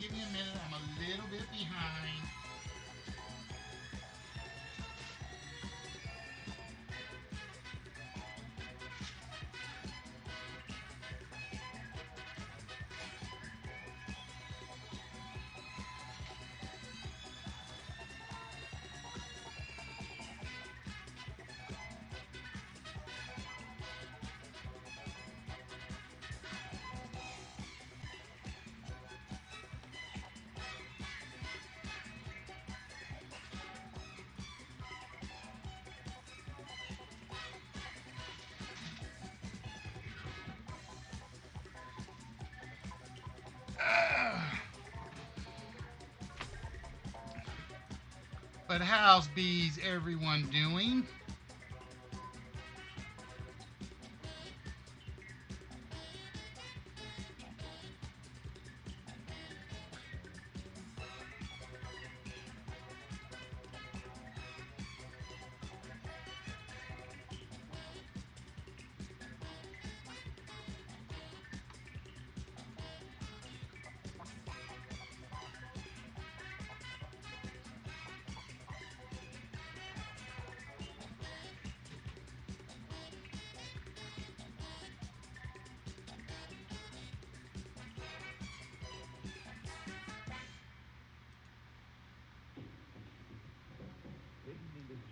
give me a minute. I'm a little bit behind. But how's bees everyone doing?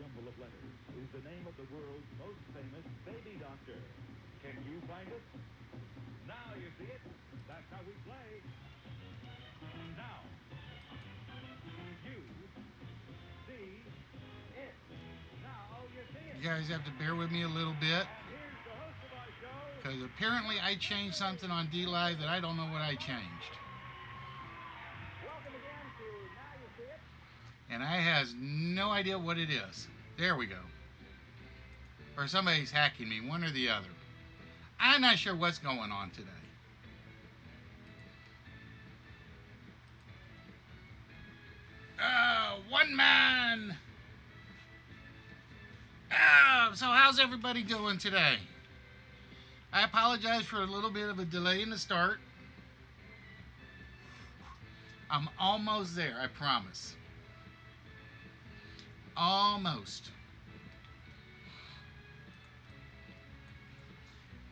Jumble of letters is the name of the world's most famous baby doctor. Can you find it? Now you see it. That's how we play. Now, you see it. Now you see it. You guys have to bear with me a little bit, And here's the host of our show. because apparently I changed something on D-Live that I don't know what I changed. Welcome again to Now You See It. And I has no idea what it is. There we go. Or somebody's hacking me, one or the other. I'm not sure what's going on today. One man. So how's everybody doing today? I apologize for a little bit of a delay in the start. I'm almost there, I promise. Almost.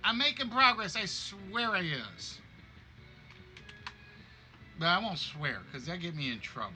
I'm making progress, I swear I is. But I won't swear, because that get me in trouble.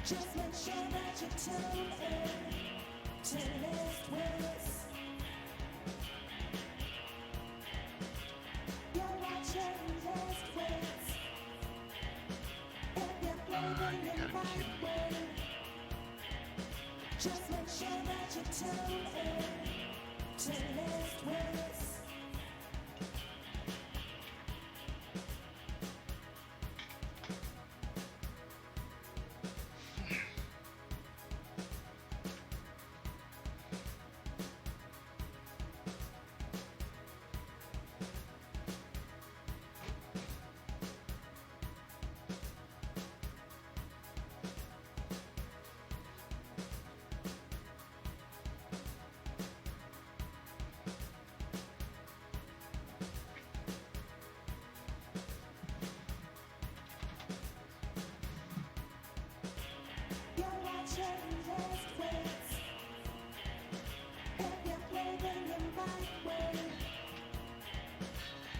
Just make sure that you tune in to List Wits. You're watching List Wits. If you're moving the right way, just make sure that you tune in to List Wits.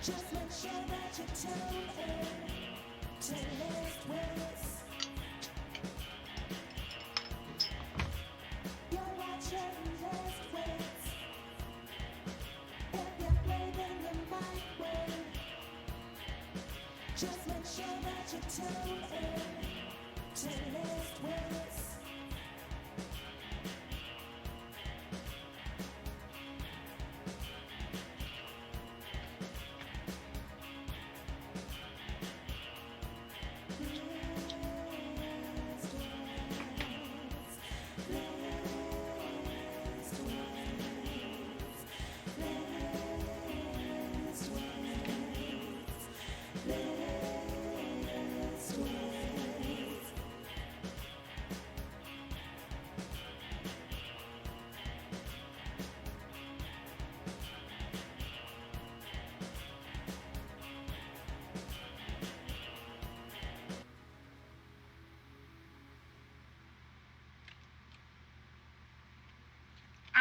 Just make sure that you tune in to List Wits. You're watching List Wits. If you play, then you might win. Just make sure that you tune in to List Wits.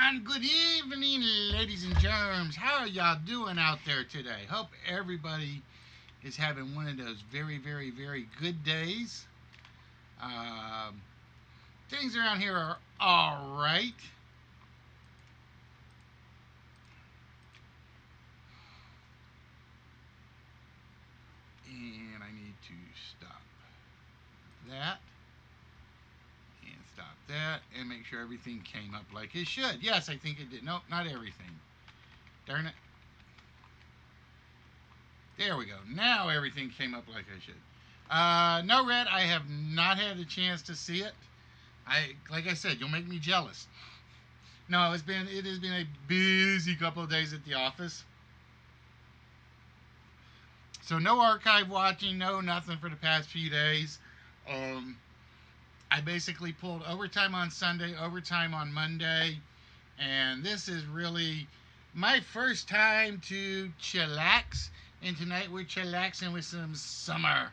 And good evening, ladies and germs. How are y'all doing out there today? Hope everybody is having one of those very, very, very good days. Things around here are all right. And I need to stop that. And stop that. And make sure everything came up like it should. Yes, I think it did. Nope, not everything. Darn it. There we go. Now everything came up like I should. No, Red, I have not had a chance to see it. Like I said, you'll make me jealous. No, it has been a busy couple of days at the office. So no archive watching, no nothing for the past few days. I basically pulled overtime on Sunday, overtime on Monday, and this is really my first time to chillax. And tonight we're chillaxing with some summer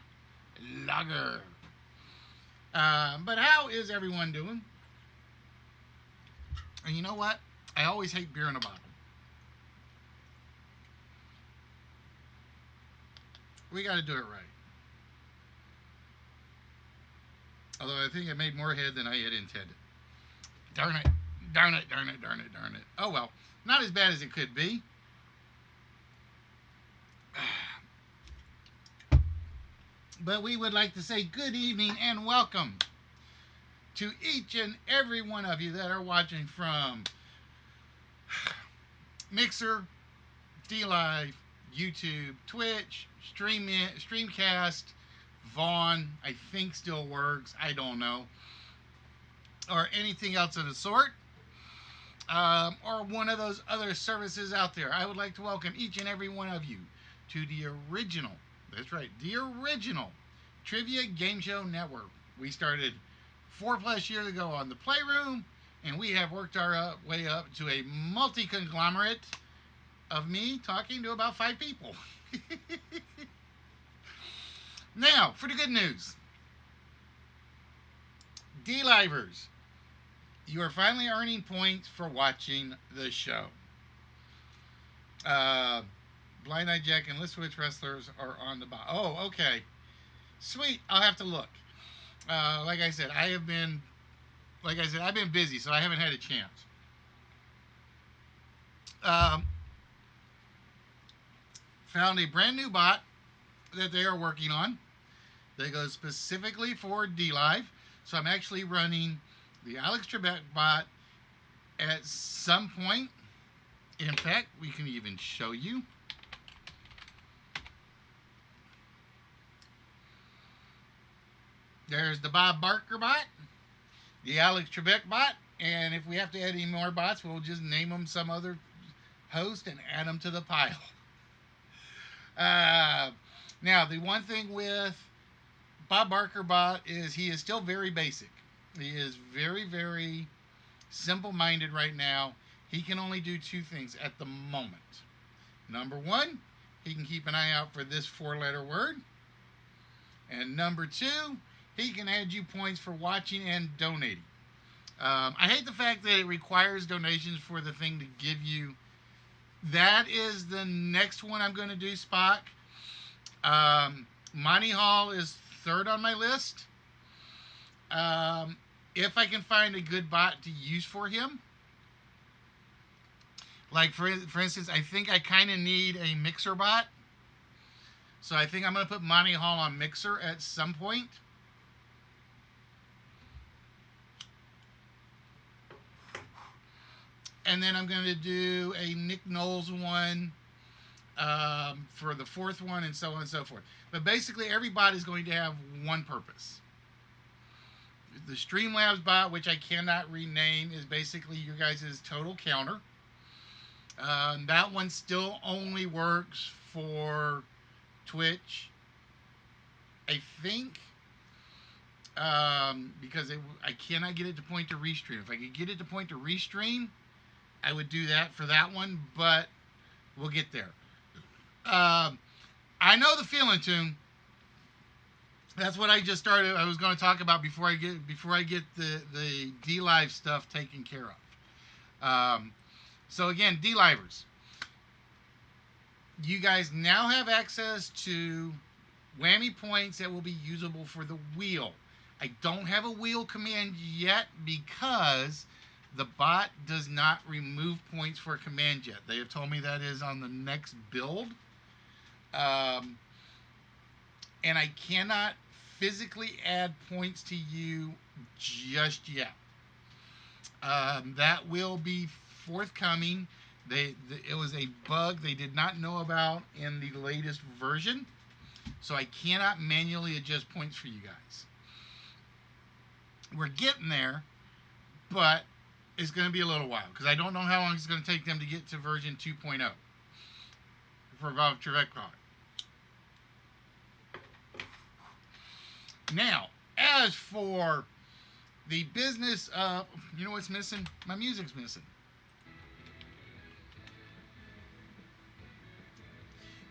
lager. But how is everyone doing? And you know what? I always hate beer in a bottle. We got to do it right. Although I think I made more head than I had intended. Darn it. Darn it, darn it, darn it, darn it. Oh well, not as bad as it could be. But we would like to say good evening and welcome to each and every one of you that are watching from Mixer, DLive, YouTube, Twitch, Streamcast, Vaughn, I think still works, I don't know, or anything else of the sort, or one of those other services out there. I would like to welcome each and every one of you to the original, that's right, the original Trivia Game Show Network. We started 4+ years ago on the Playroom, and we have worked our way up to a multi-conglomerate of me talking to about 5 people. Now, for the good news. D-Livers, you are finally earning points for watching the show. Blind Eye Jack and List Witch Wrestlers are on the bottom. Oh, okay. Sweet. I'll have to look. Like I said, I've been busy, so I haven't had a chance. Found a brand new bot that they are working on that goes specifically for DLive. So I'm actually running the Alex Trebek bot at some point. In fact, we can even show you. There's the Bob Barker bot, the Alex Trebek bot, and if we have to add any more bots, we'll just name them some other host and add them to the pile. Now, the one thing with Bob Barker bot is he is still very basic. He is very, very simple-minded right now. He can only do 2 things at the moment. Number 1, he can keep an eye out for this 4-letter word. And number 2, he can add you points for watching and donating. I hate the fact that it requires donations for the thing to give you That is the next one I'm going to do, Spock. Monty Hall is third on my list. Um, if I can find a good bot to use for him, like for instance, I think I kind of need a mixer bot. So I think I'm going to put Monty Hall on Mixer at some point. And then I'm going to do a Nick Knowles one for the fourth one, and so on and so forth. But basically, every bot is going to have one purpose. The Streamlabs bot, which I cannot rename, is basically your guys' total counter. That one still only works for Twitch, I think, because I cannot get it to point to restream. If I could get it to point to restream, I would do that for that one, but we'll get there. I know the feeling tune. That's what I just started. I was going to talk about before I get the D Live stuff taken care of. So again, D Livers, you guys now have access to whammy points that will be usable for the wheel. I don't have a wheel command yet because the bot does not remove points for a command yet. They have told me that is on the next build. And I cannot physically add points to you just yet. That will be forthcoming. It was a bug they did not know about in the latest version, so I cannot manually adjust points for you guys. We're getting there, but it's going to be a little while because I don't know how long it's going to take them to get to version 2.0 for Valve Trevector. Now, as for the business of, you know what's missing? My music's missing.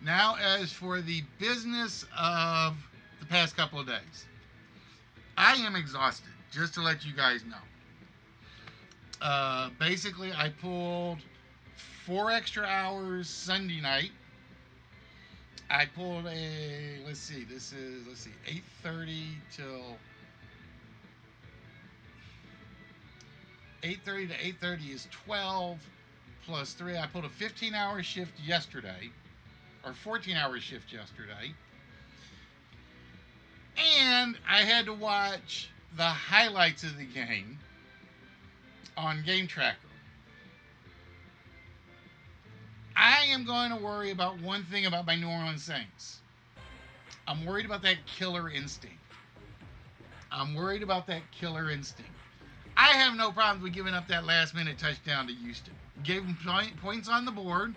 Now, as for the business of the past couple of days, I am exhausted, just to let you guys know. Basically, I pulled 4 extra hours Sunday night. I pulled let's see, 8:30 till 8:30 to 8:30 is 12 plus 3. I pulled a 15-hour shift yesterday, or 14-hour shift yesterday. And I had to watch the highlights of the game on Game Tracker. I am going to worry about one thing about my New Orleans Saints. I'm worried about that killer instinct. I have no problems with giving up that last minute touchdown to Houston. Gave them points on the board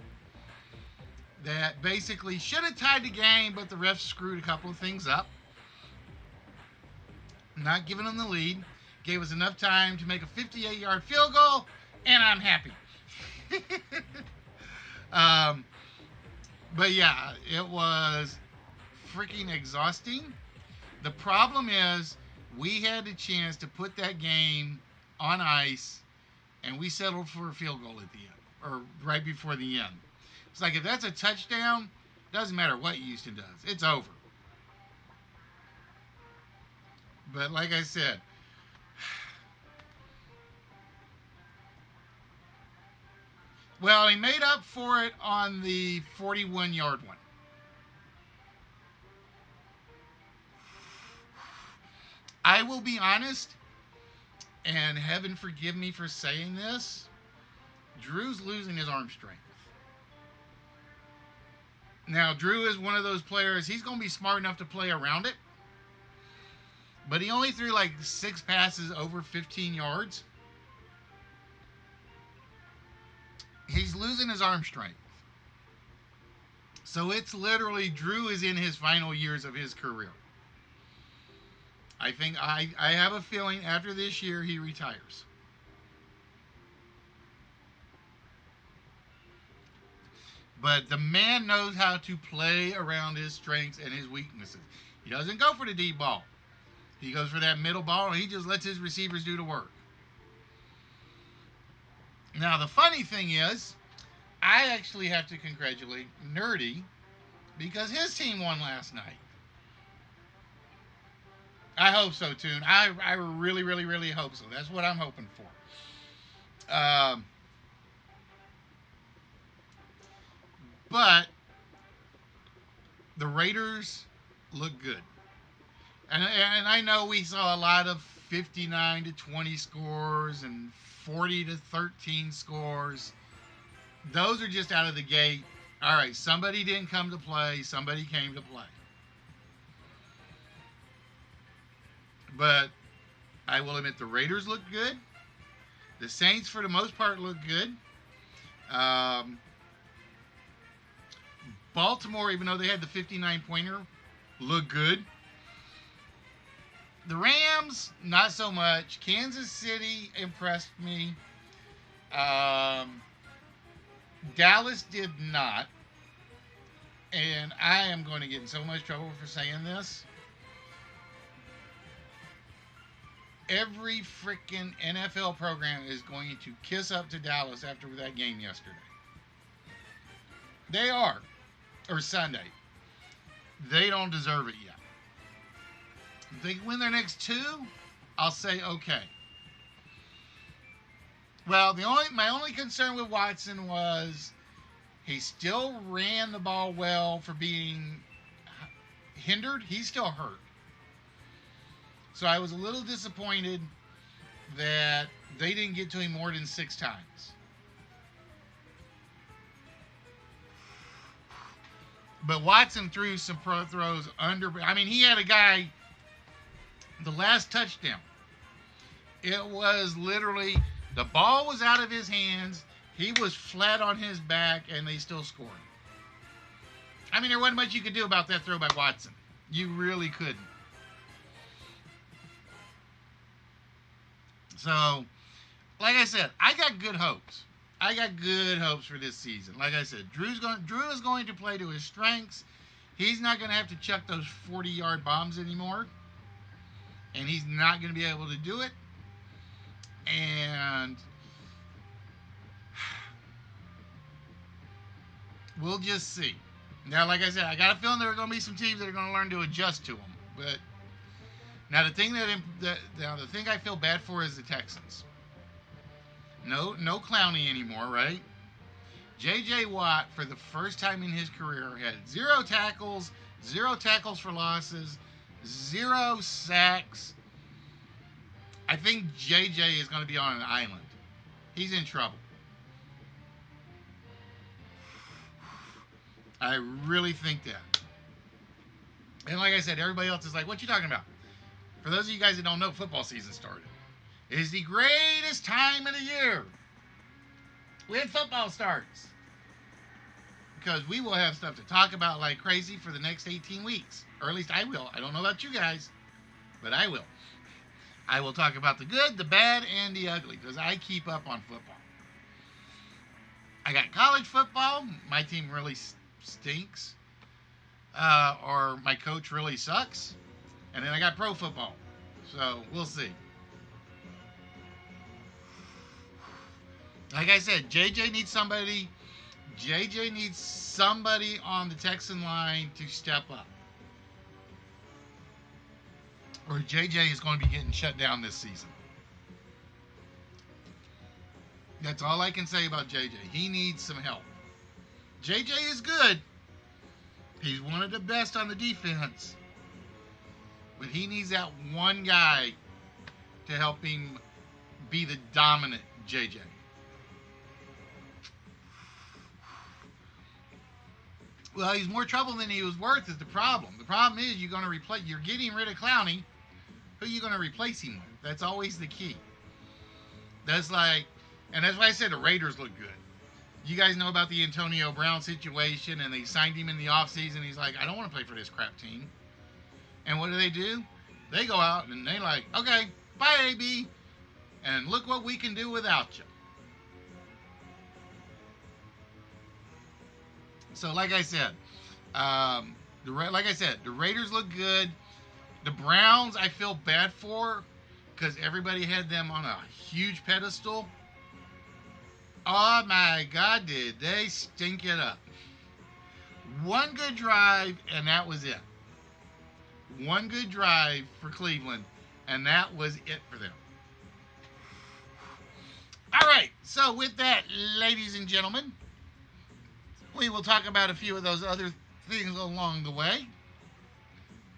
that basically should have tied the game, but the refs screwed a couple of things up. Not giving them the lead. Gave us enough time to make a 58-yard field goal, and I'm happy. But yeah, it was freaking exhausting. The problem is we had the chance to put that game on ice, and we settled for a field goal at the end, or right before the end. It's like, if that's a touchdown, doesn't matter what Houston does. It's over. But like I said, well, he made up for it on the 41-yard one. I will be honest, and heaven forgive me for saying this, Drew's losing his arm strength. Now, Drew is one of those players, he's going to be smart enough to play around it, but he only threw like 6 passes over 15 yards. He's losing his arm strength. So it's literally, Drew is in his final years of his career. I have a feeling after this year he retires. But the man knows how to play around his strengths and his weaknesses. He doesn't go for the deep ball. He goes for that middle ball, and he just lets his receivers do the work. Now, the funny thing is, I actually have to congratulate Nerdy because his team won last night. I hope so, too. I really, really, really hope so. That's what I'm hoping for. But the Raiders look good. And I know we saw a lot of 59 to 20 scores and 40 to 13 scores. Those are just out of the gate. All right, somebody didn't come to play, somebody came to play. But I will admit the Raiders look good. The Saints, for the most part, look good. Um, Baltimore, even though they had the 59 pointer, look good. The Rams, not so much. Kansas City impressed me. Um, Dallas did not. And I am going to get in so much trouble for saying this. Every freaking NFL program is going to kiss up to Dallas after that game yesterday. They are. Or Sunday. They don't deserve it yet. If they win their next two, I'll say okay. Well, my only concern with Watson was he still ran the ball well for being hindered. He's still hurt. So I was a little disappointed that they didn't get to him more than 6 times. But Watson threw some pro throws under. I mean, he had a guy, the last touchdown. It was literally, the ball was out of his hands. He was flat on his back, and they still scored. I mean, there wasn't much you could do about that throw by Watson. You really couldn't. So, like I said, I got good hopes. I got good hopes for this season. Like I said, Drew is going to play to his strengths. He's not going to have to chuck those 40-yard bombs anymore. And he's not going to be able to do it. And we'll just see. Now, like I said, I got a feeling there are going to be some teams that are going to learn to adjust to him. But now the thing the thing I feel bad for is the Texans. No Clowney anymore, right? J.J. Watt, for the first time in his career, had 0 tackles for losses, 0 sacks. I think J.J. is going to be on an island. He's in trouble. I really think that. And like I said, everybody else is like, what you talking about? For those of you guys that don't know, football season started. It is the greatest time of the year when football starts. Because we will have stuff to talk about like crazy for the next 18 weeks. Or at least I will. I don't know about you guys, but I will. I will talk about the good, the bad, and the ugly because I keep up on football. I got college football. My team really stinks. Or my coach really sucks. And then I got pro football. So we'll see. Like I said, JJ needs somebody on the Texan line to step up. Or JJ is going to be getting shut down this season. That's all I can say about JJ. He needs some help. JJ is good. He's one of the best on the defense. But he needs that one guy to help him be the dominant JJ. Well, he's more trouble than he was worth is the problem. The problem is you're getting rid of Clowney. Who are you going to replace him with? That's always the key. That's why I said the Raiders look good. You guys know about the Antonio Brown situation, and they signed him in the offseason. He's like, I don't want to play for this crap team. And what do? They go out and they like, okay, bye, AB. And look what we can do without you. So, like I said, the Raiders look good. The Browns, I feel bad for because everybody had them on a huge pedestal. Oh my God, did they stink it up? One good drive, and that was it. One good drive for Cleveland, and that was it for them. All right, so with that, ladies and gentlemen, we will talk about a few of those other things along the way.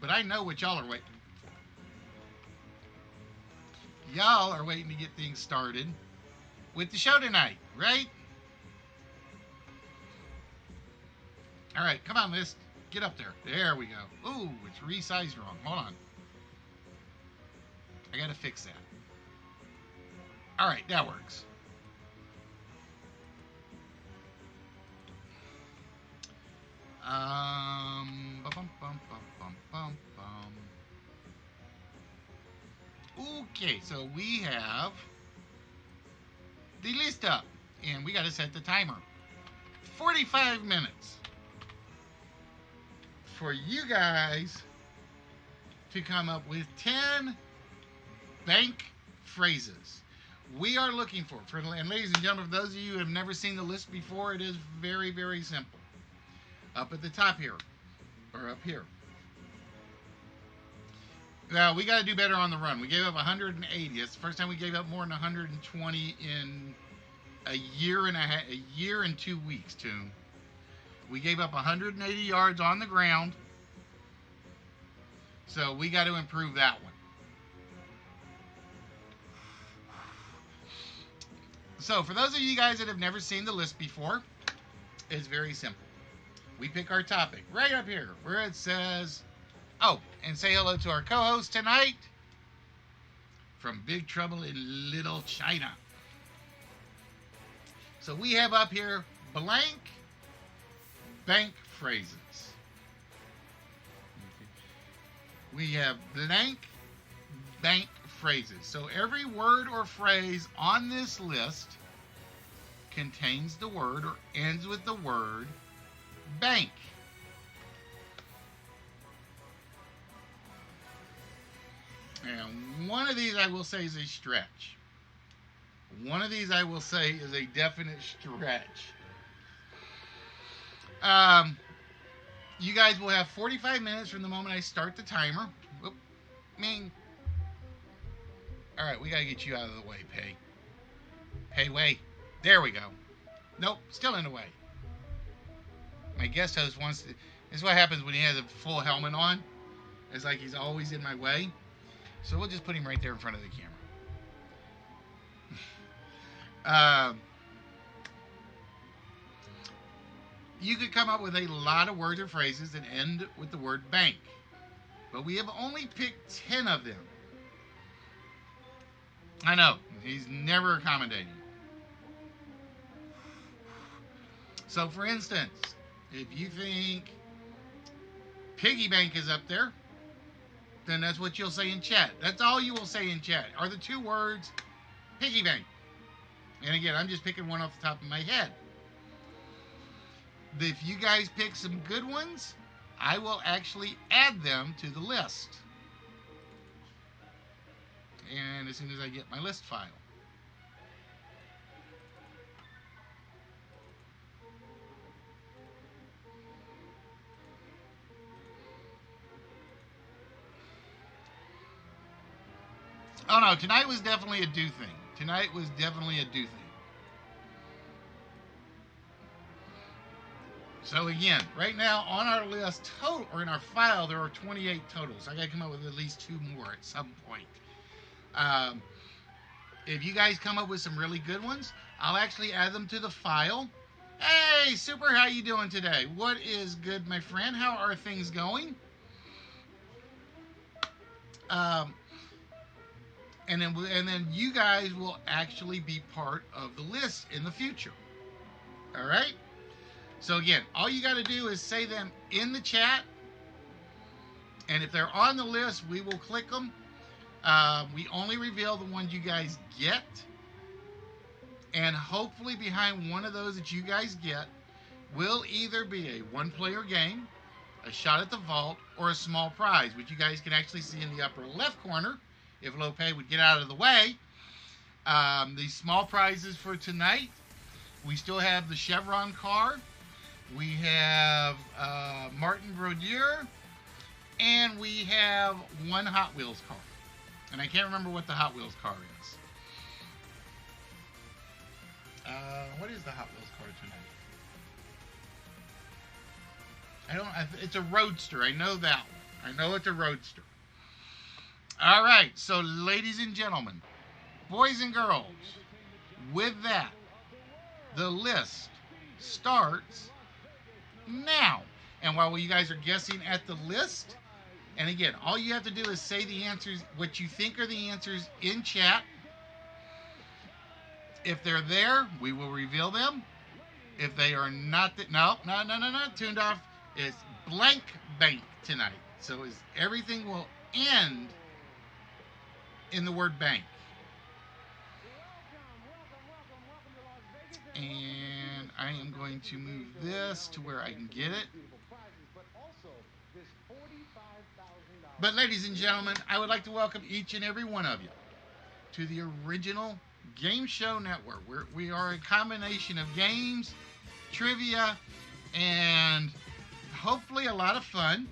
But I know what y'all are waiting. Y'all are waiting to get things started with the show tonight, right? All right, come on, Liz. Get up there. There we go. Ooh, it's resized wrong. Hold on. I got to fix that. All right, that works. Bum, bum, bum, bum, bum, bum. Okay, so we have the list up, and we got to set the timer. 45 minutes for you guys to come up with 10 bank phrases. We are looking for, and ladies and gentlemen, for those of you who have never seen the list before, it is very, very simple. Up at the top here, or up here. Well, we got to do better on the run. We gave up 180. It's the first time we gave up more than 120 in a year and a year and 2 weeks, Toon. We gave up 180 yards on the ground. So we got to improve that one. So for those of you guys that have never seen the list before, it's very simple. We pick our topic right up here where it says, oh, and say hello to our co-host tonight from Big Trouble in Little China. So we have up here blank bank phrases. We have blank bank phrases. So every word or phrase on this list contains the word or ends with the word bank. And one of these I will say is a stretch. One of these I will say is a definite stretch. You guys will have 45 minutes from the moment I start the timer. Whoop, Ming. All right, we got to get you out of the way, Pay. Pay, way. There we go. Nope, still in the way. My guest host wants to... This is what happens when he has a full helmet on. It's like he's always in my way. So we'll just put him right there in front of the camera. You could come up with a lot of words or phrases that end with the word bank. But we have only picked 10 of them. I know, he's never accommodating. So for instance, if you think piggy bank is up there, then that's what you'll say in chat. That's all you will say in chat are the two words piggy bank. And again, I'm just picking one off the top of my head. If you guys pick some good ones, I will actually add them to the list. And as soon as I get my list file. Oh no, tonight was definitely a do thing. Tonight was definitely a do thing. So again, right now on our list, total, or in our file, there are 28 totals. I got to come up with at least 2 more at some point. If you guys come up with some really good ones, I'll actually add them to the file. Hey, Super, how you doing today? What is good, my friend? How are things going? And then you guys will actually be part of the list in the future. All right? So again, all you got to do is say them in the chat. And if they're on the list, we will click them. We only reveal the ones you guys get. And hopefully behind one of those that you guys get will either be a one-player game, a shot at the vault, or a small prize, which you guys can actually see in the upper left corner if Lope would get out of the way. The small prizes for tonight We still have the Chevron car. We have Martin Brodeur. And we have one Hot Wheels car. And I can't remember what the Hot Wheels car is. What is the Hot Wheels car tonight? It's a Roadster. I know that one. I know it's a Roadster. All right. So, ladies and gentlemen, boys and girls, with that, the list starts now. And while you guys are guessing at the list, and again, all you have to do is say the answers, what you think are the answers in chat. If they're there, we will reveal them. If they are not, no, tuned off. It's blank bank tonight. So everything will end in the word bank. And I am going to move this to where I can get it. But ladies and gentlemen, I would like to welcome each and every one of you to the original Game Show Network. We are a combination of games, trivia, and hopefully a lot of fun.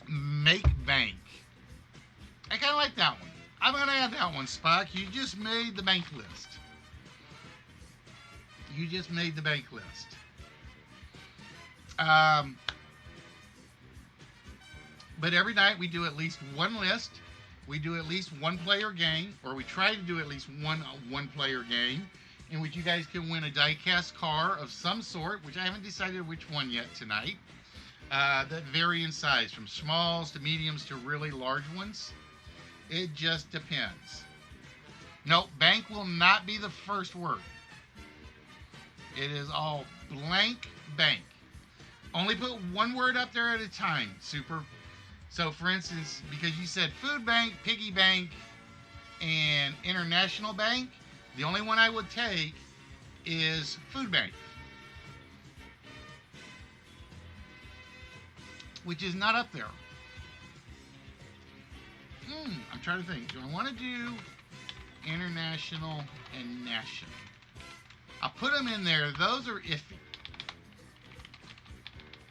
Make bank. I kind of like that one. I'm going to add that one, Spock. You just made the bank list. You just made the bank list. But every night we do at least one list. We do at least one player game, or we try to do at least one player game, in which you guys can win a die-cast car of some sort, which I haven't decided which one yet tonight, that vary in size, from smalls to mediums to really large ones. It just depends. No, bank will not be the first word. It is all blank bank. Only put one word up there at a time, Super. So, for instance, because you said food bank, piggy bank, and international bank, the only one I would take is food bank, which is not up there. I'm trying to think. Do I want to do international and national? I'll put them in there. Those are iffy.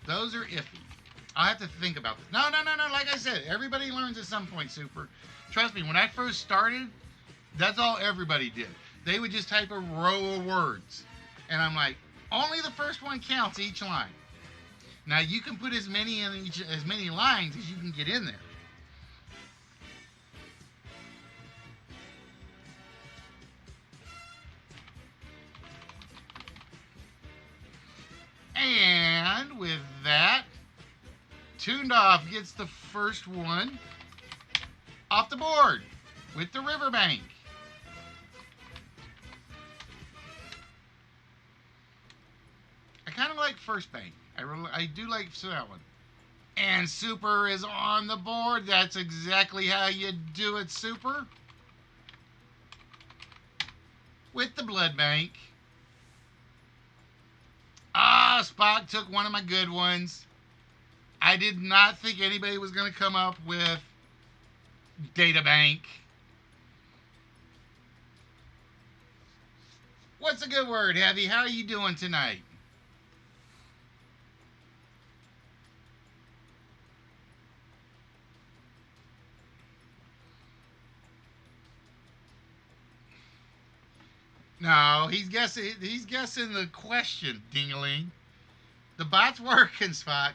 Those are iffy. I'll have to think about this. No. Like I said, everybody learns at some point, Super. Trust me, when I first started, that's all everybody did. They would just type a row of words. And I'm like, only the first one counts each line. Now, you can put as many lines as you can get in there. And with that, Tuned Off gets the first one off the board with the riverbank. I kind of like first bank. I do like that one. And Super is on the board. That's exactly how you do it, Super. With the blood bank. Spock took one of my good ones. I did not think anybody was going to come up with data bank. What's a good word, Heavy? How are you doing tonight? No, he's guessing. He's guessing the question, Dingaling. The bot's working, Spock.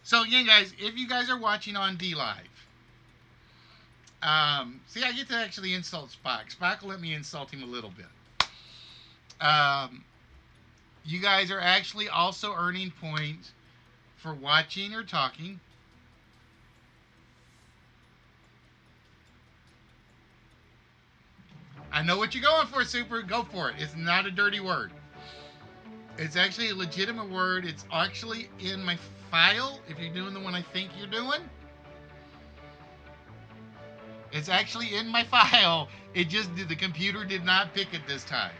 So again, guys, if you guys are watching on D Live, see, I get to actually insult Spock. Spock will let me insult him a little bit. You guys are actually also earning points for watching or talking. I know what you're going for, Super. Go for it. It's not a dirty word. It's actually a legitimate word. It's actually in my file, if you're doing the one I think you're doing. It's actually in my file. It just, the computer did not pick it this time.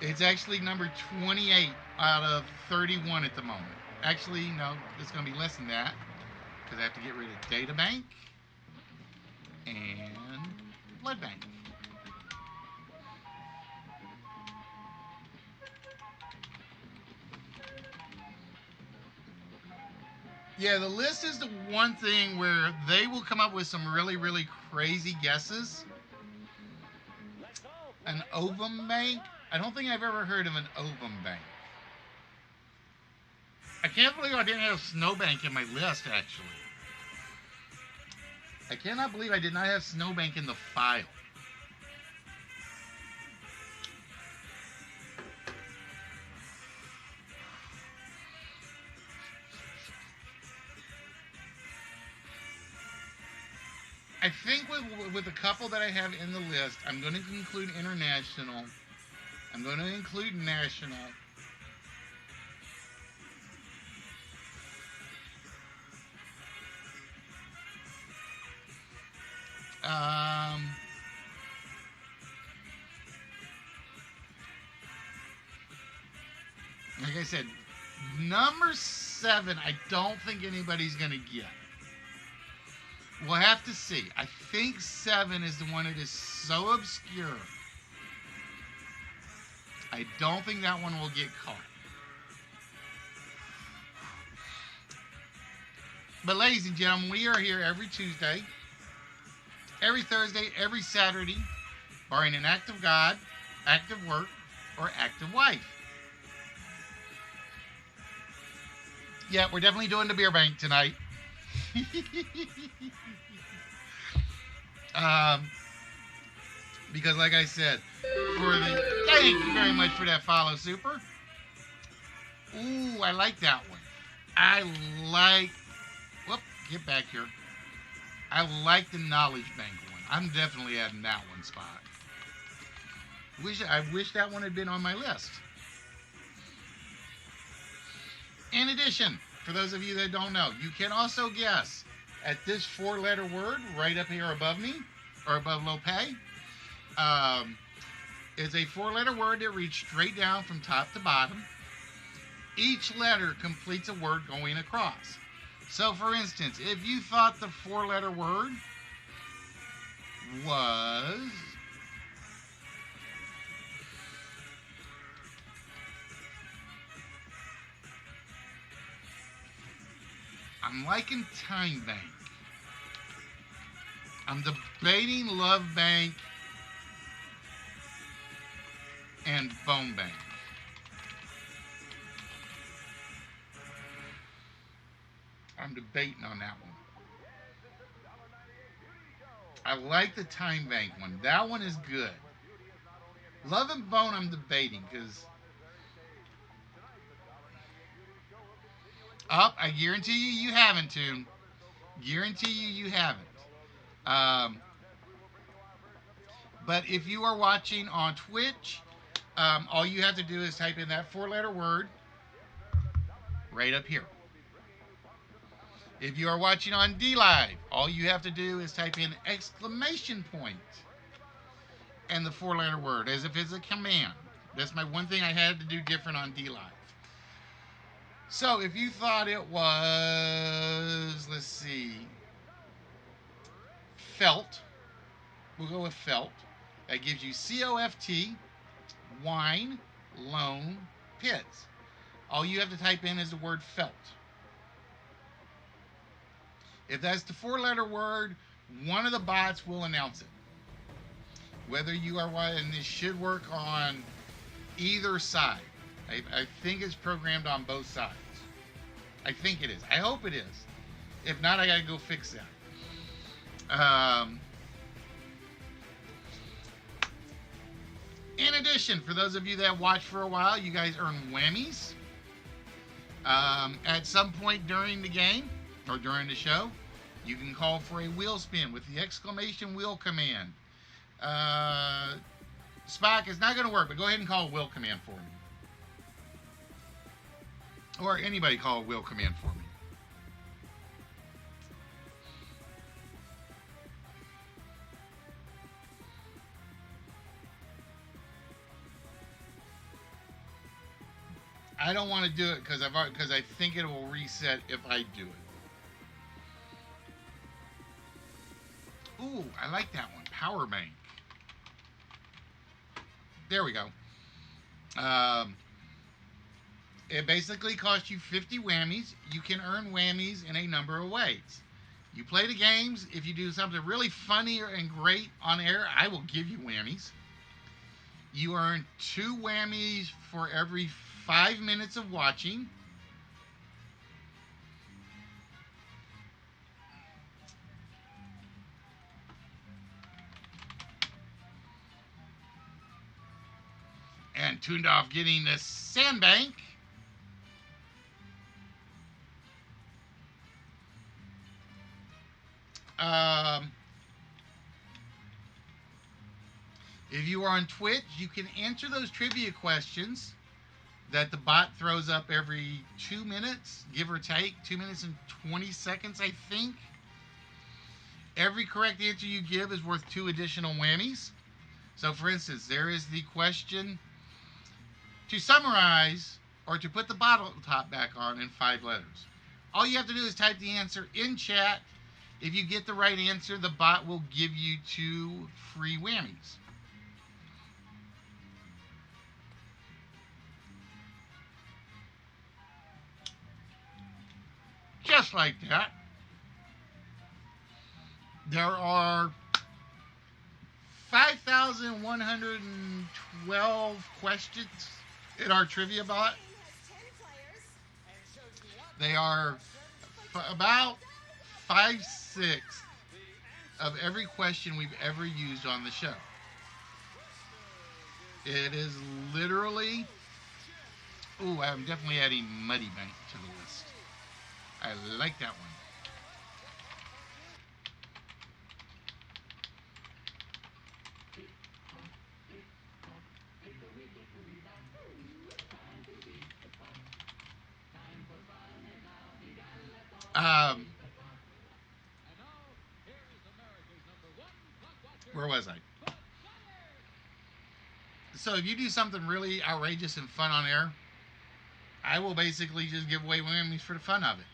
It's actually number 28 out of 31 at the moment. Actually, no, it's going to be less than that, because I have to get rid of data bank and blood bank. Yeah, the list is the one thing where they will come up with some really, really crazy guesses. Let's all An play What's ovum on Your bank? I Mind. don't think I've ever heard of an ovum bank. I can't believe I didn't have Snowbank in my list, actually. I cannot believe I did not have Snowbank in the file. I think with a couple that I have in the list, I'm going to include international. I'm going to include national. Um, like I said, number 7, I don't think anybody's going to get. We'll have to see. I think 7 is the one that is so obscure. I don't think that one will get caught. But ladies and gentlemen, we are here every Tuesday, every Thursday, every Saturday, barring an act of God, act of work, or act of wife. Yeah, we're definitely doing the beer bank tonight. um, because, like I said, thank you very much for that follow, Super. Ooh, I like that one. I like. Whoop, get back here. I like the knowledge bank one. I'm definitely adding that one spot. I wish that one had been on my list. In addition, for those of you that don't know, you can also guess at this 4-letter word right up here above me, or above Lope. Is a 4-letter word that reads straight down from top to bottom. Each letter completes a word going across. So, for instance, if you thought the 4-letter word was I'm liking Time Bank. I'm debating Love Bank and Bone Bank. I'm debating on that one. I like the Time Bank one. That one is good. Love and Bone, I'm debating because I guarantee you haven't, Tune. Guarantee you haven't. Um, but if you are watching on Twitch, all you have to do is type in that 4-letter word right up here. If you are watching on D Live, all you have to do is type in exclamation point and the 4-letter word as if it's a command. That's my one thing I had to do different on D Live. So if you thought it was, let's see, felt, we'll go with felt. That gives you COFT, wine, loan, pits. All you have to type in is the word felt. If that's the 4-letter word, one of the bots will announce it. Whether you are and this should work on either side. I think it's programmed on both sides. I think it is. I hope it is. If not, I gotta go fix that. In addition, for those of you that watch for a while, you guys earn whammies. At some point during the game or during the show, you can call for a wheel spin with the exclamation wheel command. Spock, it's not going to work, but go ahead and call a wheel command for me. Or anybody call a wheel command for me. I don't want to do it because I think it will reset if I do it. Ooh, I like that one. Power bank. There we go. It basically costs you 50 whammies. You can earn whammies in a number of ways. You play the games. If you do something really funny and great on air, I will give you whammies. You earn 2 whammies for every 5 minutes of watching. And tuned off getting the sandbank. Um, if you are on Twitch, you can answer those trivia questions that the bot throws up every 2 minutes, give or take, 2 minutes and 20 seconds, I think. Every correct answer you give is worth 2 additional whammies. So, for instance, there is the question to summarize or to put the bottle top back on in 5 letters. All you have to do is type the answer in chat. If you get the right answer, the bot will give you 2 free whammies. Just like that. There are 5,112 questions in our trivia bot. They are about 5/6 of every question we've ever used on the show. It is literally. Ooh, I'm definitely adding Muddy Bank to the list. I like that one. Where was I? So if you do something really outrageous and fun on air, I will basically just give away whammies for the fun of it.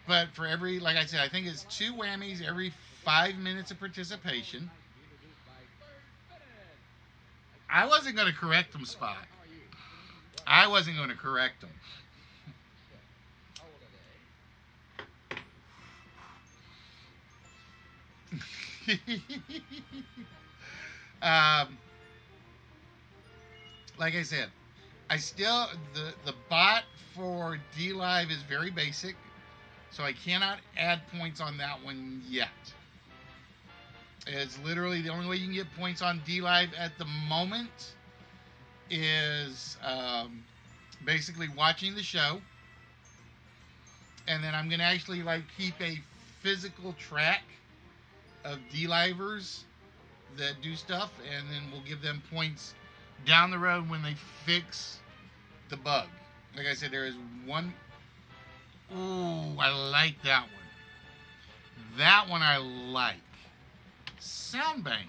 But for every, like I said, I think it's 2 whammies every 5 minutes of participation. I wasn't going to correct them, Spot. I wasn't going to correct them. um, like I said, I still the bot for D Live is very basic, so I cannot add points on that one yet. It's literally the only way you can get points on D Live at the moment is basically watching the show, and then I'm gonna actually like keep a physical track of D-livers that do stuff, and then we'll give them points down the road when they fix the bug. Like I said, there is one. Ooh, I like that one. That one I like. Soundbank.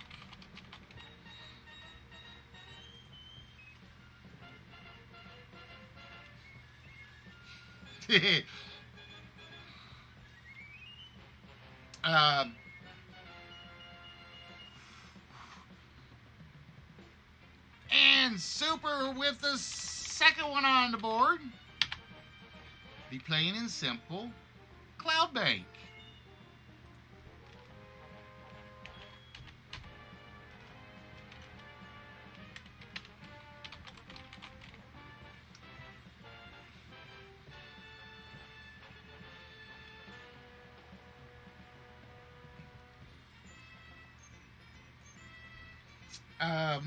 um, and Super with the second one on the board. Be playing in simple. Cloudbank.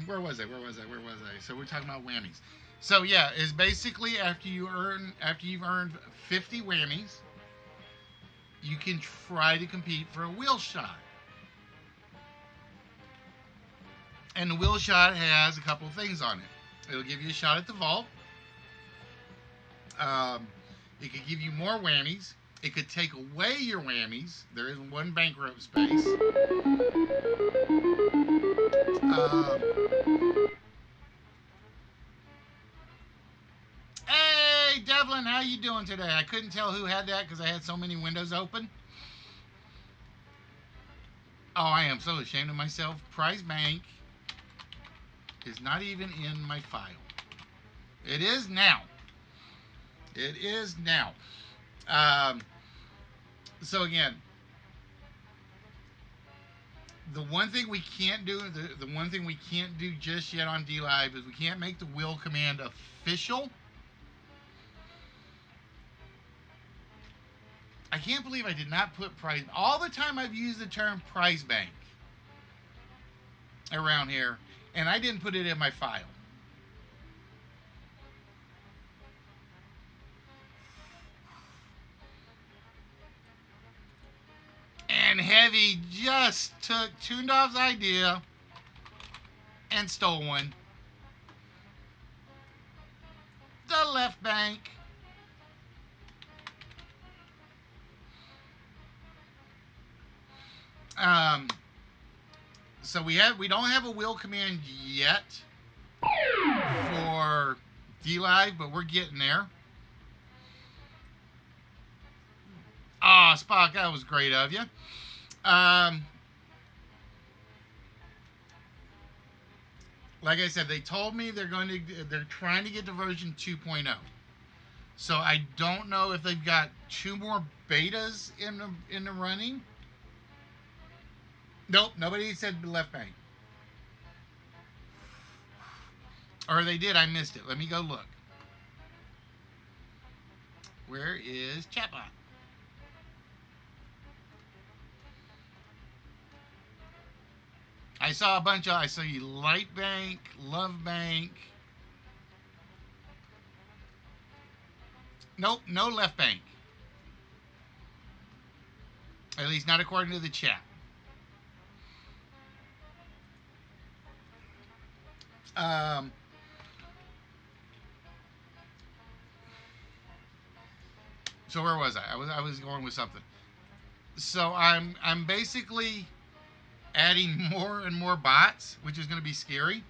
Where was I? So we're talking about whammies. So yeah, it's basically after you've earned 50 whammies, you can try to compete for a wheel shot. And the wheel shot has a couple of things on it. It'll give you a shot at the vault. It could give you more whammies. It could take away your whammies. There is one bankrupt space. Hey, Devlin, how you doing today? I couldn't tell who had that because I had so many windows open. Oh, I am so ashamed of myself. Prize Bank. is not even in my file. It is now. It is now. Um, so again, the one thing we can't do, the one thing we can't do just yet on D Live is we can't make the will command official. I can't believe I did not put prize. All the time I've used the term prize bank around here, and I didn't put it in my file. And Heavy just took Toondorf's idea and stole one. The left bank. Um, so we don't have a will command yet for D Live, but we're getting there. Ah, oh, Spock, that was great of you. Like I said, they told me they're trying to get to version 2.0. So I don't know if they've got 2 more betas in the running. Nope, nobody said left bank. Or they did, I missed it. Let me go look. Where is Chatbot? I saw you Light Bank, Love Bank. Nope, no left bank. At least not according to the chat. Um, so where was I? I was going with something. So I'm basically adding more and more bots, which is going to be scary,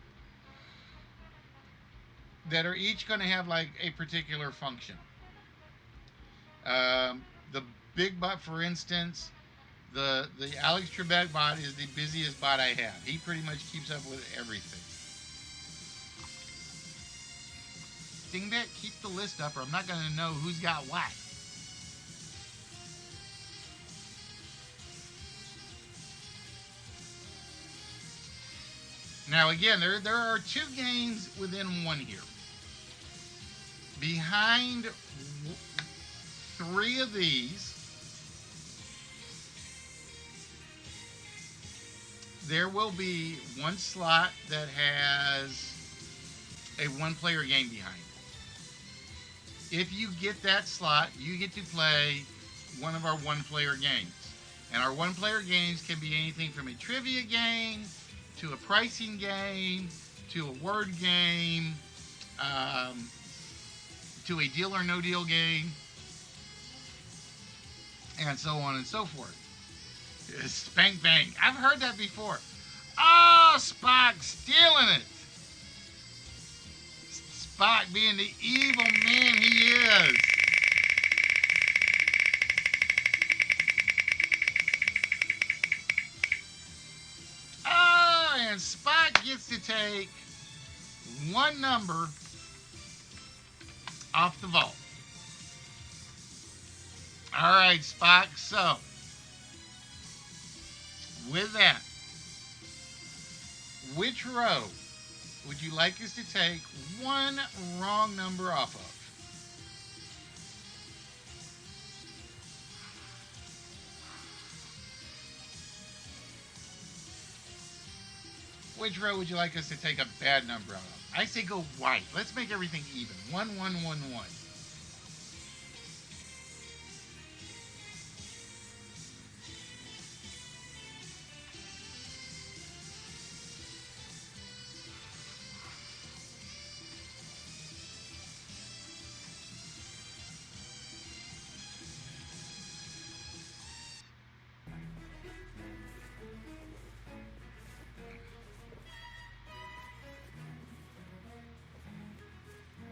that are each going to have like a particular function. The big bot, for instance, the Alex Trebek bot is the busiest bot I have. He pretty much keeps up with everything. Dingbat, keep the list up or I'm not going to know who's got what. Now again, there are 2 games within one here. Behind 3 of these, there will be 1 slot that has a 1-player game behind it. If you get that slot, you get to play one of our 1-player games. And our 1-player games can be anything from a trivia game to a pricing game to a word game to a deal or no deal game and so on and so forth. Spank Bang. I've heard that before. Oh, Spock stealing it. Spock being the evil man he is. Oh, and Spock gets to take 1 number off the vault. All right, Spock. So, with that, which row would you like us to take 1 wrong number off of? Which row would you like us to take a bad number out of? I say go white. Let's make everything even. 1, 1, 1, 1.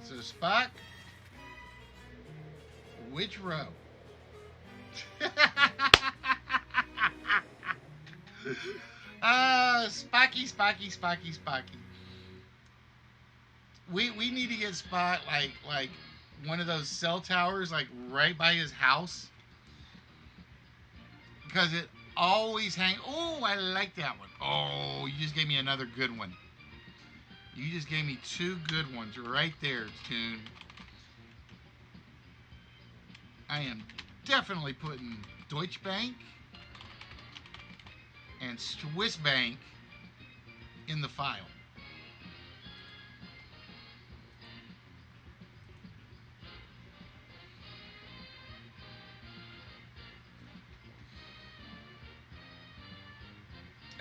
So Spock, which row? Spocky. We need to get Spot like one of those cell towers like right by his house because it always hang. Oh, I like that one. Oh, you just gave me another good one. You just gave me two good ones right there, Tune. I am definitely putting Deutsche Bank and Swiss Bank in the file.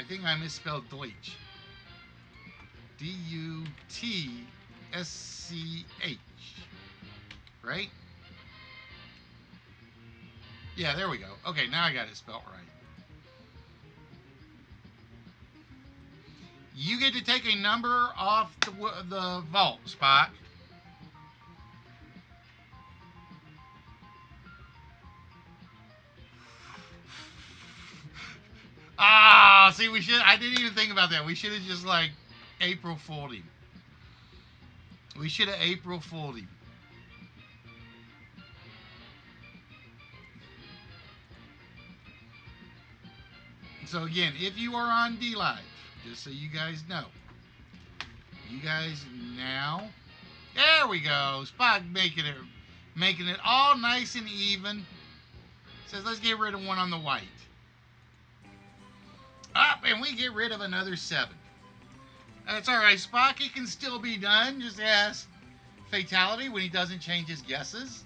I think I misspelled Deutsch. Dutsch. Right? Yeah, there we go. Okay, now I got it spelled right. You get to take a number off the vault, Spot. Ah, see, we should. I didn't even think about that. We should have just like April Fooled him. We should have April Fooled him. So again, if you are on D Live, just so you guys know, you guys now. There we go. Spot making it all nice and even. Says let's get rid of one on the white. Up, and we get rid of another 7. That's all right, Spock. It can still be done. Just ask Fatality when he doesn't change his guesses.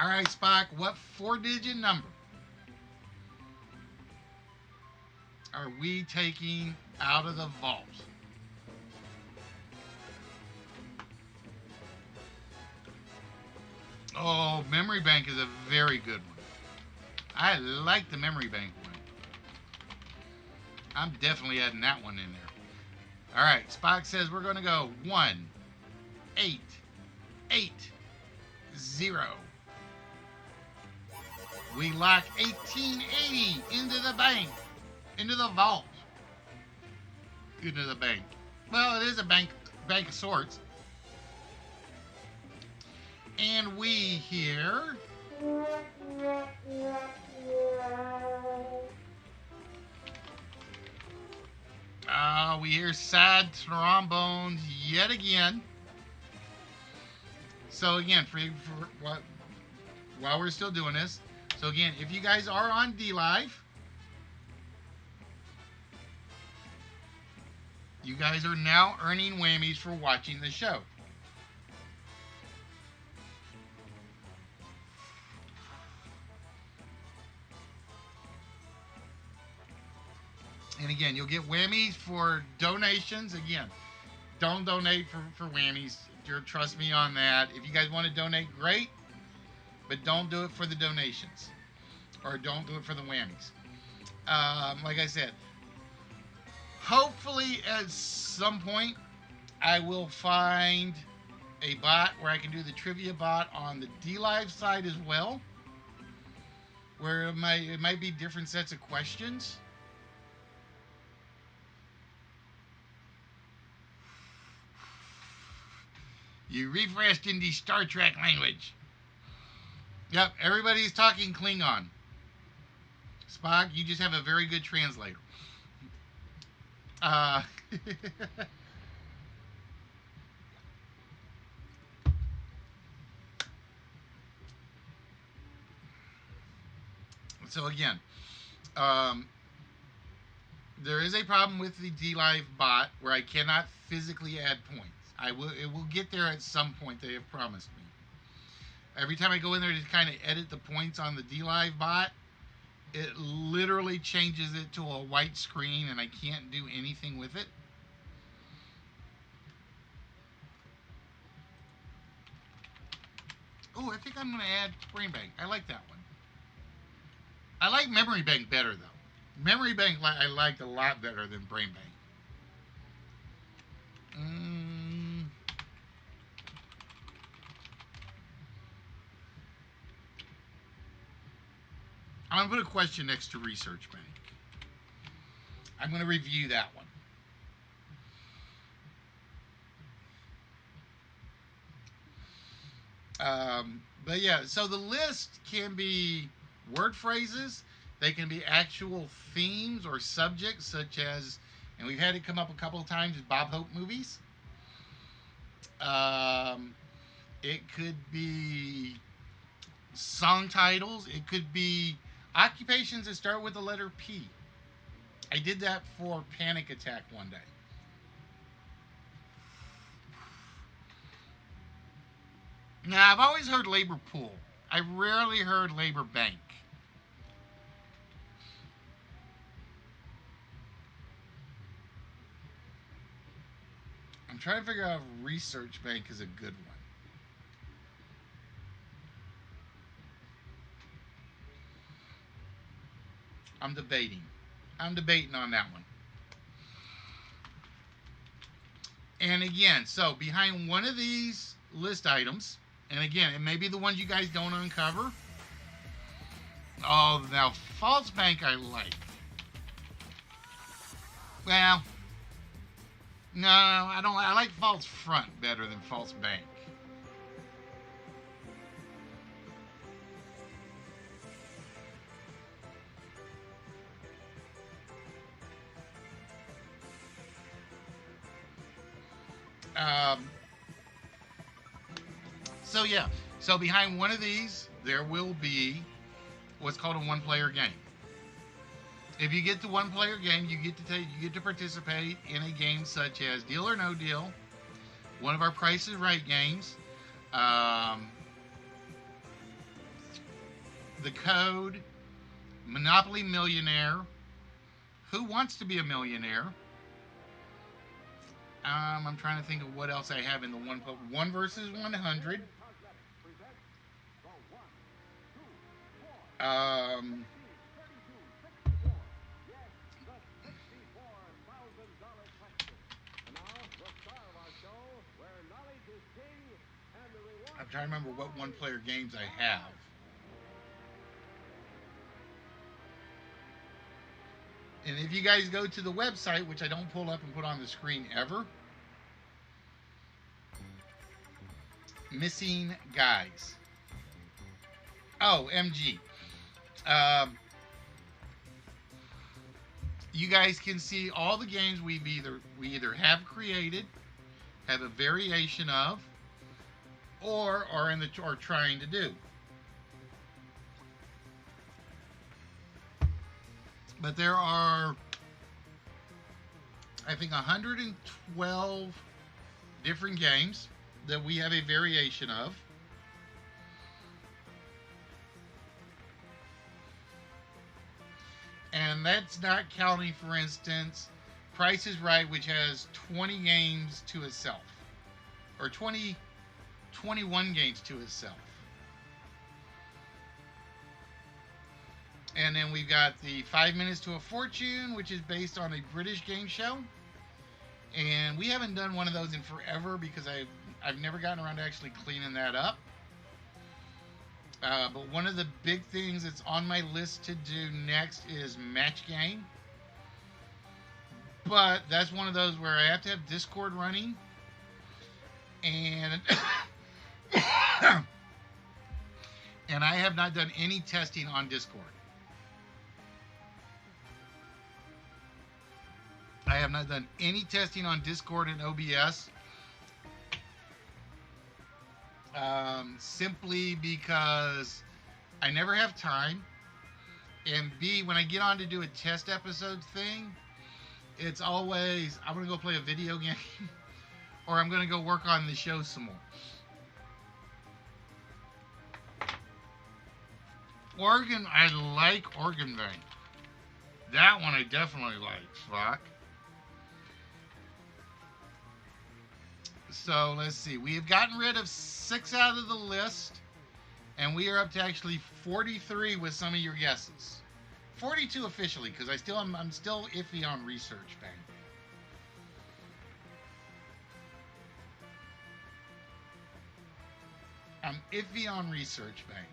All right, Spock. What 4-digit number are we taking out of the vault? Oh, memory bank is a very good one. I like the memory bank one. I'm definitely adding that one in there. All right, Spock says we're going to go 1, 8, 8, 0. We lock 1880 into the bank, into the vault, into the bank. Well, it is a bank of sorts. And we hear we hear sad trombones yet again. So again, for what while we're still doing this, so again, if you guys are on D Live, you guys are now earning whammies for watching the show. And again, you'll get whammies for donations. Again, don't donate for whammies. Trust me on that. If you guys want to donate, great. But don't do it for the donations. Or don't do it for the whammies. Like I said, hopefully at some point I will find a bot where I can do the trivia bot on the D Live side as well. Where it might be different sets of questions. You refreshed in the Star Trek language. Yep, everybody's talking Klingon. Spock, you just have a very good translator. Uh, so again, um, there is a problem with the D Live bot where I cannot physically add points. It will get there at some point. They have promised me. Every time I go in there to kind of edit the points on the D Live bot, it literally changes it to a white screen, and I can't do anything with it. Oh, I think I'm going to add Brain Bank. I like that one. I like Memory Bank better, though. Memory Bank I liked a lot better than Brain Bank. I'm going to put a question next to Research Bank. I'm going to review that one. But yeah, so the list can be word phrases, they can be actual themes or subjects, such as, and we've had it come up a couple of times, Bob Hope movies. Um, it could be song titles, it could be occupations that start with the letter P. I did that for Panic Attack one day. Now, I've always heard labor pool. I rarely heard labor bank. I'm trying to figure out if research bank is a good one. I'm debating. I'm debating on that one. And again, so behind one of these list items, and again, it may be the ones you guys don't uncover. Oh, now false bank I like. Well, no, I don't. I like false front better than false bank. Um, so yeah, so behind one of these, there will be what's called a one-player game. If you get the one-player game, you get to participate in a game such as Deal or No Deal, one of our Price is Right games, um, the Code, Monopoly Millionaire, Who Wants to Be a Millionaire. I'm trying to think of what else I have in the one versus 100. Um, I'm trying to remember what one-player games I have. And if you guys go to the website, which I don't pull up and put on the screen ever, Missing Guys. Oh, MG. Um, you guys can see all the games we either have created, have a variation of, or are trying to do. But there are, I think, 112 different games that we have a variation of. And that's not counting, for instance, Price is Right, which has 20 games to itself, or 21 games to itself. And then we've got the 5 Minutes to a Fortune, which is based on a British game show. And we haven't done one of those in forever because I've never gotten around to actually cleaning that up. But one of the big things that's on my list to do next is Match Game. But that's one of those where I have to have Discord running. And and I have not done any testing on Discord. I have not done any testing on Discord and OBS. Simply because I never have time. And B, when I get on to do a test episode thing, it's always, I'm going to go play a video game or I'm going to go work on the show some more. Organ, I like Organ Bank. That one I definitely like. Fuck. So let's see. We have gotten rid of 6 out of the list, and we are up to actually 43 with some of your guesses. 42 officially, because I'm still iffy on Research Bank. I'm iffy on Research Bank.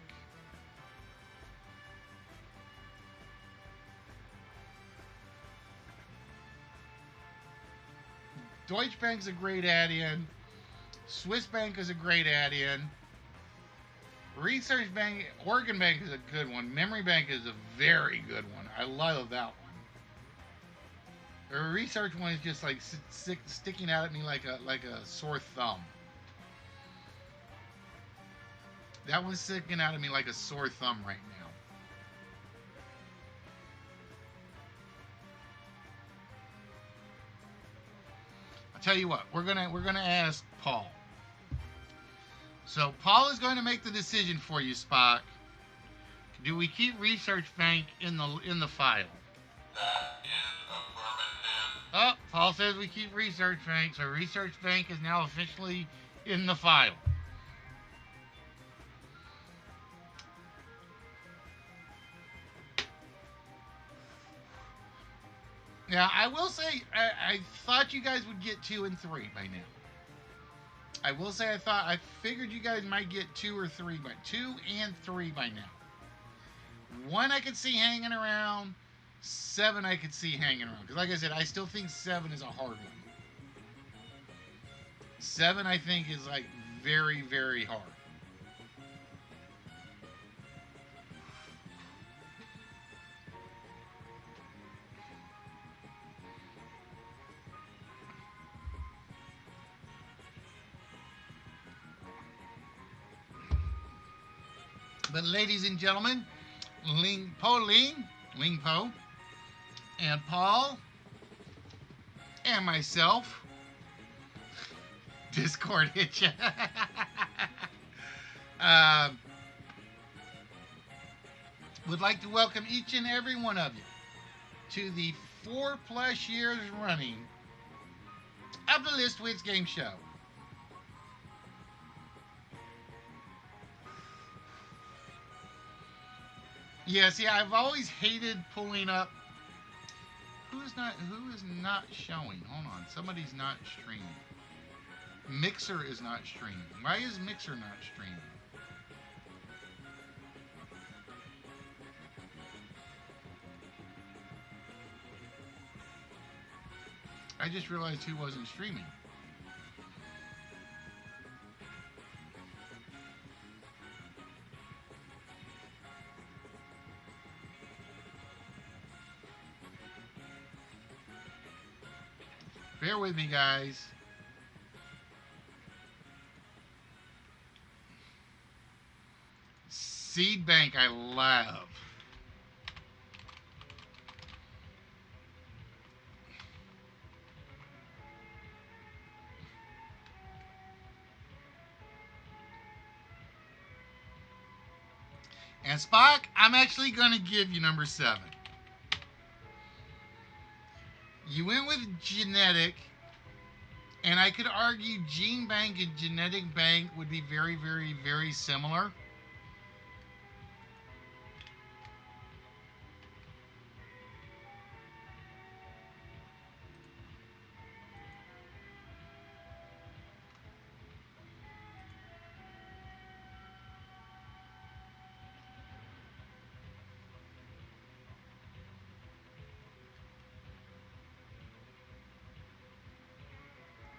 Deutsche Bank's a great add-in. Swiss Bank is a great add-in. Research Bank, Oregon Bank is a good one. Memory Bank is a very good one. I love that one. The research one is just like sticking out at me like a sore thumb. That one's sticking out at me like a sore thumb right now. I'll tell you what, we're gonna ask Paul. So Paul is going to make the decision for you, Spock. Do we keep Research Bank in the file? That is affirmative. Oh, Paul says we keep Research Bank, so Research Bank is now officially in the file. Now, I will say, I thought you guys would get 2 and 3 by now. I will say I figured you guys might get 2 or 3, but 2 and 3 by now. 1 I could see hanging around, 7 I could see hanging around. Because like I said, I still think 7 is a hard one. 7 I think is like very, very hard. But ladies and gentlemen, Ling Po, and Paul, and myself, Discord hit ya. Would like to welcome each and every one of you to the 4+ years running of the List Wits Game Show. Yeah, see, I've always hated pulling up. Who is not showing? Hold on, somebody's not streaming. Mixer is not streaming. Why is Mixer not streaming? I just realized who wasn't streaming. Bear with me, guys. Seed Bank, I love. And Spock, I'm actually going to give you number 7. You went with genetic, and I could argue gene bank and genetic bank would be very, very, very similar.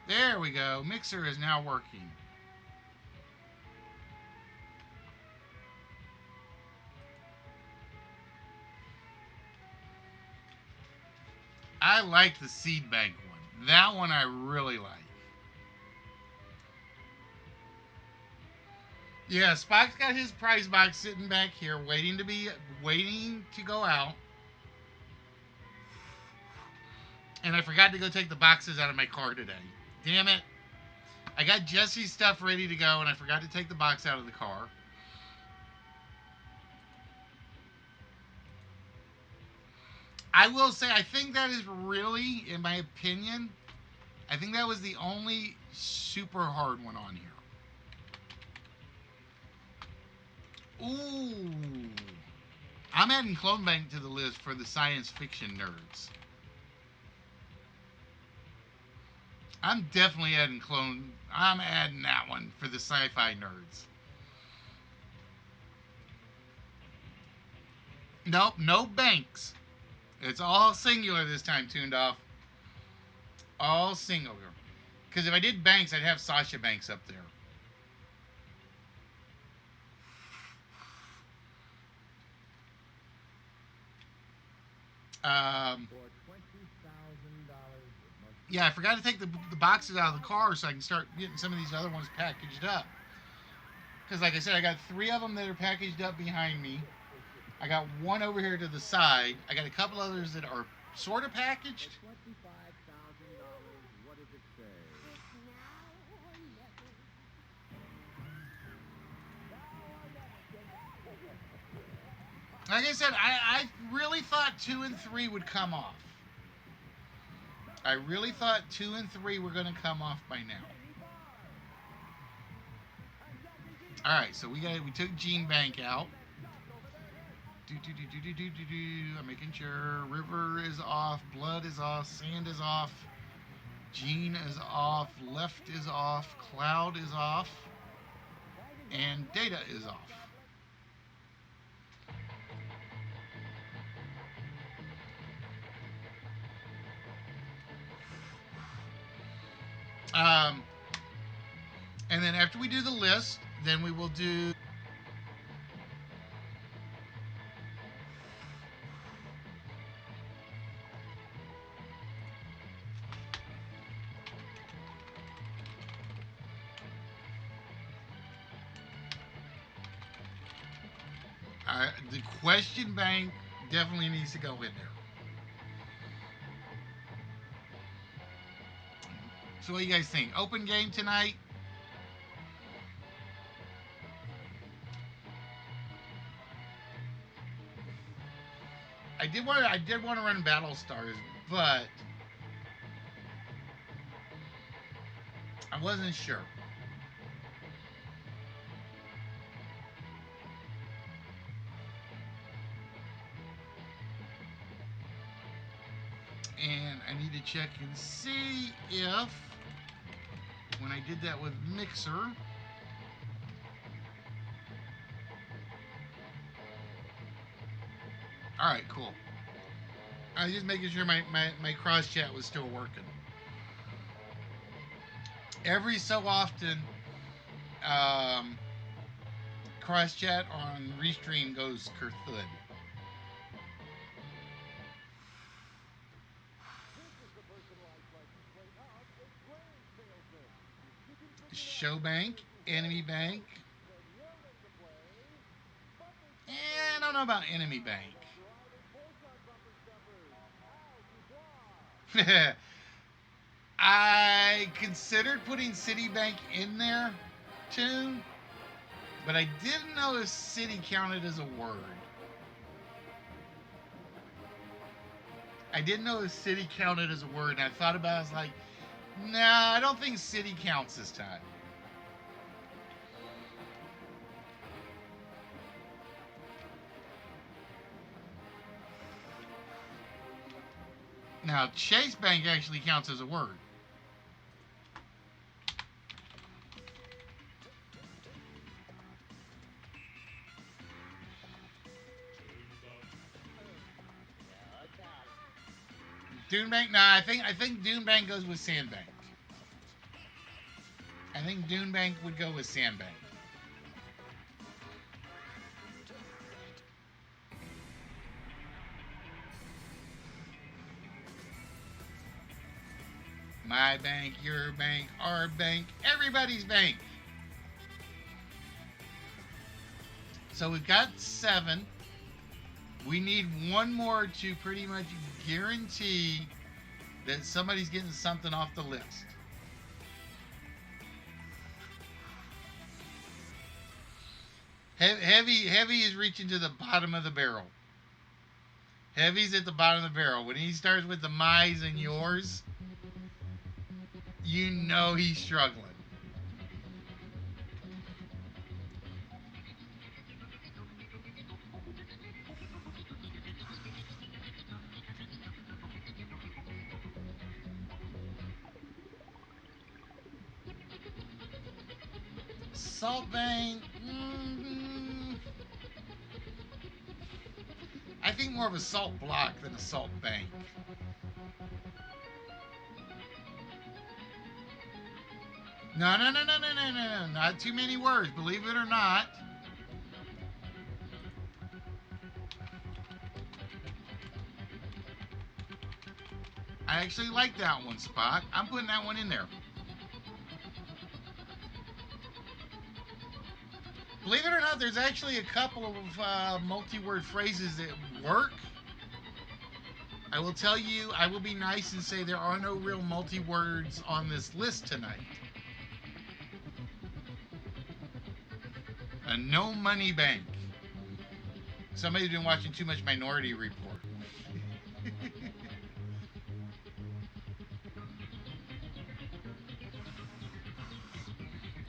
There we go. Mixer is now working. I like the seed bank one. That one I really like. Yeah, Spock's got his prize box sitting back here waiting to go out. And I forgot to go take the boxes out of my car today. Damn it. I got Jesse's stuff ready to go, and I forgot to take the box out of the car. I will say, I think that is really, in my opinion, I think that was the only super hard one on here. Ooh. I'm adding Clone Bank to the list for the science fiction nerds. I'm definitely adding I'm adding that one for the sci-fi nerds. Nope, no banks. It's all singular this time, Tuned Off. All singular. Because if I did Banks, I'd have Sasha Banks up there. Um, yeah, I forgot to take the boxes out of the car so I can start getting some of these other ones packaged up. Because, like I said, I got 3 of them that are packaged up behind me. I got one over here to the side. I got a couple others that are sort of packaged. Like I said, I really thought 2 and 3 would come off. I really thought 2 and 3 were going to come off by now. All right, so we took Gene Bank out. I'm making sure River is off, Blood is off, Sand is off, Gene is off, Left is off, Cloud is off, and Data is off. Um, and then after we do the list, then we will do. The question bank definitely needs to go in there. So what do you guys think? Open game tonight? I did want to run Battle Stars, but I wasn't sure. And I need to check and see if when I did that with Mixer, all right, cool. I was just making sure my cross chat was still working. Every so often, um, cross chat on Restream goes kerthud. Show Bank, Enemy Bank. I don't know about Enemy Bank. I considered putting Citibank in there too, but I didn't know if city counted as a word. I didn't know if city counted as a word, and I thought about it, I was like, nah, I don't think city counts this time. Now, Chase Bank actually counts as a word. Dune Bank? Nah, I think Dune Bank goes with Sandbank. I think Dune Bank would go with Sandbank. My bank, your bank, our bank, everybody's bank. So we've got 7. We need one more to pretty much guarantee that somebody's getting something off the list. Heavy is reaching to the bottom of the barrel. Heavy's at the bottom of the barrel. When he starts with the my's and yours, you know he's struggling. Salt Bank. I think more of a salt block than a salt bank. No, no, no, no, no, no, no, no. Not too many words. Believe it or not. I actually like that one, Spock. I'm putting that one in there. Believe it or not, there's actually a couple of multi-word phrases that work. I will tell you, I will be nice and say there are no real multi-words on this list tonight. A no money bank. Somebody's been watching too much Minority Report.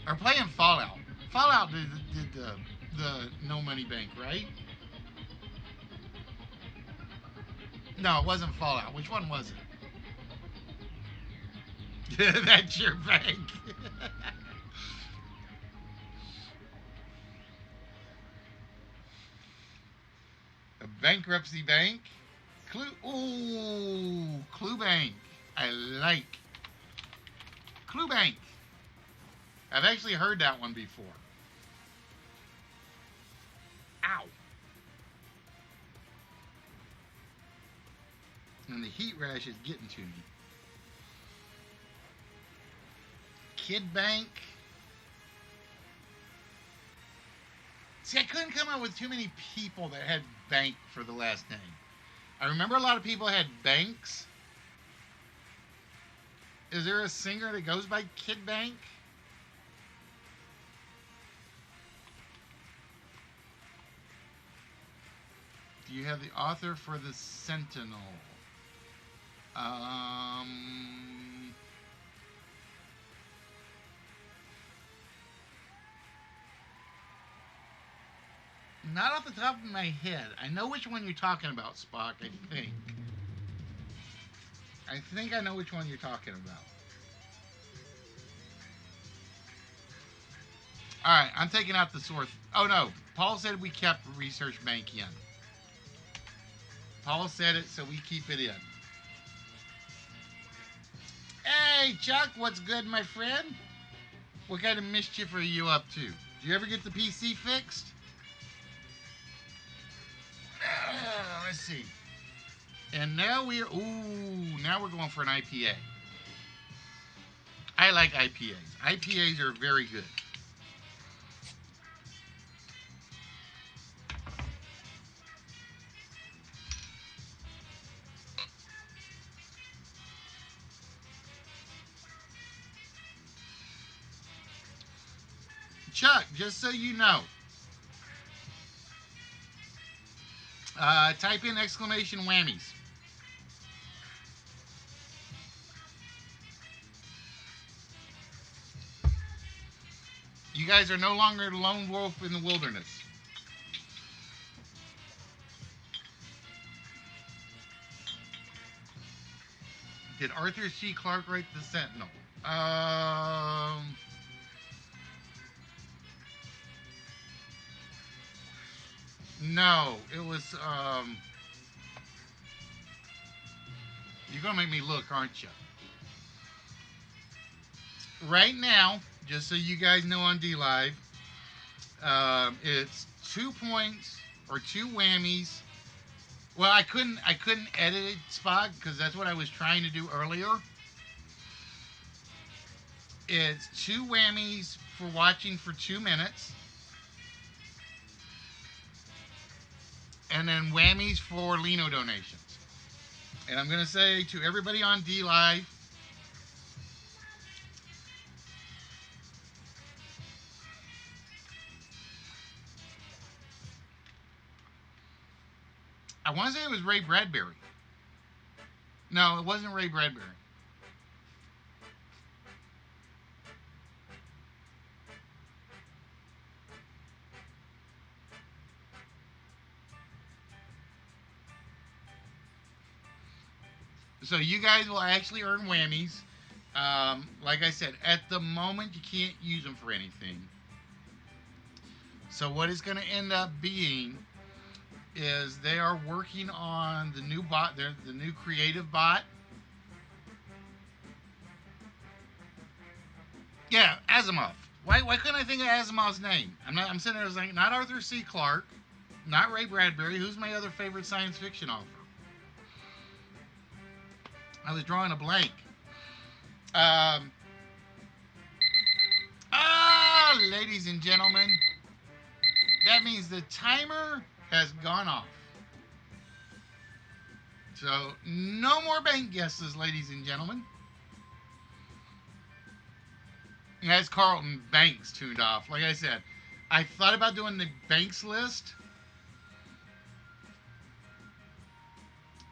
Or playing Fallout. Fallout did the no money bank, right? No, it wasn't Fallout. Which one was it? That's your bank. A bankruptcy bank. Clue. Ooh, Clue Bank. I like Clue Bank. I've actually heard that one before. Ow. And the heat rash is getting to me. Kid Bank. See, I couldn't come up with too many people that had bank for the last name. I remember a lot of people had banks. Is there a singer that goes by Kid Bank? Do you have the author for the Sentinel? Not off the top of my head. I know which one you're talking about, Spock, I think. I think I know which one you're talking about. Alright, I'm taking out the source. Oh no, Paul said we kept Research Bank in. Paul said it, so we keep it in. Hey, Chuck, what's good, my friend? What kind of mischief are you up to? Did you ever get the PC fixed? Let's see. And now now we're going for an IPA. I like IPAs. IPAs are very good. Chuck, just so you know, type in exclamation whammies. You guys are no longer the lone wolf in the wilderness. Did Arthur C. Clarke write The Sentinel? No, it was, you're gonna make me look, aren't you? Right now, just so you guys know on D Live, it's 2 points or 2 whammies. Well, I couldn't edit it, Spock, because that's what I was trying to do earlier. It's 2 whammies for watching for 2 minutes. And then whammies for Lino donations. And I'm going to say to everybody on D Live, I want to say it was Ray Bradbury. No, it wasn't Ray Bradbury. So you guys will actually earn whammies. Like I said, at the moment you can't use them for anything. So what it's going to end up being is they are working on the new bot, the new creative bot. Yeah, Asimov. Why couldn't I think of Asimov's name? I'm sitting there saying not Arthur C. Clarke, not Ray Bradbury. Who's my other favorite science fiction author? I was drawing a blank. Ladies and gentlemen, that means the timer has gone off. So no more bank guesses, ladies and gentlemen. As Carlton Banks tuned off. Like I said, I thought about doing the Banks list,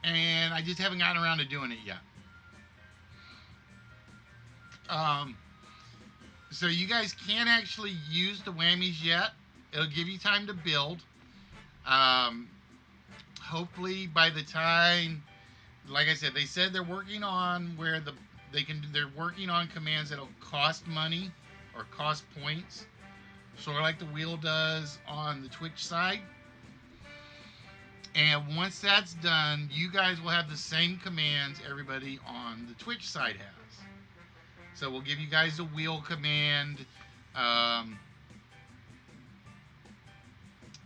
and I just haven't gotten around to doing it yet. So you guys can't actually use the whammies yet. It'll give you time to build. Hopefully by the time, like I said, they said they're working on where they're working on commands that'll cost money or cost points, sort of like the wheel does on the Twitch side. And once that's done, you guys will have the same commands everybody on the Twitch side has. So we'll give you guys a wheel command,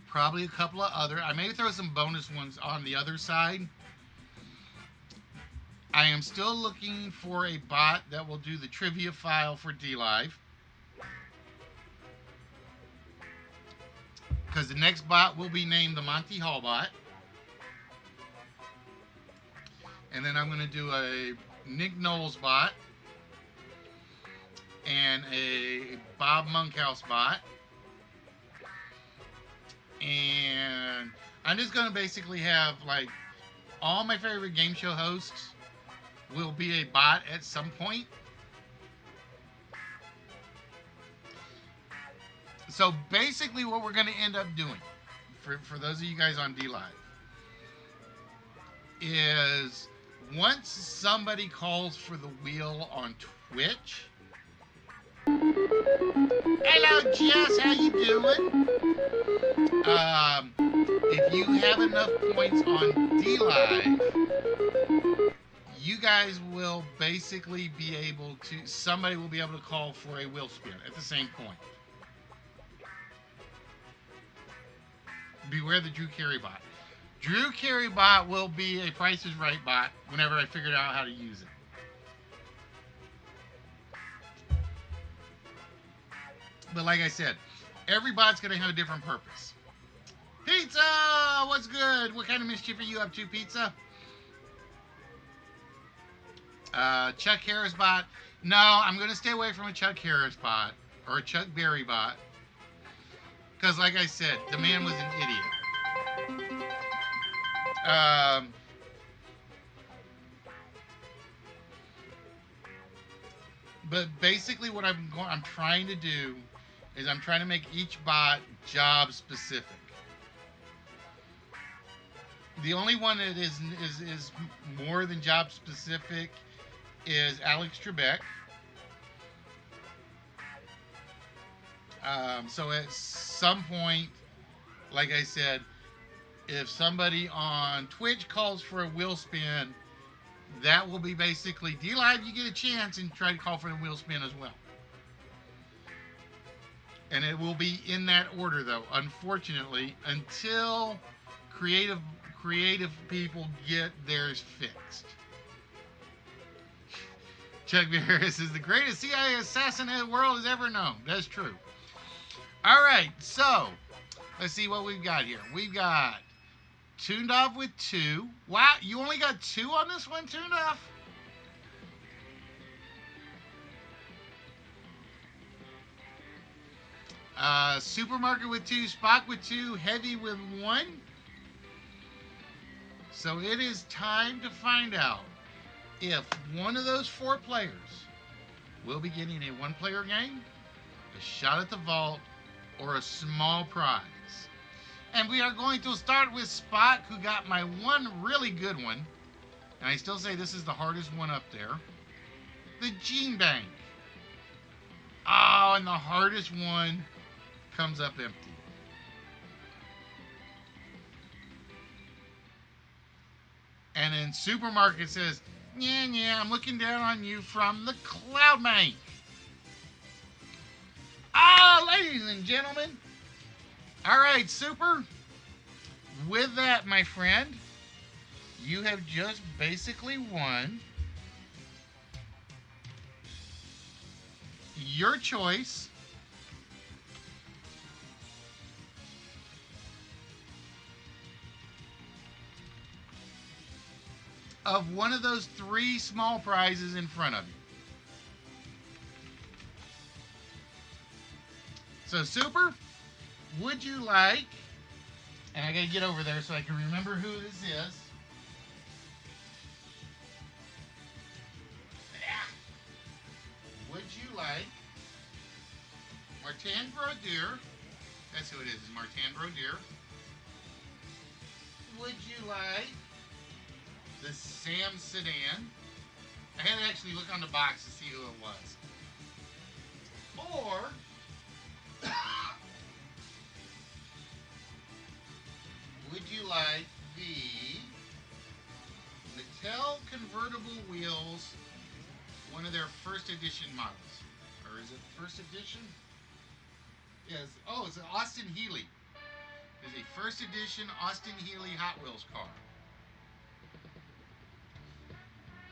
probably a couple of other. I may throw some bonus ones on the other side. I am still looking for a bot that will do the trivia file for DLive, because the next bot will be named the Monty Hall bot. And then I'm going to do a Nick Knowles bot and a Bob Monkhouse bot. And I'm just going to basically have like all my favorite game show hosts will be a bot at some point. So basically what we're going to end up doing for those of you guys on DLive is once somebody calls for the wheel on Twitch. Hello, Jess. How you doing? If you have enough points on DLive, you guys will basically be able to. Somebody will be able to call for a wheel spin at the same point. Beware the Drew Carey bot. Drew Carey bot will be a Price is Right bot whenever I figured out how to use it. But like I said, every bot's going to have a different purpose. Pizza! What's good? What kind of mischief are you up to, Pizza? Chuck Harris bot. No, I'm going to stay away from a Chuck Harris bot or a Chuck Berry bot. Because like I said, the man was an idiot. But basically what I'm trying to do is I'm trying to make each bot job specific. The only one that is more than job specific is Alex Trebek. So at some point, like I said, if somebody on Twitch calls for a wheel spin, that will be basically DLive. You get a chance and try to call for the wheel spin as well. And it will be in that order, though, unfortunately, until creative people get theirs fixed. Chuck Harris is the greatest CIA assassin the world has ever known. That's true. All right, so let's see what we've got here. We've got Tuned Off with 2. Wow, you only got 2 on this one, Tuned Off? Supermarket with 2, Spock with 2, Heavy with 1. So it is time to find out if one of those 4 players will be getting a 1-player game, a shot at the vault, or a small prize. And we are going to start with Spock, who got my one really good one. And I still say this is the hardest one up there. The Gene Bank. Oh, and the hardest one comes up empty. And then Supermarket says, yeah, I'm looking down on you from the Cloud Bank. Ah, ladies and gentlemen. All right, Super. With that, my friend, you have just basically won your choice of one of those three small prizes in front of you. So, Super, would you like, and I gotta get over there so I can remember who this is. Would you like Martin Brodier? That's who it is Martin Brodier. Would you like the Sam Sedan? I had to actually look on the box to see who it was. Or would you like the Mattel convertible wheels, one of their first edition models? Or is it first edition? Yes. Oh, it's an Austin Healey. It's a first edition Austin Healey Hot Wheels car.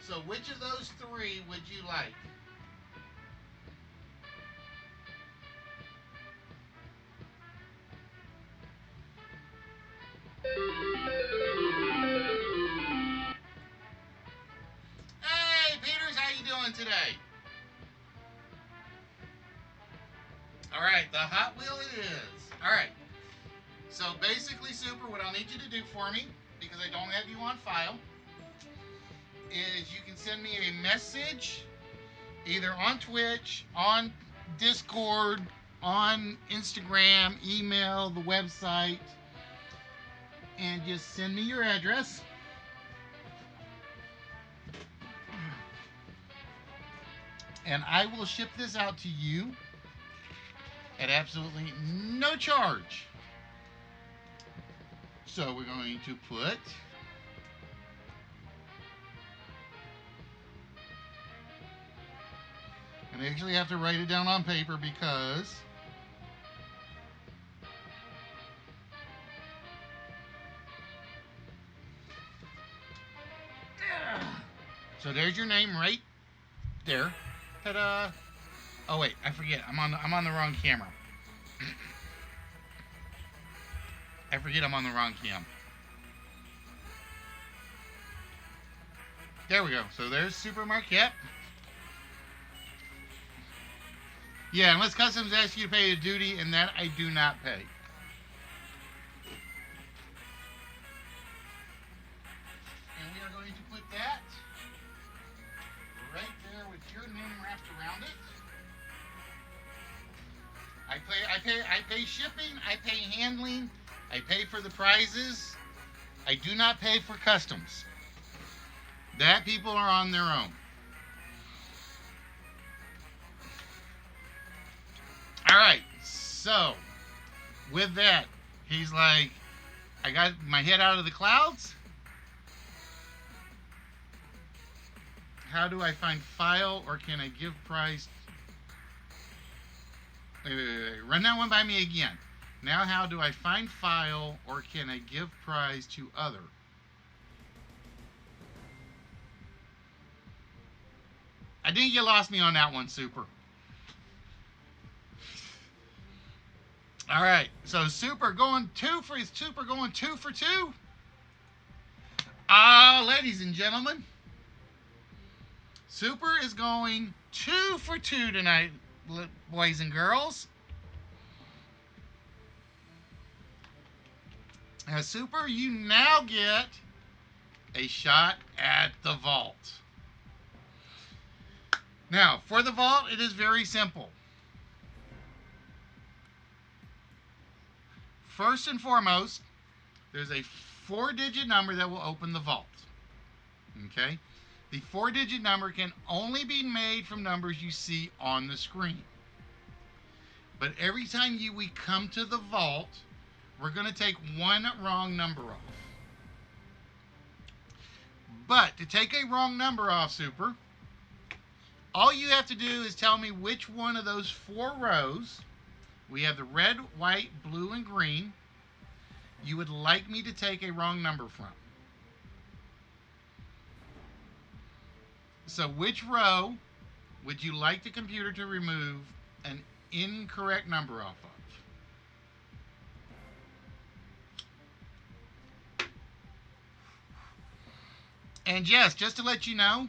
So which of those three would you like? Hey, Peters, how you doing today? All right, the Hot Wheel it is. All right. So basically, Super, what I'll need you to do for me, because I don't have you on file, is you can send me a message either on Twitch, on Discord, on Instagram, email, the website, and just send me your address. And I will ship this out to you at absolutely no charge. So we're going to put and I actually have to write it down on paper because so there's your name right there. Ta-da! Oh wait, I forget. I'm on the wrong camera. I forget I'm on the wrong cam. There we go. So there's Super Marquette. Yeah, unless Customs asks you to pay a duty, and that I do not pay. And we are going to put that right there with your name wrapped around it. I pay shipping, I pay handling, I pay for the prizes. I do not pay for customs. That people are on their own. All right, so with that, he's like, I got my head out of the clouds. How do I find file, or can I give price? Wait. Run that one by me again. Now how do I find file, or can I give prize to other? I think you lost me on that one, Super. All right, so Super going two for two. Ladies and gentlemen, Super is going 2 for 2 tonight, boys and girls. As Super, you now get a shot at the vault. Now, for the vault, it is very simple. First and foremost, there's a 4-digit number that will open the vault. Okay? The 4-digit number can only be made from numbers you see on the screen. But every time we come to the vault, we're going to take one wrong number off. But to take a wrong number off, Super, all you have to do is tell me which one of those 4 rows We have the red, white, blue, and green you would like me to take a wrong number from. So which row would you like the computer to remove an incorrect number off of? And yes, just to let you know,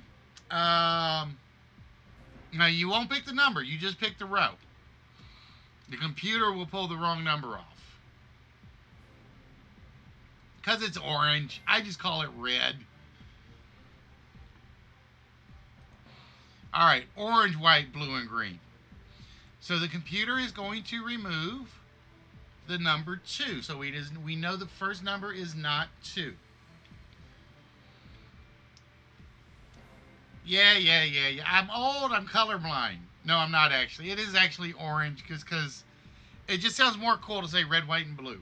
no, you won't pick the number. You just pick the row. The computer will pull the wrong number off. Because it's orange, I just call it red. All right, orange, white, blue, and green. So the computer is going to remove the number 2. So we know the first number is not 2. Yeah. I'm old. I'm colorblind. No, I'm not actually. It is actually orange because it just sounds more cool to say red, white, and blue.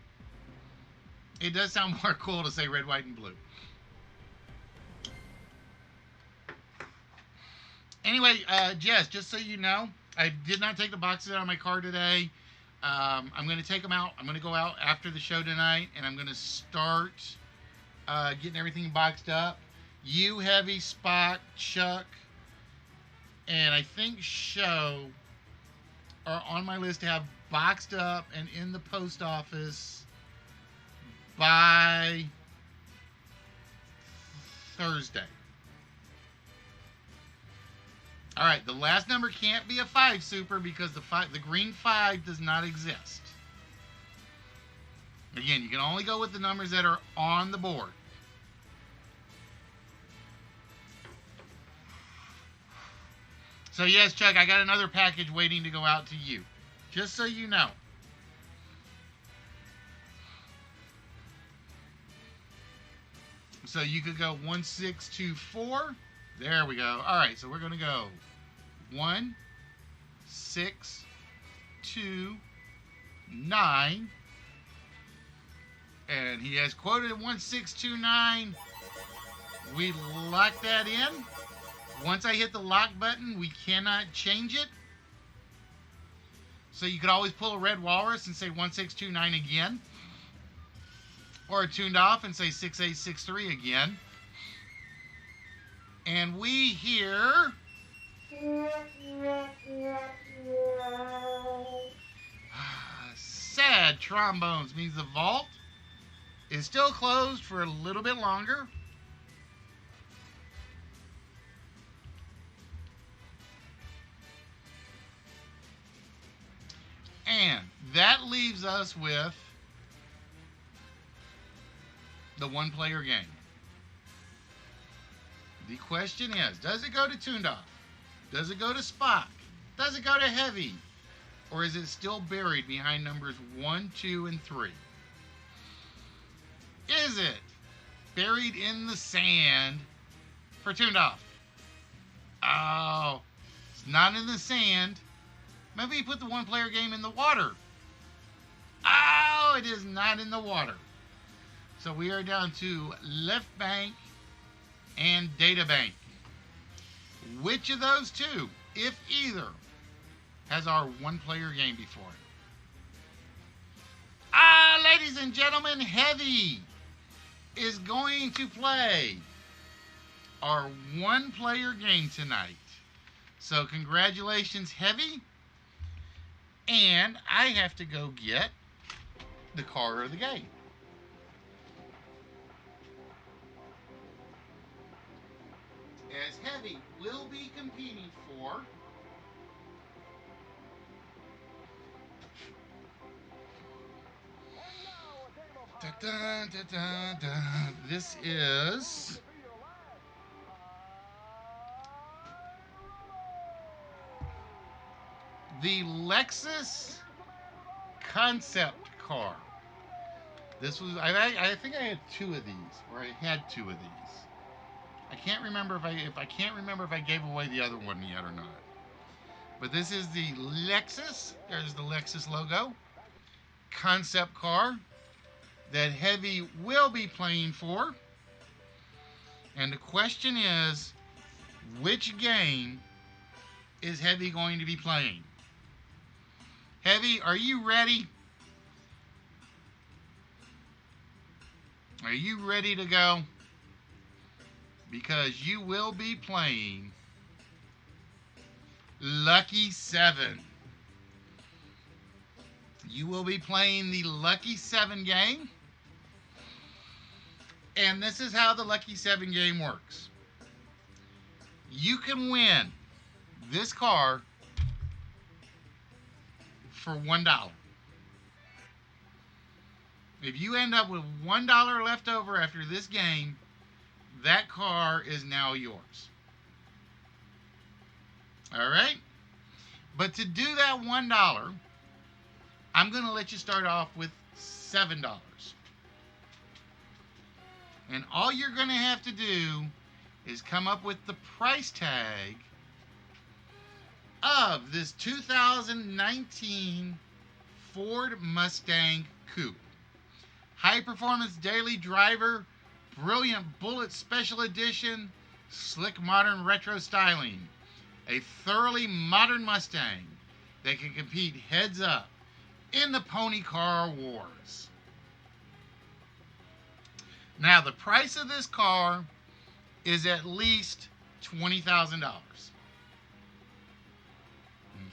It does sound more cool to say red, white, and blue. Anyway, Jess, just so you know, I did not take the boxes out of my car today. I'm going to take them out. I'm going to go out after the show tonight, and I'm going to start getting everything boxed up. You, Heavy, Spock, Chuck, and I think Show are on my list to have boxed up and in the post office by Thursday. All right, the last number can't be a 5 super because the green 5 does not exist. Again, you can only go with the numbers that are on the board. So yes, Chuck, I got another package waiting to go out to you. Just so you know. So you could go 1624. There we go. All right, so we're going to go 1, 6, 2, 9. And he has quoted 1629. We lock that in. Once I hit the lock button, we cannot change it. So you could always pull a red walrus and say 1629 again. Or tuned off and say 6863 again. And we hear sad trombones. Means the vault is still closed for a little bit longer. And that leaves us with the one-player game. The question is, does it go to Tuned Off? Does it go to Spock? Does it go to Heavy? Or is it still buried behind numbers 1, 2, and 3? Is it buried in the sand for Tuned Off? Oh, it's not in the sand. Maybe you put the one-player game in the water. Oh, it is not in the water. So we are down to Left Bank and Data Bank. Which of those two, if either, has our one-player game before it? Ladies and gentlemen, Heavy is going to play our one-player game tonight. So congratulations, Heavy. And I have to go get the car of the game. As Heavy will be competing for this is the Lexus concept car. This was I think I had 2 of these, or I had 2 of these. I can't remember if I gave away the other one yet or not. But this is the Lexus. There's the Lexus logo. Concept car that Heavy will be playing for. And the question is, which game is Heavy going to be playing? Heavy, are you ready? Are you ready to go? Because you will be playing Lucky 7. You will be playing the Lucky 7 game. And this is how the Lucky 7 game works. You can win this car for $1. If you end up with $1 left over after this game, that car is now yours. All right? But to do that $1, I'm going to let you start off with $7. And all you're going to have to do is come up with the price tag of this 2019 Ford Mustang Coupe. High performance daily driver, brilliant bullet special edition, slick modern retro styling. A thoroughly modern Mustang that can compete heads up in the pony car wars. Now, the price of this car is at least $20,000.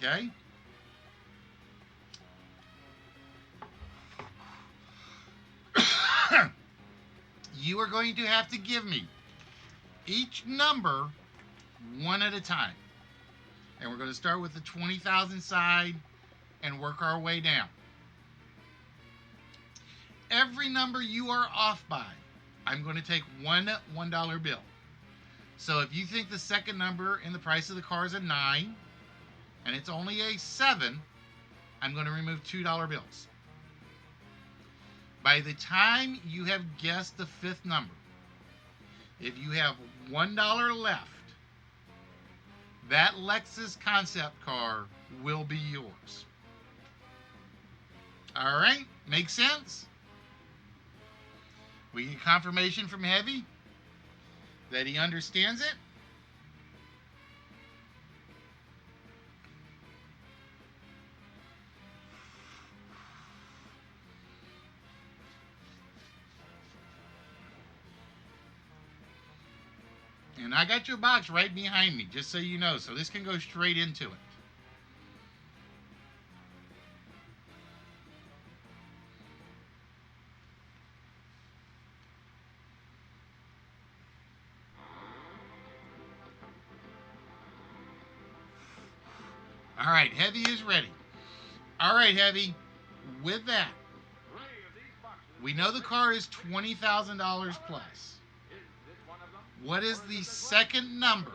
Okay? You are going to have to give me each number one at a time. And we're going to start with the 20,000 side and work our way down. Every number you are off by, I'm going to take one $1 bill. So if you think the second number in the price of the car is a 9 and it's only a 7, I'm going to remove $2 bills. By the time you have guessed the fifth number, if you have $1 left, that Lexus concept car will be yours. All right? Make sense? We get confirmation from Heavy that he understands it. And I got your box right behind me, just so you know. So this can go straight into it. All right, Heavy is ready. All right, Heavy. With that, we know the car is $20,000 plus. What is the second number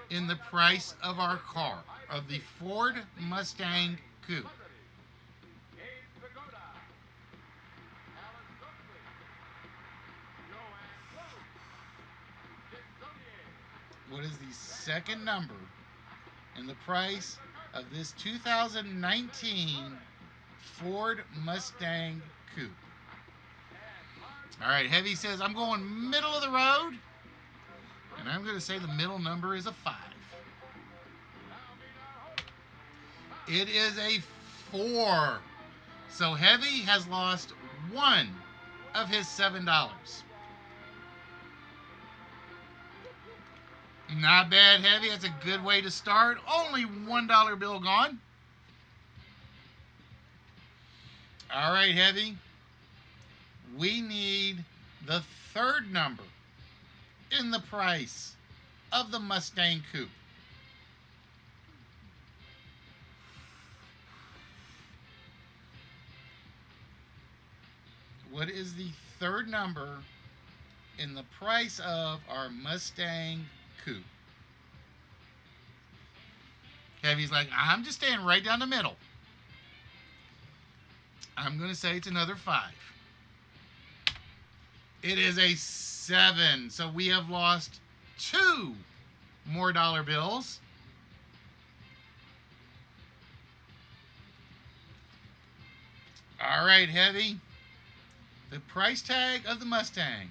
in the price of our car, of the Ford Mustang Coupe? What is the second number in the price of this 2019 Ford Mustang Coupe? All right, Heavy says, I'm going middle of the road, and I'm going to say the middle number is a 5. It is a 4. So Heavy has lost one of his $7. Not bad, Heavy. That's a good way to start. Only $1 bill gone. All right, Heavy. We need the third number in the price of the Mustang Coupe. What is the third number in the price of our Mustang Coupe? Heavy's like, I'm just staying right down the middle. I'm going to say it's another 5. It is a 7. So we have lost 2 more dollar bills. All right, Heavy. The price tag of the Mustang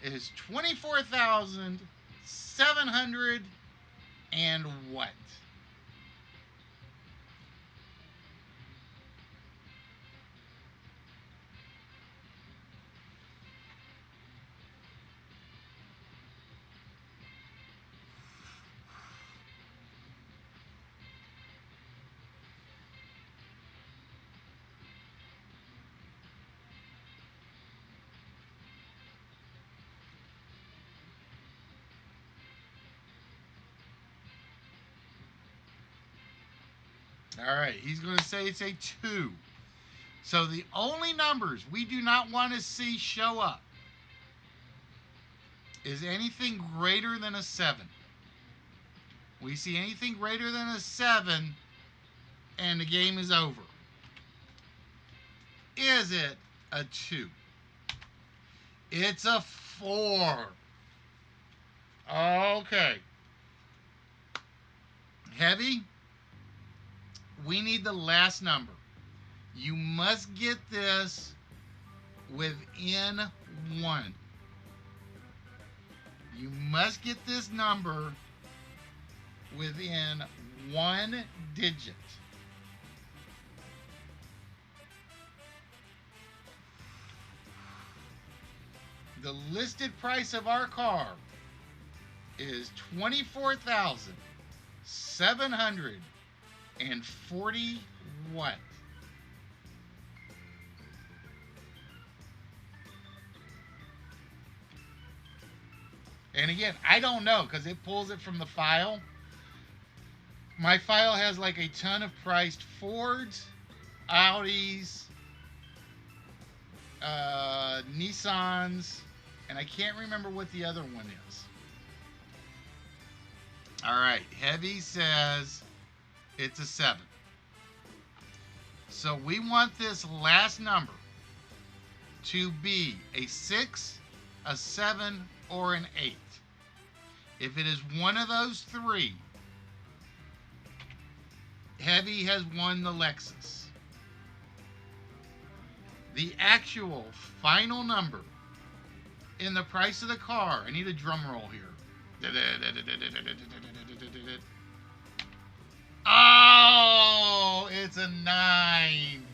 is $24,700 and what? All right, he's going to say it's a 2. So the only numbers we do not want to see show up is anything greater than a 7. We see anything greater than a 7, and the game is over. Is it a 2? It's a 4. Okay. Heavy, we need the last number. You must get this within 1. You must get this number within 1 digit. The listed price of our car is $24,740 what? And again, I don't know because it pulls it from the file. My file has like a ton of priced Fords, Audis, Nissans, and I can't remember what the other one is. All right, Heavy says it's a 7. So we want this last number to be a 6, a 7, or an 8. If it is one of those 3, Heavy has won the Lexus. The actual final number in the price of the car, I need a drum roll here. Oh, it's a 9.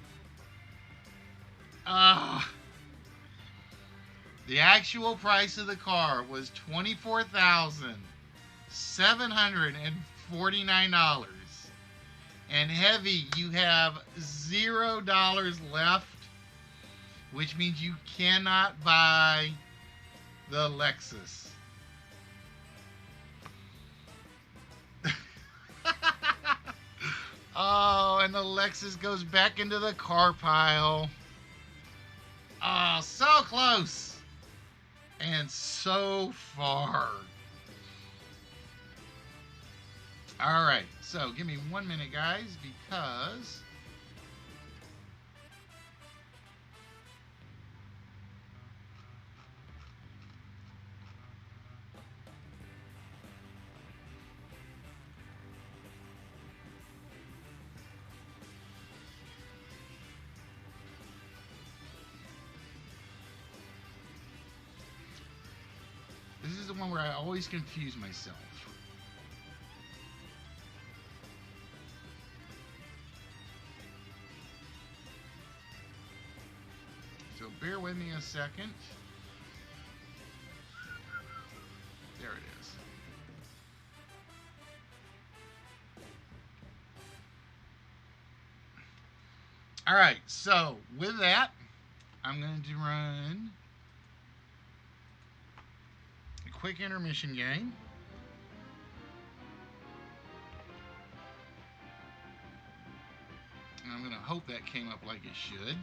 Ah. The actual price of the car was $24,749. And Heavy, you have $0 left, which means you cannot buy the Lexus. Oh, and the Lexus goes back into the car pile. Oh, so close. And so far. All right, so give me 1 minute, guys, because this is the one where I always confuse myself. So bear with me a second. There it is. All right, so with that, I'm going to run a quick intermission game. And I'm going to hope that came up like it should.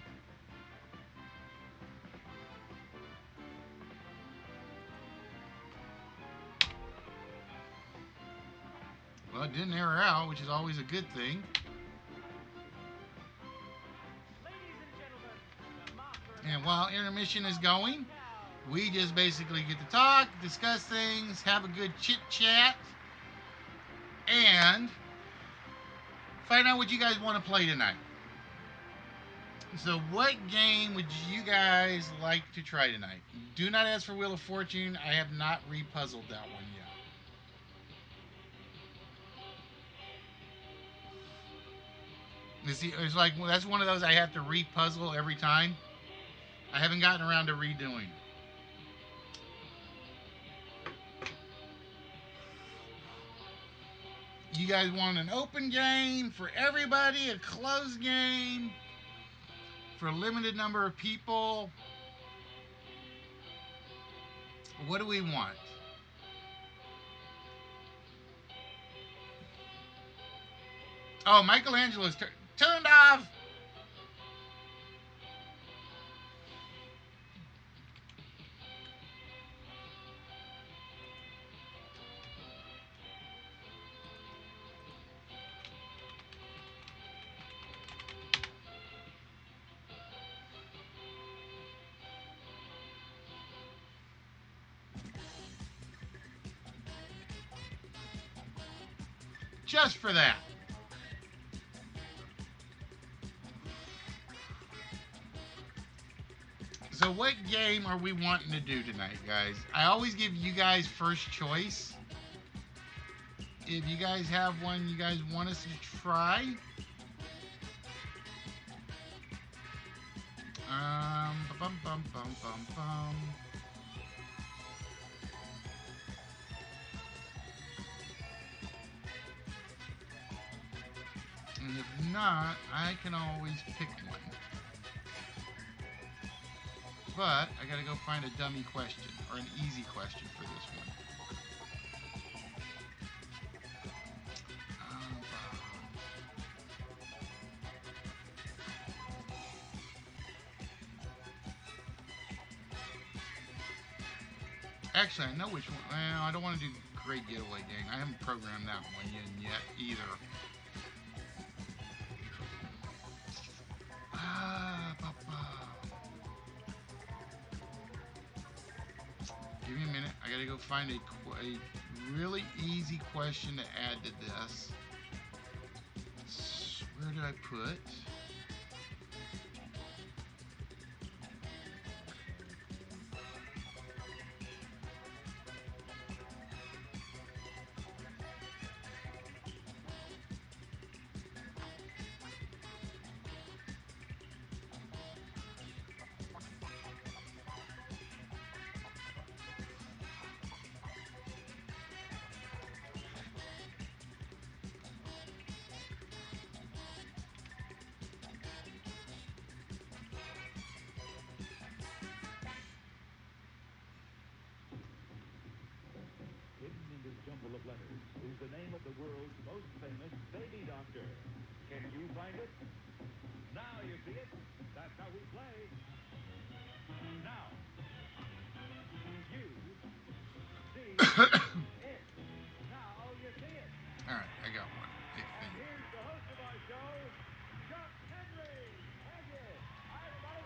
Well, it didn't error out, which is always a good thing. And while intermission is going, we just basically get to talk, discuss things, have a good chit chat, and find out what you guys want to play tonight. So what game would you guys like to try tonight? Do not ask for Wheel of Fortune. I have not repuzzled that one yet. You see, it's like that's one of those I have to repuzzle every time. I haven't gotten around to redoing. You guys want an open game for everybody, a closed game for a limited number of people? What do we want? Oh, Michelangelo's turned off. Just for that. So, what game are we wanting to do tonight, guys? I always give you guys first choice. If you guys have one you guys want us to try, bum bum bum bum bum. And if not, I can always pick one. But I gotta go find a dummy question or an easy question for this one. Um, Actually, I know which one. Well, I don't want to do Great Getaway Gang. I haven't programmed that one in yet either. Give me a minute. I gotta go find a really easy question to add to this. Where did I put? Hidden in this jumble of letters is the name of the world's most famous baby doctor. Can you find it? Now you see it. That's how we play. Now, you see it. Now you see it. All right, I got one. I And think. here's the host of our show, Chuck Henry. Thank you. Hi, everybody.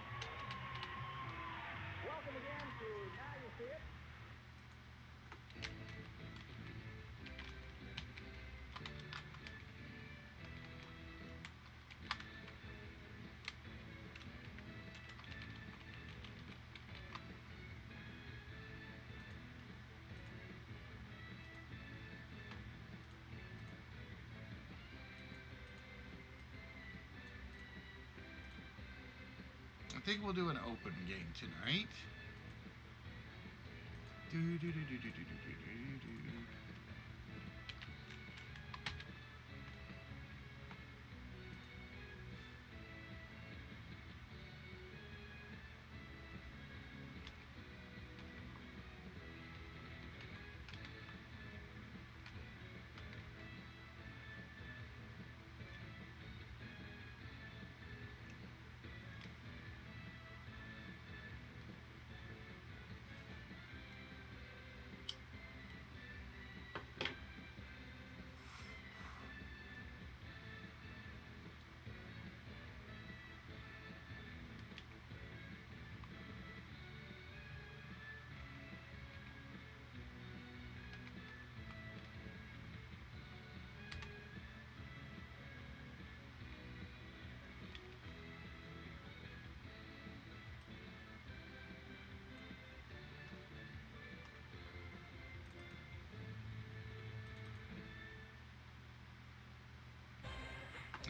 Welcome again to Now You See It. I think we'll do an open game tonight. Do, do, do, do, do, do, do, do, do, do.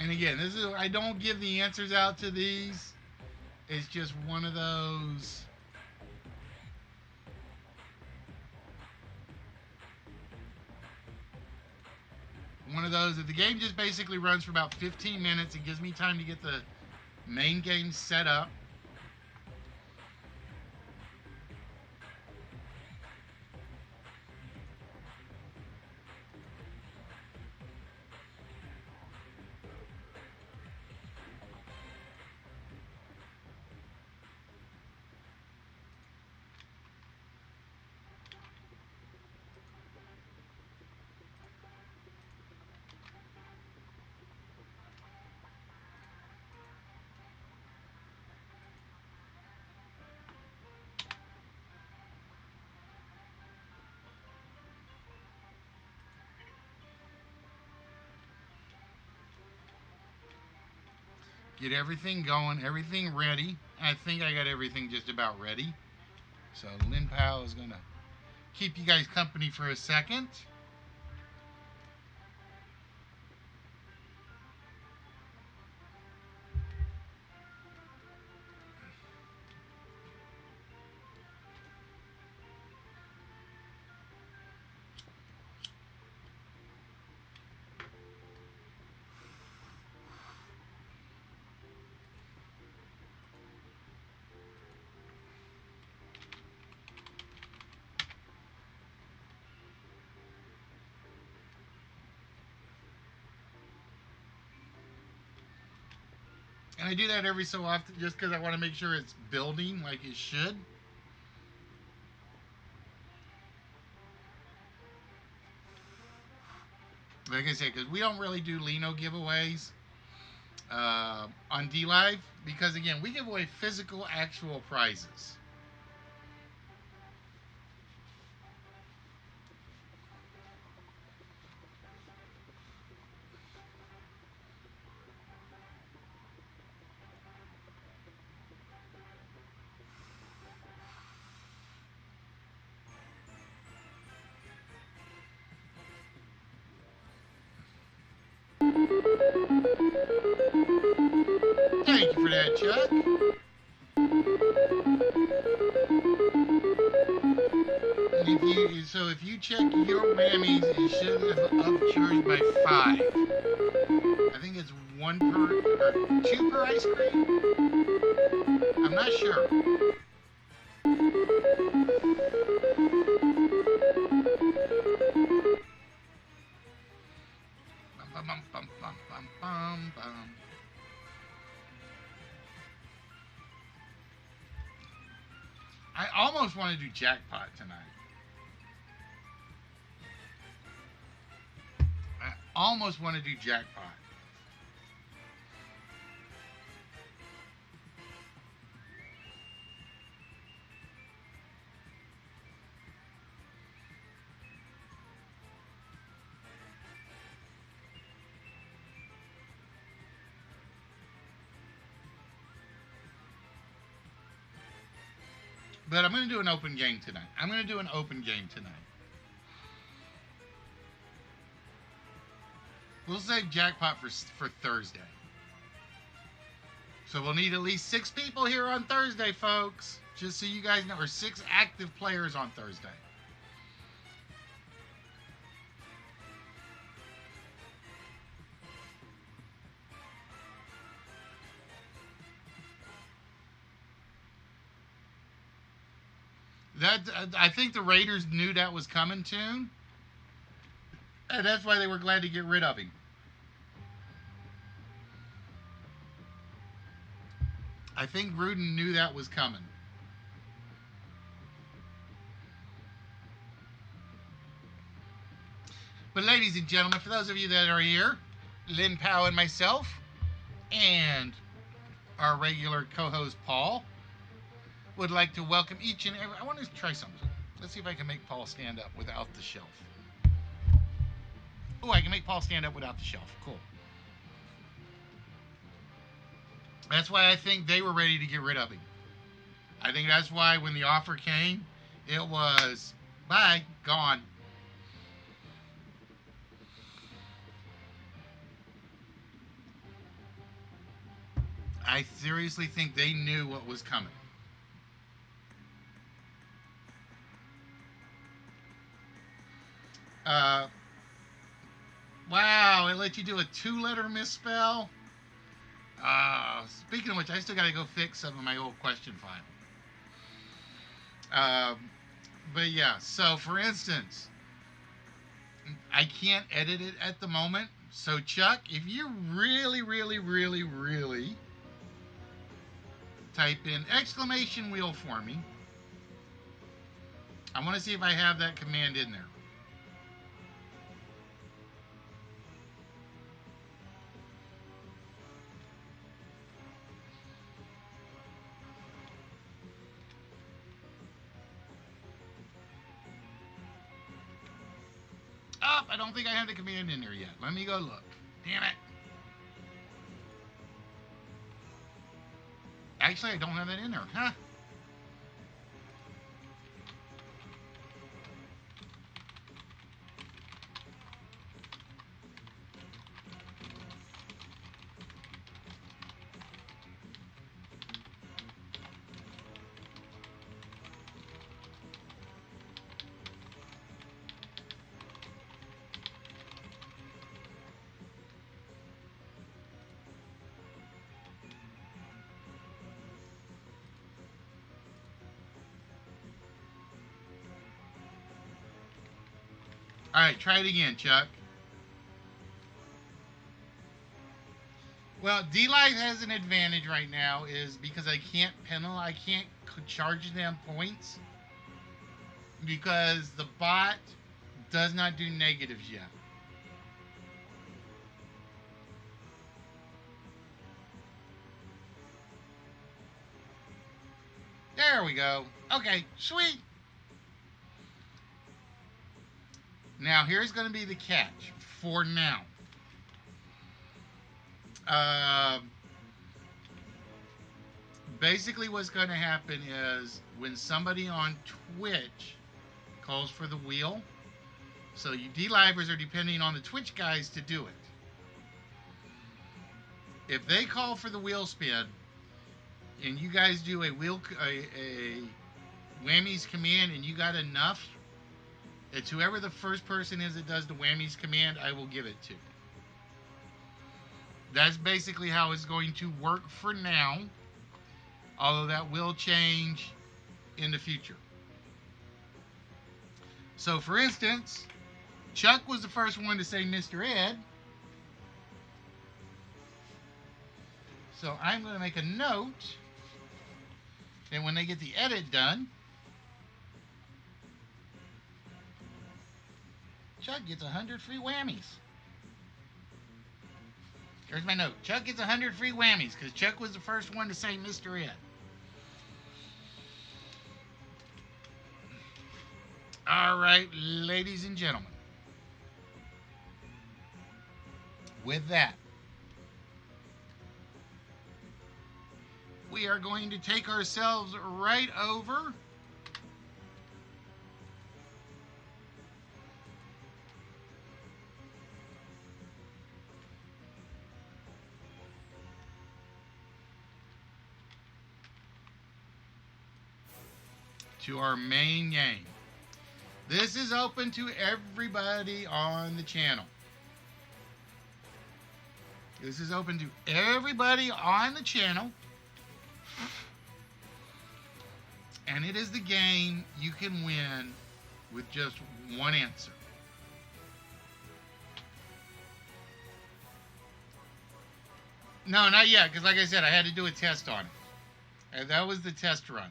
And again, this is I don't give the answers out to these. It's just one of those. One of those that the game just basically runs for about 15 minutes. It gives me time to get the main game set up. get everything going, everything ready. I think I got everything just about ready. So Lynn Powell is going to keep you guys company for a second. And I do that every so often just because I want to make sure it's building like it should. Like I said, because we don't really do Lino giveaways on D Live because, again, we give away physical, actual prizes. Thank you for that, Chuck. If you check your Grammys, it should have upped yours by 5. I think it's one per or two per ice cream. I'm not sure. Bum, bum, bum, bum, bum, bum, bum. I almost want to do jackpot tonight. I almost want to do jackpot. But I'm going to do an open game tonight. I'm going to do an open game tonight. We'll save jackpot for Thursday. So we'll need at least 6 people here on Thursday, folks. Just so you guys know, or 6 active players on Thursday. That I think the Raiders knew that was coming soon, and that's why they were glad to get rid of him. I think Gruden knew that was coming. But ladies and gentlemen, for those of you that are here, Lynn Powell and myself, and our regular co-host Paul, would like to welcome each and every. I want to try something. Let's see if I can make Paul stand up without the shelf. Oh, I can make Paul stand up without the shelf. Cool. That's why I think they were ready to get rid of him. I think that's why when the offer came, it was bye, gone. I seriously think they knew what was coming. Uh, wow, it let you do a 2-letter misspell. Speaking of which, I still got to go fix some of my old question file. But yeah, so for instance, I can't edit it at the moment. So Chuck, if you really, really, really, really type in exclamation wheel for me, I want to see if I have that command in there. Oh, I don't think I have the command in there yet. Let me go look. Damn it. Actually, I don't have that in there. Huh? All right, try it again, Chuck. Well, D Live has an advantage right now is because I can't charge them points because the bot does not do negatives yet. There we go. Okay, sweet. Now here's going to be the catch for now. Uh, Basically, what's going to happen is when somebody on Twitch calls for the wheel, so you D-Livers are depending on the Twitch guys to do it. If they call for the wheel spin and you guys do a whammies command and you got enough, it's whoever the first person is that does the whammies command, I will give it to. That's basically how it's going to work for now, although that will change in the future. So, for instance, Chuck was the first one to say Mr. Ed. So I'm going to make a note that when they get the edit done, Chuck gets 100 free whammies. There's my note. Chuck gets 100 free whammies because Chuck was the first one to say Mr. Ed. All right, ladies and gentlemen. With that, we are going to take ourselves right over to our main game. This is open to everybody on the channel. This is open to everybody on the channel. And it is the game you can win with just one answer. No, not yet, because like I said, I had to do a test on it. And that was the test run.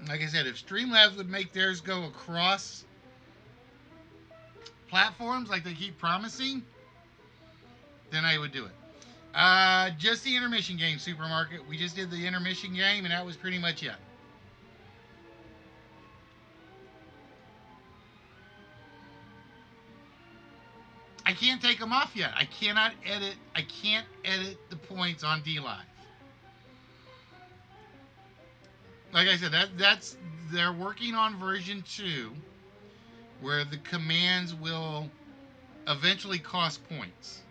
Like I said, if Streamlabs would make theirs go across platforms like they keep promising, then I would do it. Just the intermission game, Supermarket. We just did the intermission game, and that was pretty much it. I can't take them off yet. I can't edit the points on DLive. Like I said, they're working on version 2, where the commands will eventually cost points.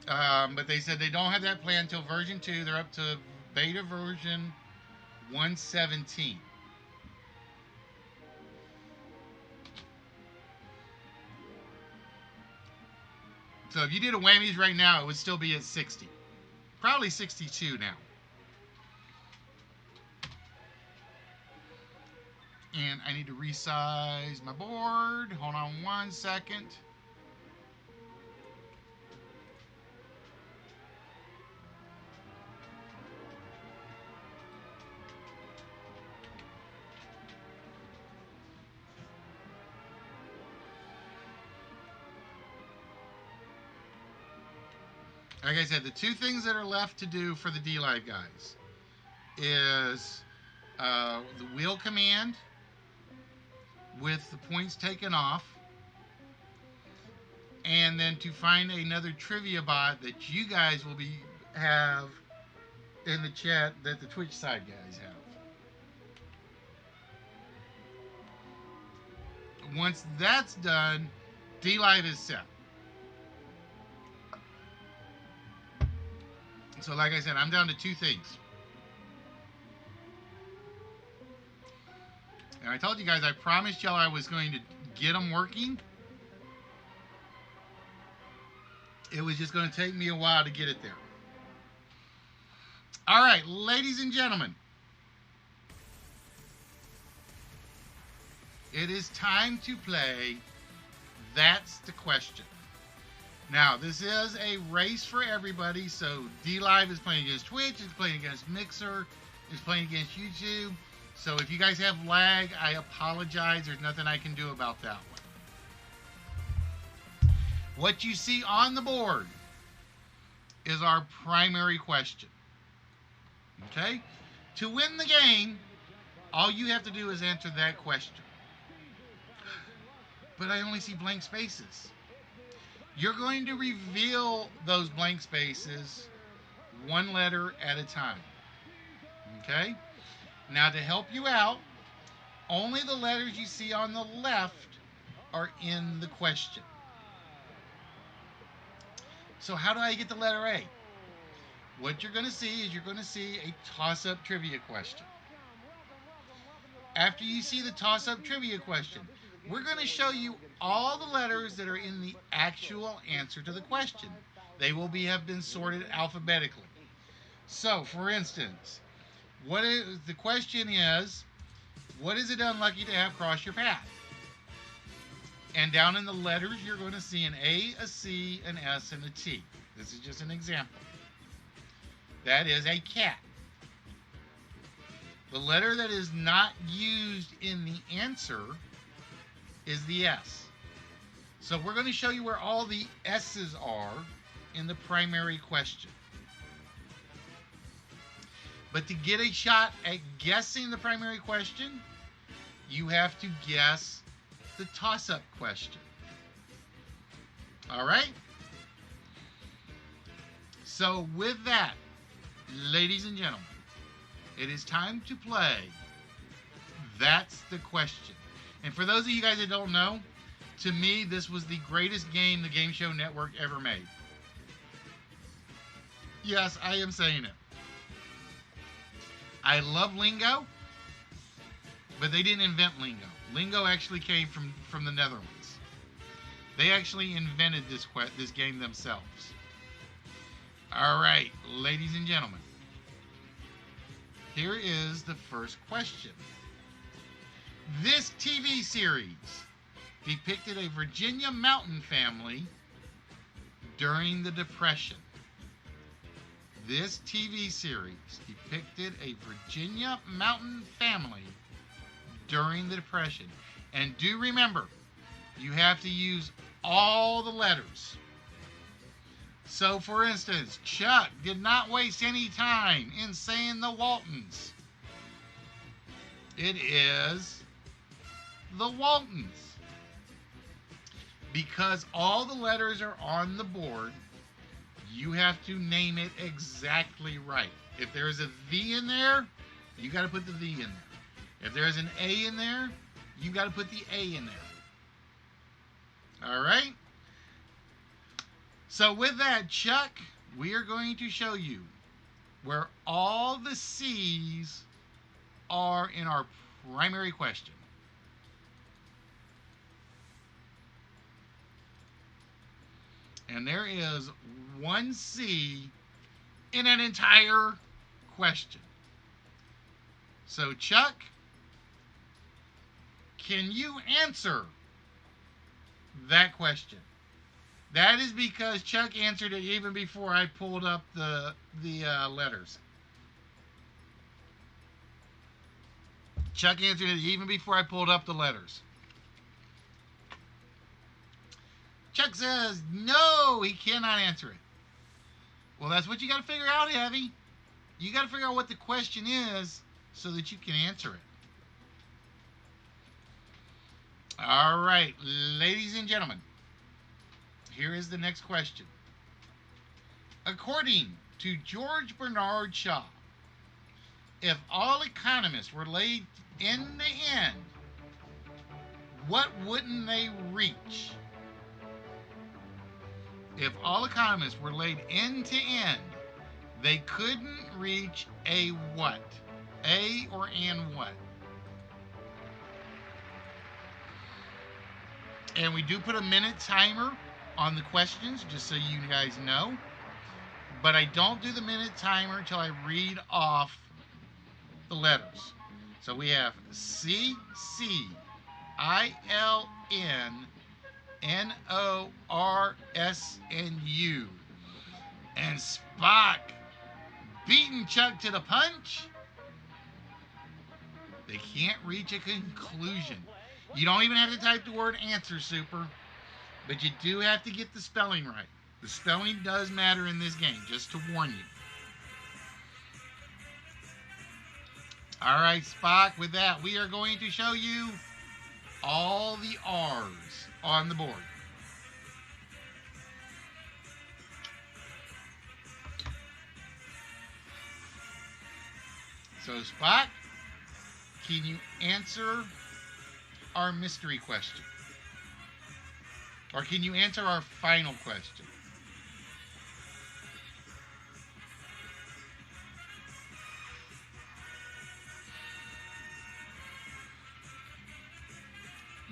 But they said they don't have that plan until version 2. They're up to beta version 117. So if you did a whammies right now, it would still be at 60. Probably 62 now. And I need to resize my board. Hold on one second. Like I said, the two things that are left to do for the D Live guys is the wheel command with the points taken off, and then to find another trivia bot that you guys will be have in the chat that the Twitch side guys have. Once that's done, D Live is set. So, like I said, I'm down to two things. And I told you guys, I promised y'all I was going to get them working. It was just going to take me a while to get it there. All right, ladies and gentlemen. It is time to play That's the Question. Now, this is a race for everybody. So, D Live is playing against Twitch, it's playing against Mixer, it's playing against YouTube. So, if you guys have lag, I apologize. There's nothing I can do about that one. What you see on the board is our primary question. Okay? To win the game, all you have to do is answer that question. But I only see blank spaces. You're going to reveal those blank spaces one letter at a time. Okay? Now, to help you out, only the letters you see on the left are in the question. So how do I get the letter A? What you're going to see is you're going to see a toss-up trivia question. After you see the toss-up trivia question, we're going to show you all the letters that are in the actual answer to the question. They will have been sorted alphabetically. So, for instance, the question is, what is it unlucky to have cross your path? And down in the letters, you're going to see an A, a C, an S, and a T. This is just an example. That is a cat. The letter that is not used in the answer is the S. So we're going to show you where all the S's are in the primary question. But to get a shot at guessing the primary question, you have to guess the toss-up question. All right? So with that, ladies and gentlemen, it is time to play That's the Question. And for those of you guys that don't know, to me, this was the greatest game the Game Show Network ever made. Yes, I am saying it. I love lingo, but they didn't invent lingo. Lingo actually came from the Netherlands. They actually invented this game themselves. All right, ladies and gentlemen. Here is the first question. This TV series depicted a Virginia mountain family during the Depression. This TV series depicted a Virginia mountain family during the Depression. And do remember, you have to use all the letters. So, for instance, Chuck did not waste any time in saying the Waltons. It is the Waltons. Because all the letters are on the board, you have to name it exactly right. If there's a V in there, you got to put the V in there. If there's an A in there, you got to put the A in there. All right? So with that, Chuck, we are going to show you where all the C's are in our primary question. And there is one C in an entire question. So, Chuck, can you answer that question? That is because Chuck answered it even before I pulled up the letters. Chuck answered it even before I pulled up the letters. Chuck says, no, he cannot answer it. Well, that's what you got to figure out, Heavy. You got to figure out what the question is so that you can answer it. All right, ladies and gentlemen, here is the next question. According to George Bernard Shaw, if all economists were laid in the end, what wouldn't they reach? If all economists were laid end to end, they couldn't reach a what? A or and what? And we do put a minute timer on the questions, just so you guys know. But I don't do the minute timer until I read off the letters. So we have C, C, I, L, N, N, O, R, S, and U. And Spock beating Chuck to the punch. They can't reach a conclusion. You don't even have to type the word answer, Super, but you do have to get the spelling right. The spelling does matter in this game, just to warn you. All right, Spock, with that, we are going to show you all the R's on the board. So, Spock, can you answer our mystery question? Or can you answer our final question?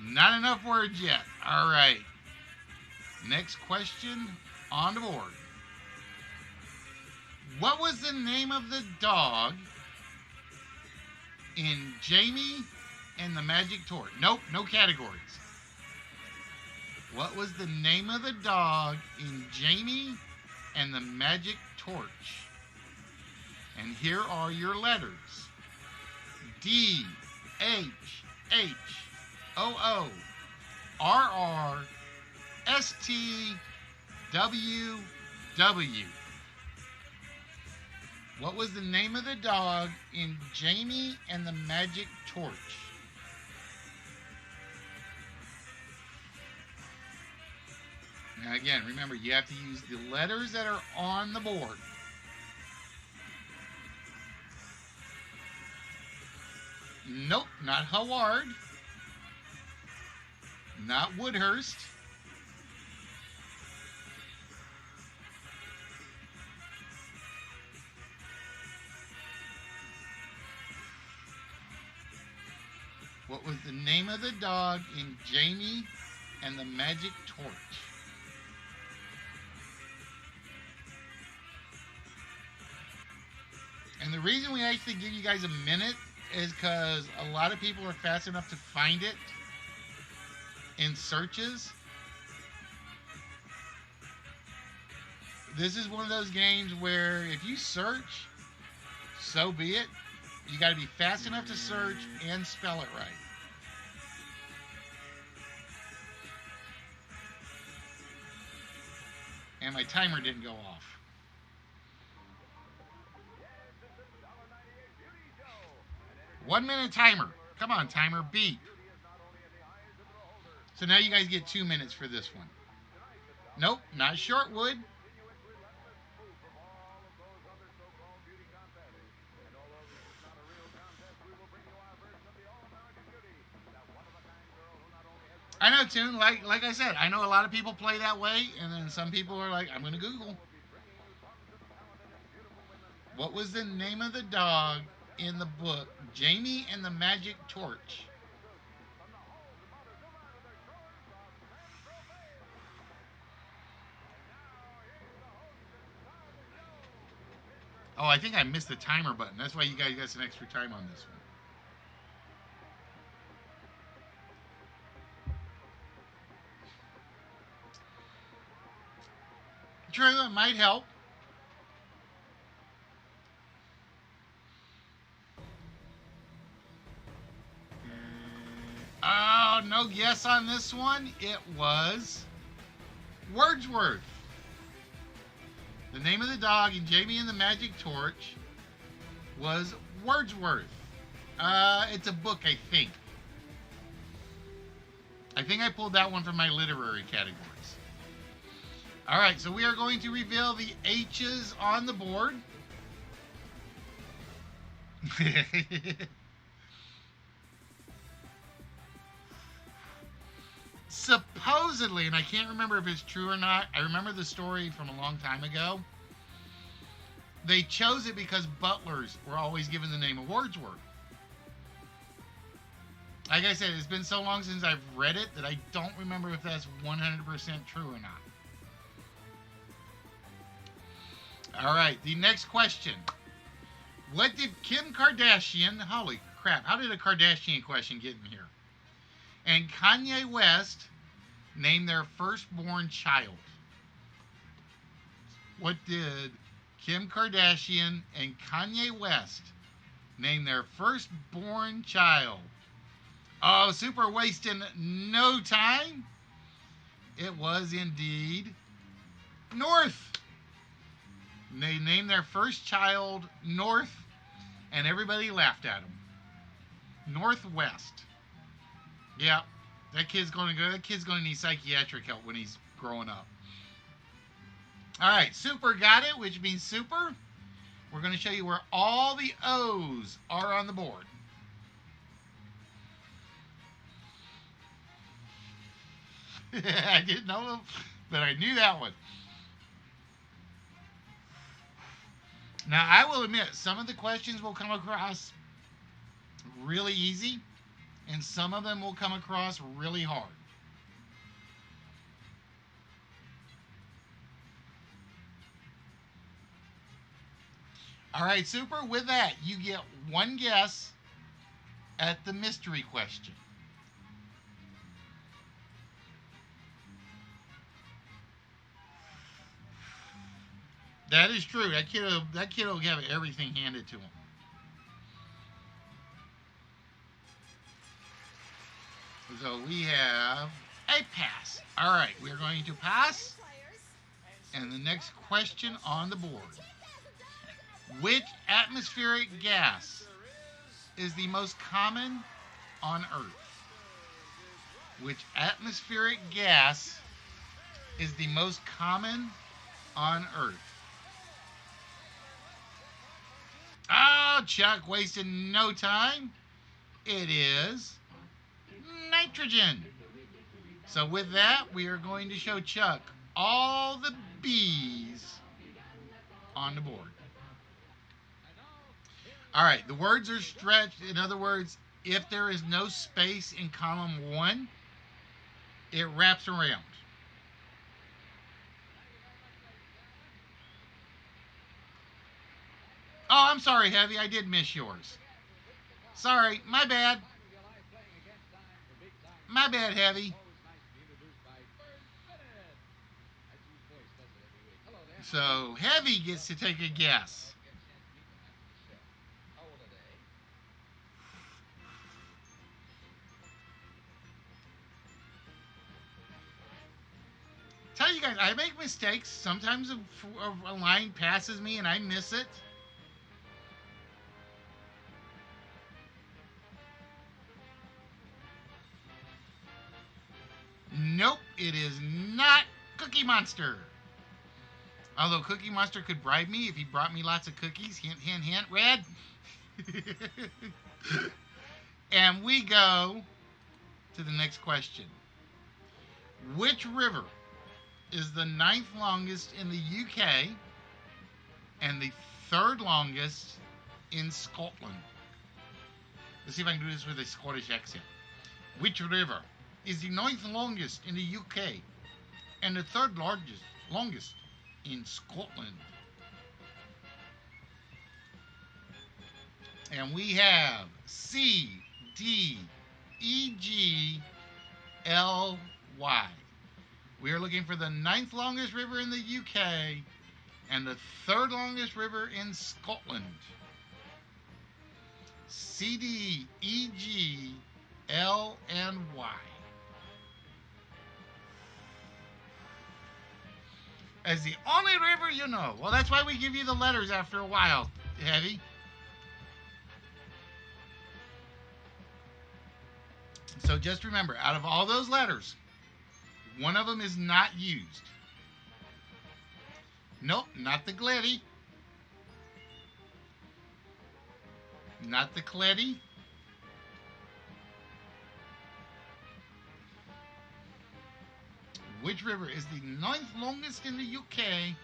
Not enough words yet. All right. Next question on the board. What was the name of the dog in Jamie and the Magic Torch? Nope, no categories. What was the name of the dog in Jamie and the Magic Torch? And here are your letters. D, H, H, O, O, R, R, S, T, W, W. What was the name of the dog in Jamie and the Magic Torch? Now again, remember, you have to use the letters that are on the board. Nope, not Howard. Not Woodhurst. What was the name of the dog in Jamie and the Magic Torch? And the reason we actually give you guys a minute is because a lot of people are fast enough to find it in searches. This is one of those games where if you search, so be it. You got to be fast enough to search and spell it right. And my timer didn't go off. 1 minute timer. Come on, timer, beep. So now you guys get 2 minutes for this one. Nope, not Shortwood. I know, Toon. Like I said, I know a lot of people play that way, and then some people are like, I'm going to Google. What was the name of the dog in the book, Jamie and the Magic Torch? Oh, I think I missed the timer button. That's why you guys got some extra time on this one. True, it might help. Oh, no guess on this one. It was Wordsworth. The name of the dog in Jamie and the Magic Torch was Wordsworth. It's a book, I think. I think I pulled that one from my literary categories. All right, so we are going to reveal the H's on the board. Supposedly, and I can't remember if it's true or not, I remember the story from a long time ago. They chose it because butlers were always given the name of Wordsworth. Like I said, it's been so long since I've read it that I don't remember if that's 100% true or not. All right, the next question. What did Kim Kardashian, holy crap, how did a Kardashian question get in here? And Kanye West name their firstborn child? What did Kim Kardashian and Kanye West name their firstborn child? Oh, super wasting no time. It was indeed North. They named their first child North, and everybody laughed at him. Northwest. Yeah, that kid's going to need psychiatric help when he's growing up. All right, super got it, which means super. We're going to show you where all the O's are on the board. I didn't know, but I knew that one. Now, I will admit, some of the questions will come across really easy, and some of them will come across really hard. All right, super. With that, you get one guess at the mystery question. That is true. That kid will have everything handed to him. So we have a pass. All right, we're going to pass. And the next question on the board. Which atmospheric gas is the most common on Earth? Which atmospheric gas is the most common on Earth? Oh, Chuck wasted no time. It is nitrogen. So with that, we are going to show Chuck all the B's on the board. All right, the words are stretched. In other words, if there is no space in column 1, it wraps around. Oh, I'm sorry, Heavy. I did miss yours. Sorry, my bad. My bad, Heavy. So, Heavy gets to take a guess. Tell you guys, I make mistakes. Sometimes a line passes me and I miss it. Nope, it is not Cookie Monster. Although Cookie Monster could bribe me if he brought me lots of cookies. Hint, hint, hint, Red. And we go to the next question. Which river is the 9th longest in the UK and the 3rd longest in Scotland? Let's see if I can do this with a Scottish accent. Which river is the 9th longest in the UK and the 3rd longest in Scotland? And we have C, D, E, G, L, Y. We are looking for the 9th longest river in the UK and the 3rd longest river in Scotland. C, D, E, G, L, and Y. As the only river you know. Well, that's why we give you the letters after a while, Heavy. So just remember, out of all those letters, one of them is not used. Nope, not the glitty. Not the cletty. Which river is the ninth longest in the UK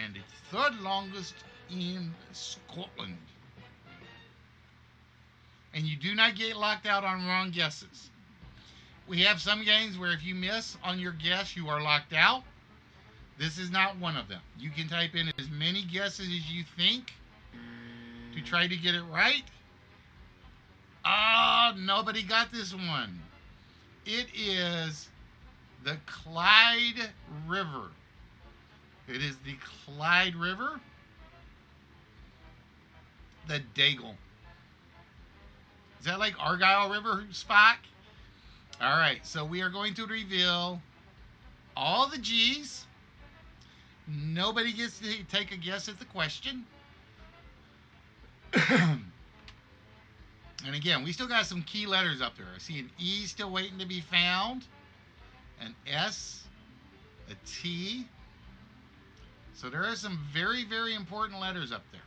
and the third longest in Scotland? And you do not get locked out on wrong guesses. We have some games where if you miss on your guess, you are locked out. This is not one of them. You can type in as many guesses as you think to try to get it right. Ah, nobody got this one. It is the Clyde River. It is the Clyde River. The Daigle. Is that like Argyle River, Spock? All right, so we are going to reveal all the G's. Nobody gets to take a guess at the question. And again, we still got some key letters up there. I see an E still waiting to be found, an S, a T. So there are some very, very important letters up there.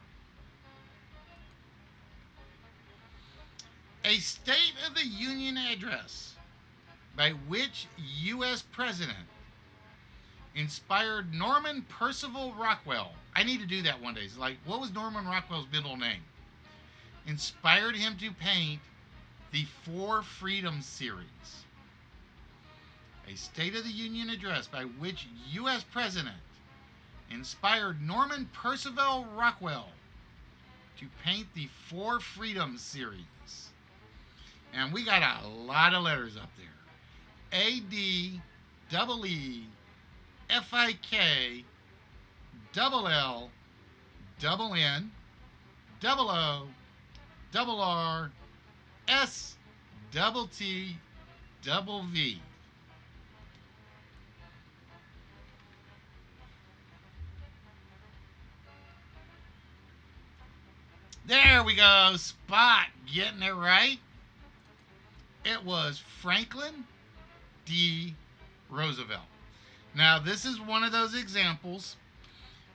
A State of the Union address by which U.S. president inspired Norman Percival Rockwell. I need to do that one day. It's like, what was Norman Rockwell's middle name? Inspired him to paint the Four Freedoms series. A State of the Union address by which U.S. president inspired Norman Percival Rockwell to paint the Four Freedoms series. And we got a lot of letters up there. A, D, double E, F-I-K, double L, double N, double O, double R, S, double T, double V. There we go. Spot getting it right. It was Franklin D. Roosevelt. Now, this is one of those examples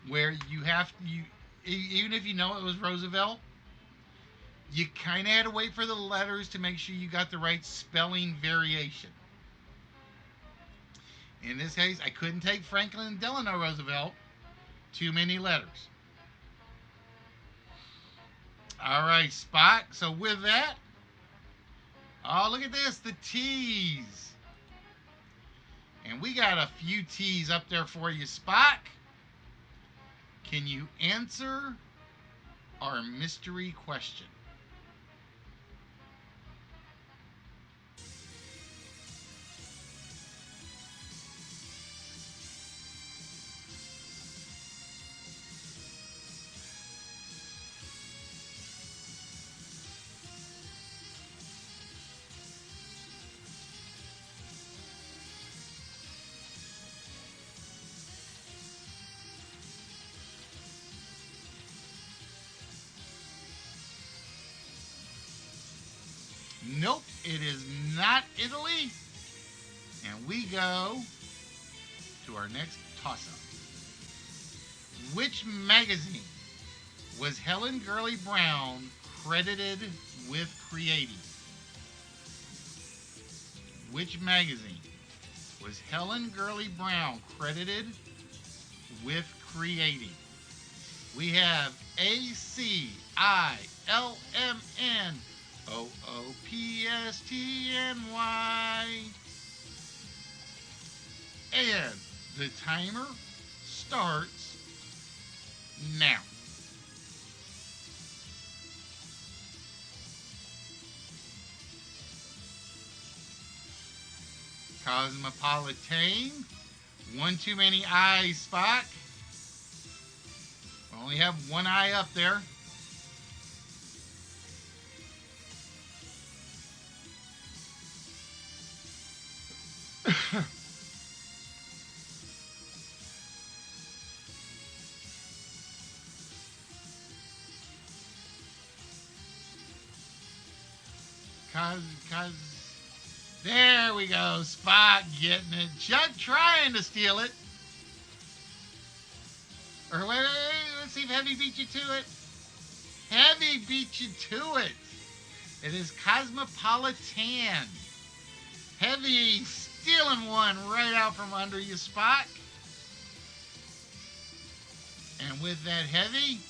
where even if you know it was Roosevelt, you kind of had to wait for the letters to make sure you got the right spelling variation. In this case, I couldn't take Franklin Delano Roosevelt. Too many letters. All right, Spock. So with that, oh, look at this, the T's. And we got a few T's up there for you, Spock. Can you answer our mystery question? Nope, it is not Italy. And we go to our next toss-up. Which magazine was Helen Gurley Brown credited with creating? Which magazine was Helen Gurley Brown credited with creating? We have ACILMNOOPSTNY. And the timer starts now. Cosmopolitan. One too many eyes, Spock. We only have one eye up there. Cause. There we go. Spot getting it. Chuck trying to steal it. Or wait, let's see if Heavy beat you to it. Heavy beat you to it. It is Cosmopolitan. Heavy stealing one right out from under you, Spock. And with that Heavy,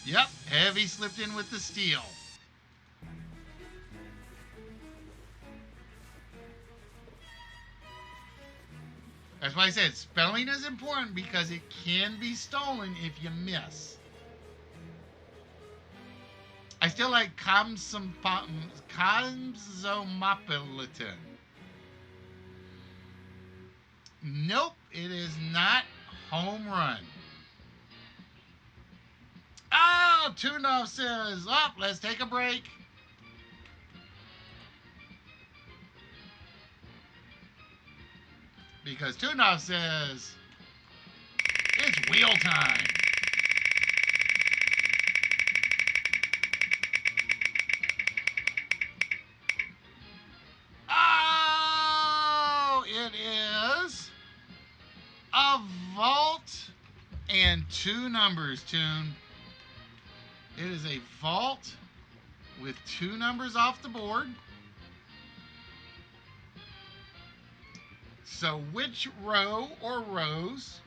yep, Heavy slipped in with the steal. That's why I said spelling is important because it can be stolen if you miss. I still like Cosmopolitan. Nope, it is not home run. Oh, Tune-Off says, oh, let's take a break. Because Tune-Off says, it's wheel time. Oh, it is a vault and two numbers, Tune. It is a vault with two numbers off the board. So which row or rows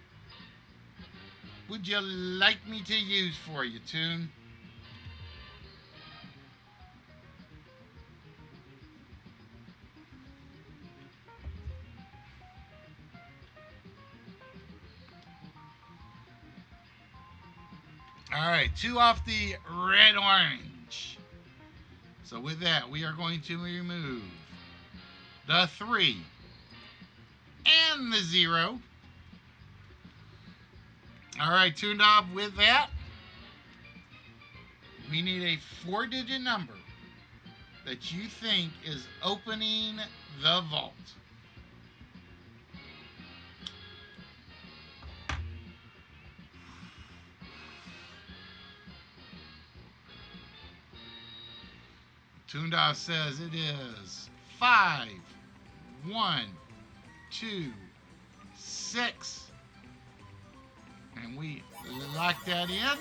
would you like me to use for you, Tune? All right, two off the red orange. So with that, we are going to remove the 3 and the 0. All right, tuned up with that. We need a 4-digit number that you think is opening the vault. Tuned off says it is 5, 1, 2, 6. And we lock that in.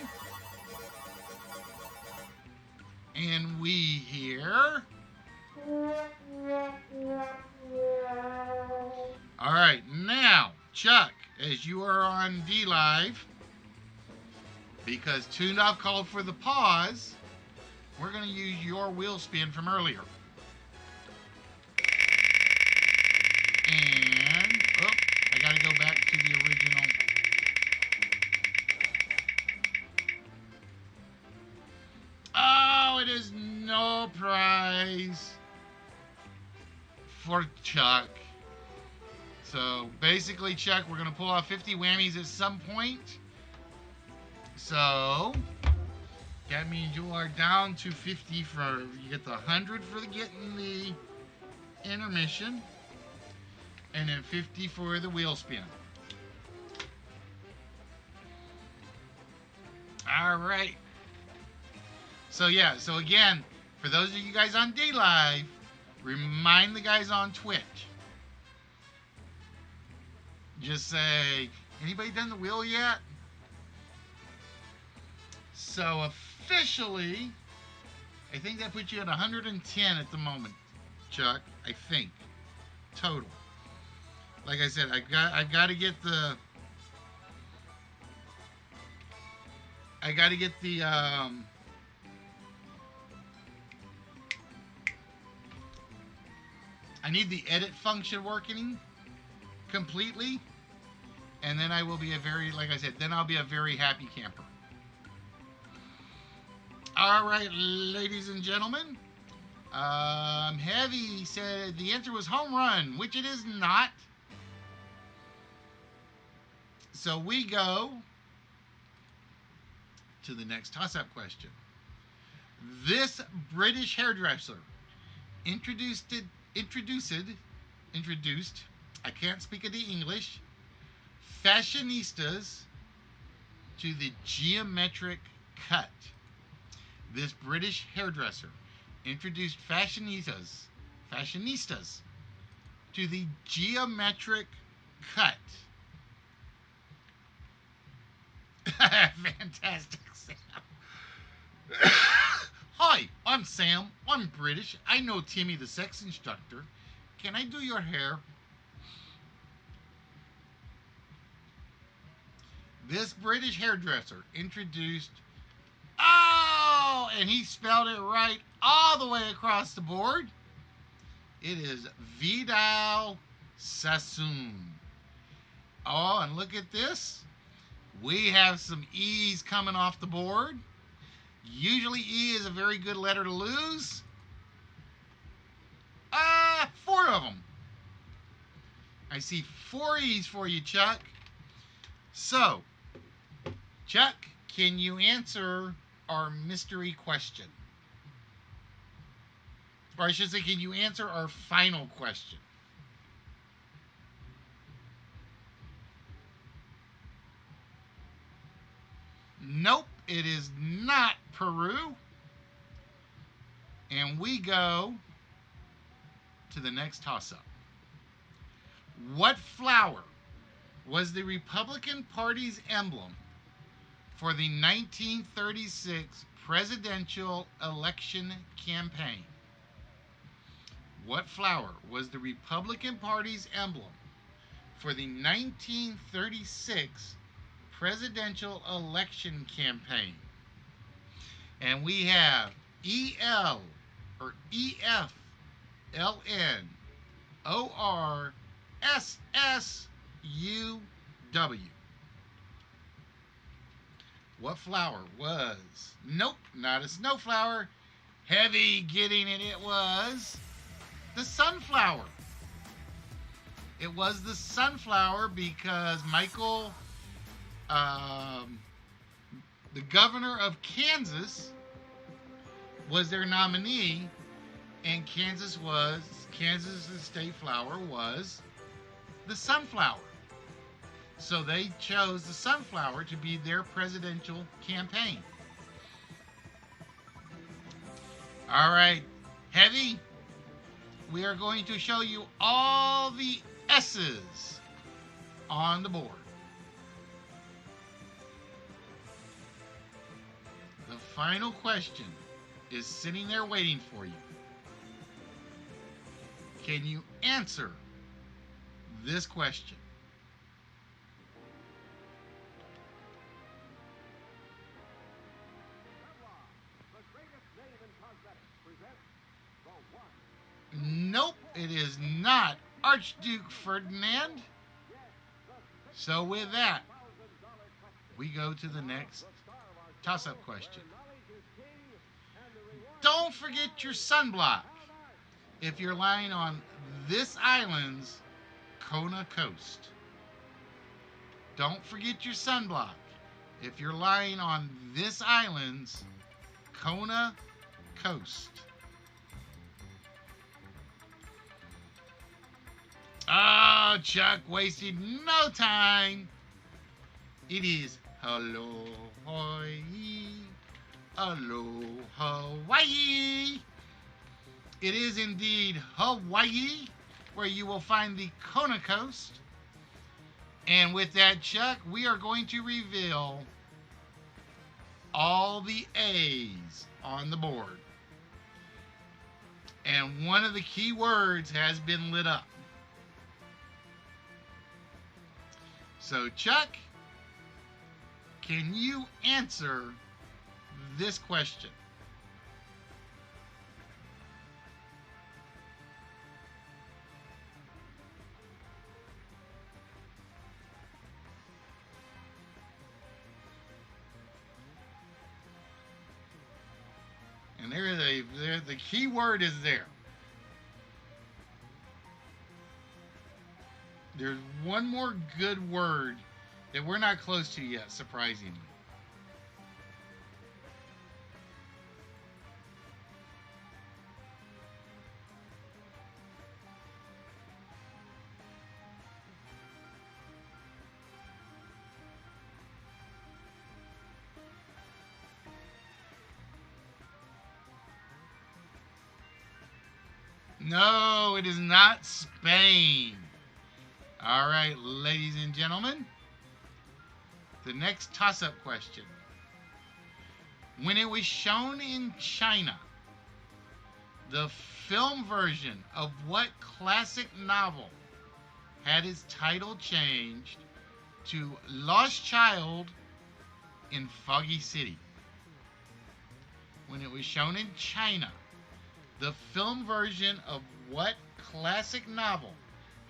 And we hear. All right, now, Chuck, as you are on D Live, because Tuned Off called for the pause, we're going to use your wheel spin from earlier. And, oh, I got to go back to the original. Oh, it is no prize for Chuck. So basically, Chuck, we're going to pull off 50 whammies at some point. So that means you are down to 50 for, you get the 100 for getting the intermission, and then 50 for the wheel spin. All right. So yeah, so again, for those of you guys on D Live, remind the guys on Twitch. Just say, anybody done the wheel yet? So officially, I think that puts you at 110 at the moment, Chuck. I think total. Like I said, I've got to get the. I got to get the. I need the edit function working completely, and then I will be a very, like I said, then I'll be a very happy camper. All right, ladies and gentlemen. Heavy said the answer was home run, which it is not. So we go to the next toss-up question. This British hairdresser introduced, I can't speak of the English, fashionistas to the geometric cut. This British hairdresser introduced fashionistas to the geometric cut. Fantastic, Sam. Hi, I'm Sam. I'm British. I know Timmy, the sex instructor. Can I do your hair? This British hairdresser introduced. Oh, and he spelled it right all the way across the board. It is Vidal Sassoon. Oh, and look at this. We have some E's coming off the board. Usually E is a very good letter to lose. Four of them. I see four E's for you, Chuck. So, Chuck, can you answer our mystery question? Or I should say, can you answer our final question? Nope, it is not Peru. And we go to the next toss-up. What flower was the Republican Party's emblem for the 1936 presidential election campaign? What flower was the Republican Party's emblem for the 1936 presidential election campaign? And we have EL or EFLNORSSUW. What flower was? Nope, not a snowflower. Heavy getting it. It was the sunflower. It was the sunflower because Michael, the governor of Kansas, was their nominee, and Kansas's state flower was the sunflower. So they chose the sunflower to be their presidential campaign. All right, Heavy, we are going to show you all the S's on the board. The final question is sitting there waiting for you. Can you answer this question? The greatest name in cosmetics presents the one. Nope, it is not Archduke Ferdinand. So with that, we go to the next toss-up question. Don't forget your sunblock if you're lying on this island's Kona coast. Don't forget your sunblock if you're lying on this island's Kona coast. Oh, Chuck wasted no time. It is hello, Hawaii. Hello, Hawaii. It is indeed Hawaii, where you will find the Kona coast. And with that, Chuck, we are going to reveal all the A's on the board. And one of the key words has been lit up. So, Chuck, can you answer this question? And the key word is there. There's one more good word that we're not close to yet, surprisingly. No, it is not Spain. All right, ladies and gentlemen, the next toss up question. When it was shown in China, the film version of what classic novel had its title changed to Lost Child in Foggy City? When it was shown in China, the film version of what classic novel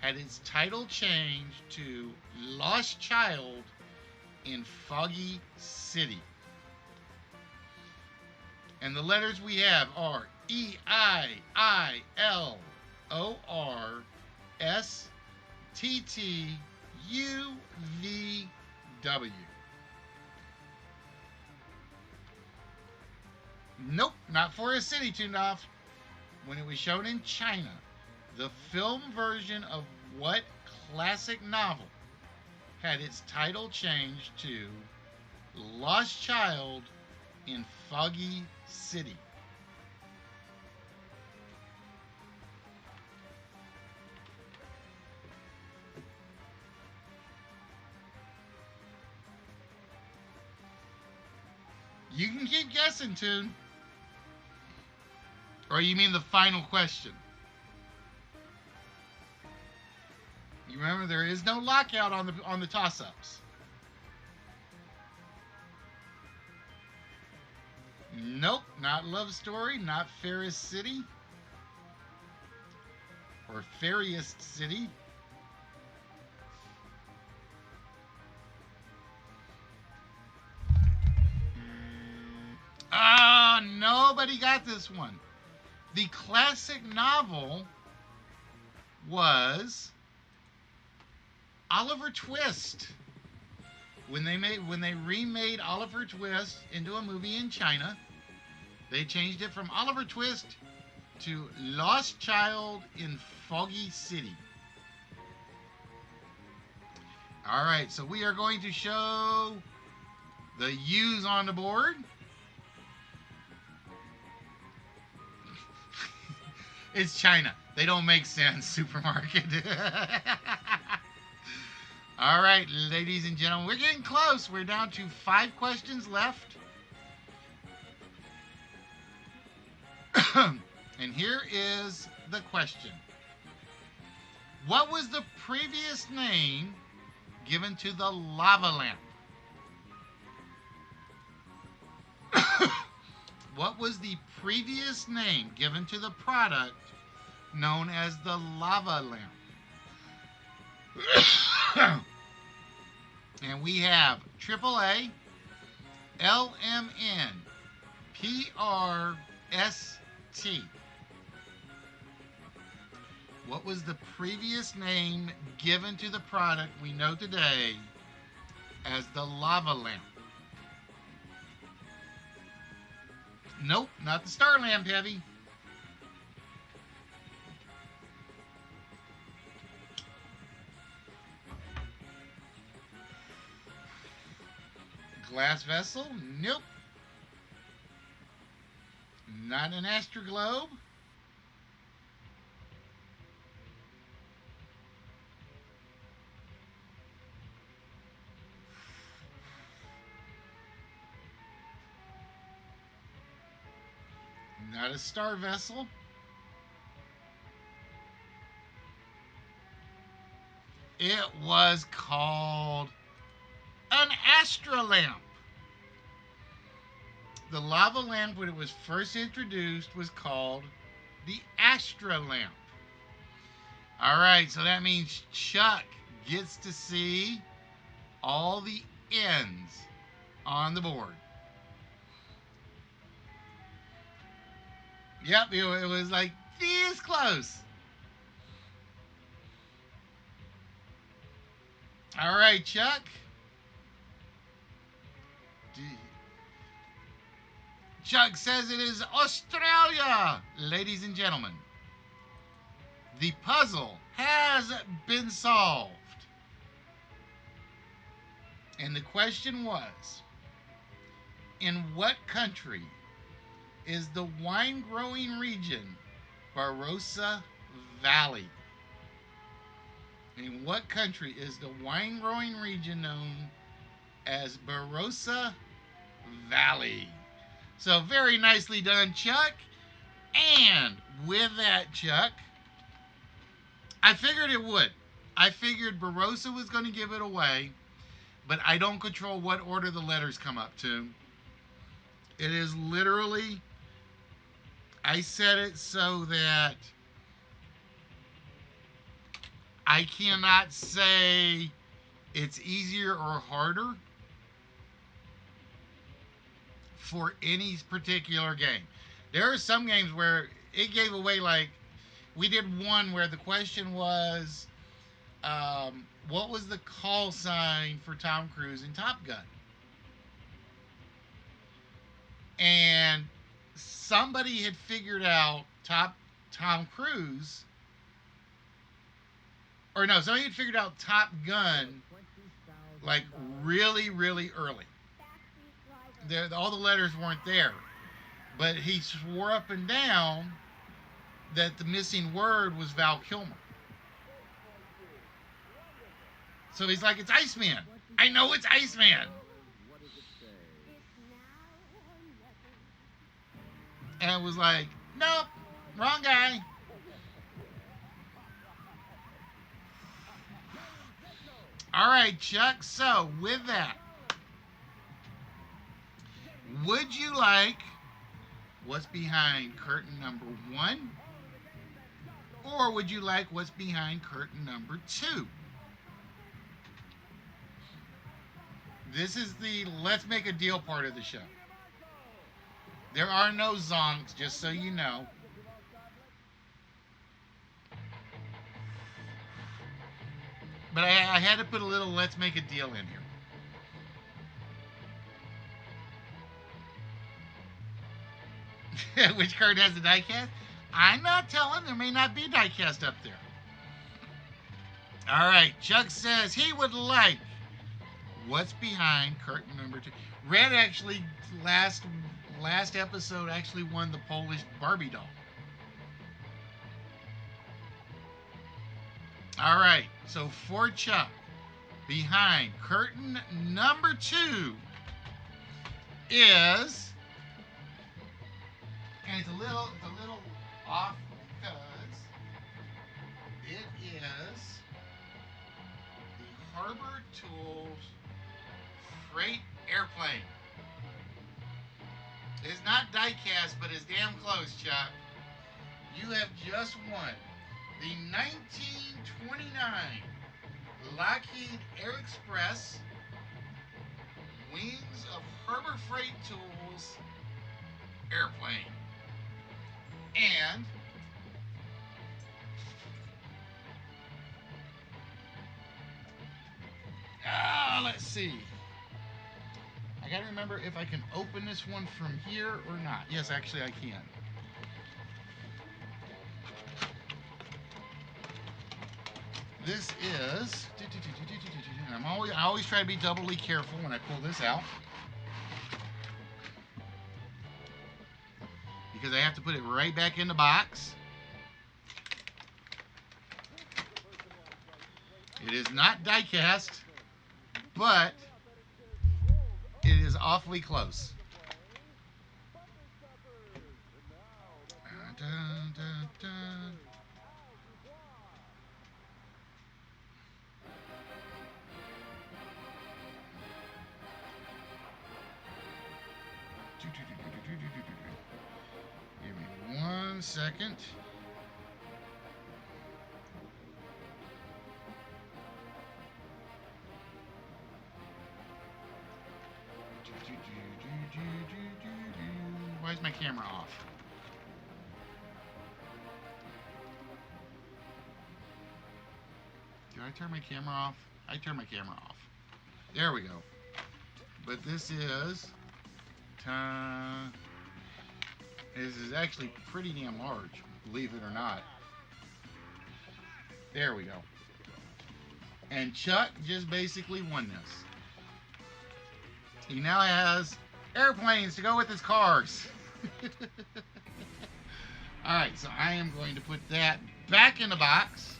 had its title changed to Lost Child in Foggy City? And the letters we have are EIILORSTTUVW. Nope, not for a city, Tundov. When it was shown in China, the film version of what classic novel had its title changed to Lost Child in Foggy City? You can keep guessing, Toon. Or you mean the final question? You remember there is no lockout on the toss-ups. Nope, not Love Story, not Ferris City, or Fairiest City. Nobody got this one. The classic novel was Oliver Twist. When they remade Oliver Twist into a movie in China, they changed it from Oliver Twist to Lost Child in Foggy City. All right, so we are going to show the U's on the board. It's China. They don't make sense, supermarket. All right, ladies and gentlemen, we're getting close. We're down to 5 questions left. And here is the question. What was the previous name given to the lava lamp? What was the previous name given to the product known as the lava lamp? And we have AAA, LMN, PRST. What was the previous name given to the product we know today as the lava lamp? Nope, not the Star Lamp, Heavy. Glass vessel? Nope. Not an astroglobe. Not a star vessel. It was called an astrolamp. The lava lamp, when it was first introduced, was called the astrolamp. All right, so that means Chuck gets to see all the ends on the board. Yep, it was like this close. All right, Chuck. Chuck says it is Australia, ladies and gentlemen. The puzzle has been solved. And the question was, in what country is the wine growing region Barossa Valley. In what country is the wine growing region known as Barossa Valley? So very nicely done, Chuck. And with that, Chuck, I figured it would. I figured Barossa was going to give it away, but I don't control what order the letters come up to. It is literally, I set it so that I cannot say it's easier or harder for any particular game. There are some games where it gave away, like, we did one where the question was, what was the call sign for Tom Cruise in Top Gun? And somebody had figured out Tom Cruise, or no, somebody had figured out Top Gun like really, really early. All the letters weren't there, but he swore up and down that the missing word was Val Kilmer. So he's like, it's Iceman. I know it's Iceman. And it was like, nope, wrong guy. All right, Chuck. So with that, would you like what's behind curtain number 1? Or would you like what's behind curtain number 2? This is the let's make a deal part of the show. There are no zonks, just so you know. But I had to put a little let's make a deal in here. Which card has the diecast? I'm not telling. There may not be diecast up there. All right. Chuck says he would like what's behind curtain number 2. Red actually last episode actually won the Polish Barbie doll. All right. So for Chuck, behind curtain number 2 is, and it's a little off because it is the Harbor Tools Freight Airplane. It's not diecast, but it's damn close, Chuck. You have just won the 1929 Lockheed Air Express Wings of Harbor Freight Tools airplane. And let's see. I gotta remember if I can open this one from here or not. Yes, actually I can. This is. I always try to be doubly careful when I pull this out, because I have to put it right back in the box. It is not die-cast, but it is awfully close. Dun, dun, dun. Give me 1 second. Why is my camera off? Did I turn my camera off? I turned my camera off. There we go. But this is... this is actually pretty damn large, believe it or not. There we go. And Chuck just basically won this. He now has airplanes to go with his cars. Alright, so I am going to put that back in the box.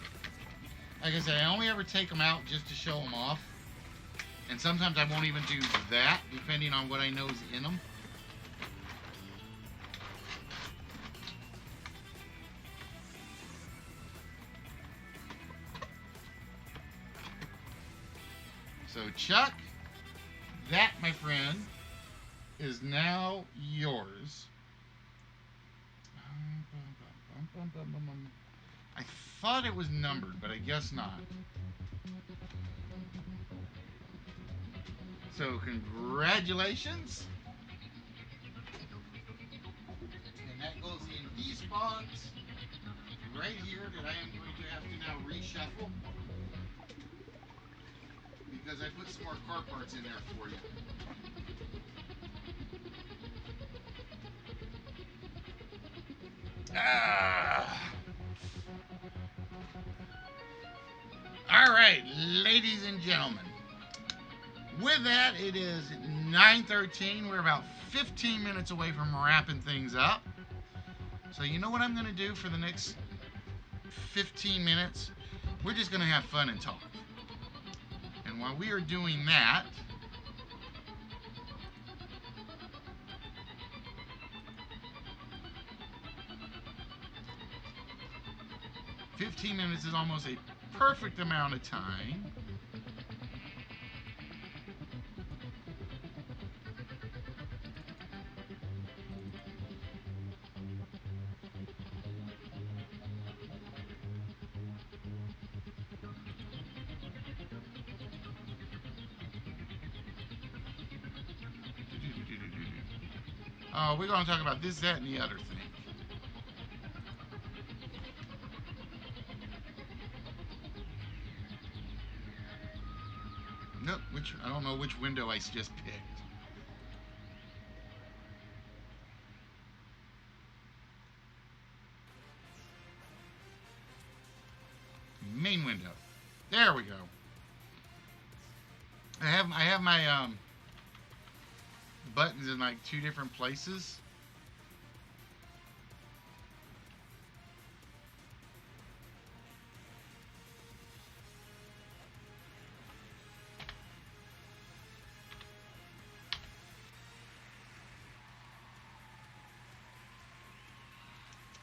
Like I said, I only ever take them out just to show them off. And sometimes I won't even do that, depending on what I know is in them. So, Chuck, that, my friend, is now yours. I thought it was numbered, but I guess not. So, congratulations. And that goes in these spots right here that I am going to have to now reshuffle because I put some more car parts in there for you. Ah. All right, ladies and gentlemen. With that, it is 9:13. We're about 15 minutes away from wrapping things up. So you know what I'm going to do for the next 15 minutes? We're just going to have fun and talk. And while we are doing that, "15 minutes is almost a perfect amount of time." Oh, we're going to talk about this, that, and the other thing. Nope, I don't know which window I just picked. Main window. There we go. I have my buttons in like two different places.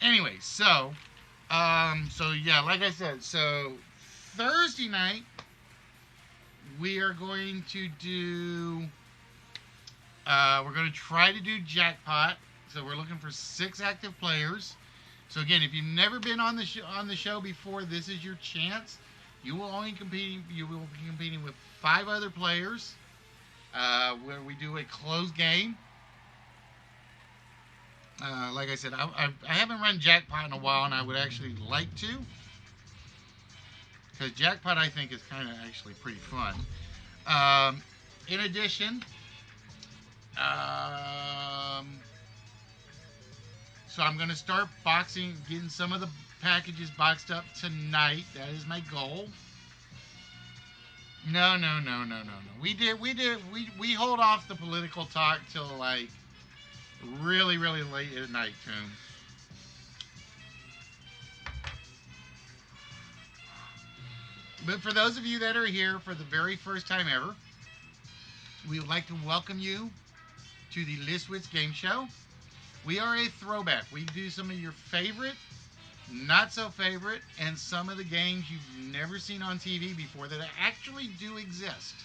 Anyway, so yeah, like I said, so Thursday night we are going to do. We're going to try to do jackpot. So we're looking for 6 active players. So again, if you've never been on the show before, this is your chance. You will be competing with 5 other players, where we do a closed game. Like I said, I haven't run jackpot in a while, and I would actually like to, because jackpot I think is kind of actually pretty fun. In addition, so I'm going to start getting some of the packages boxed up tonight. That is my goal. No. We hold off the political talk till like really, really late at night, Coon. But for those of you that are here for the very first time ever, we would like to welcome you to the Wits Game Show. We are a throwback. We do some of your favorite, not so favorite, and some of the games you've never seen on TV before that actually do exist.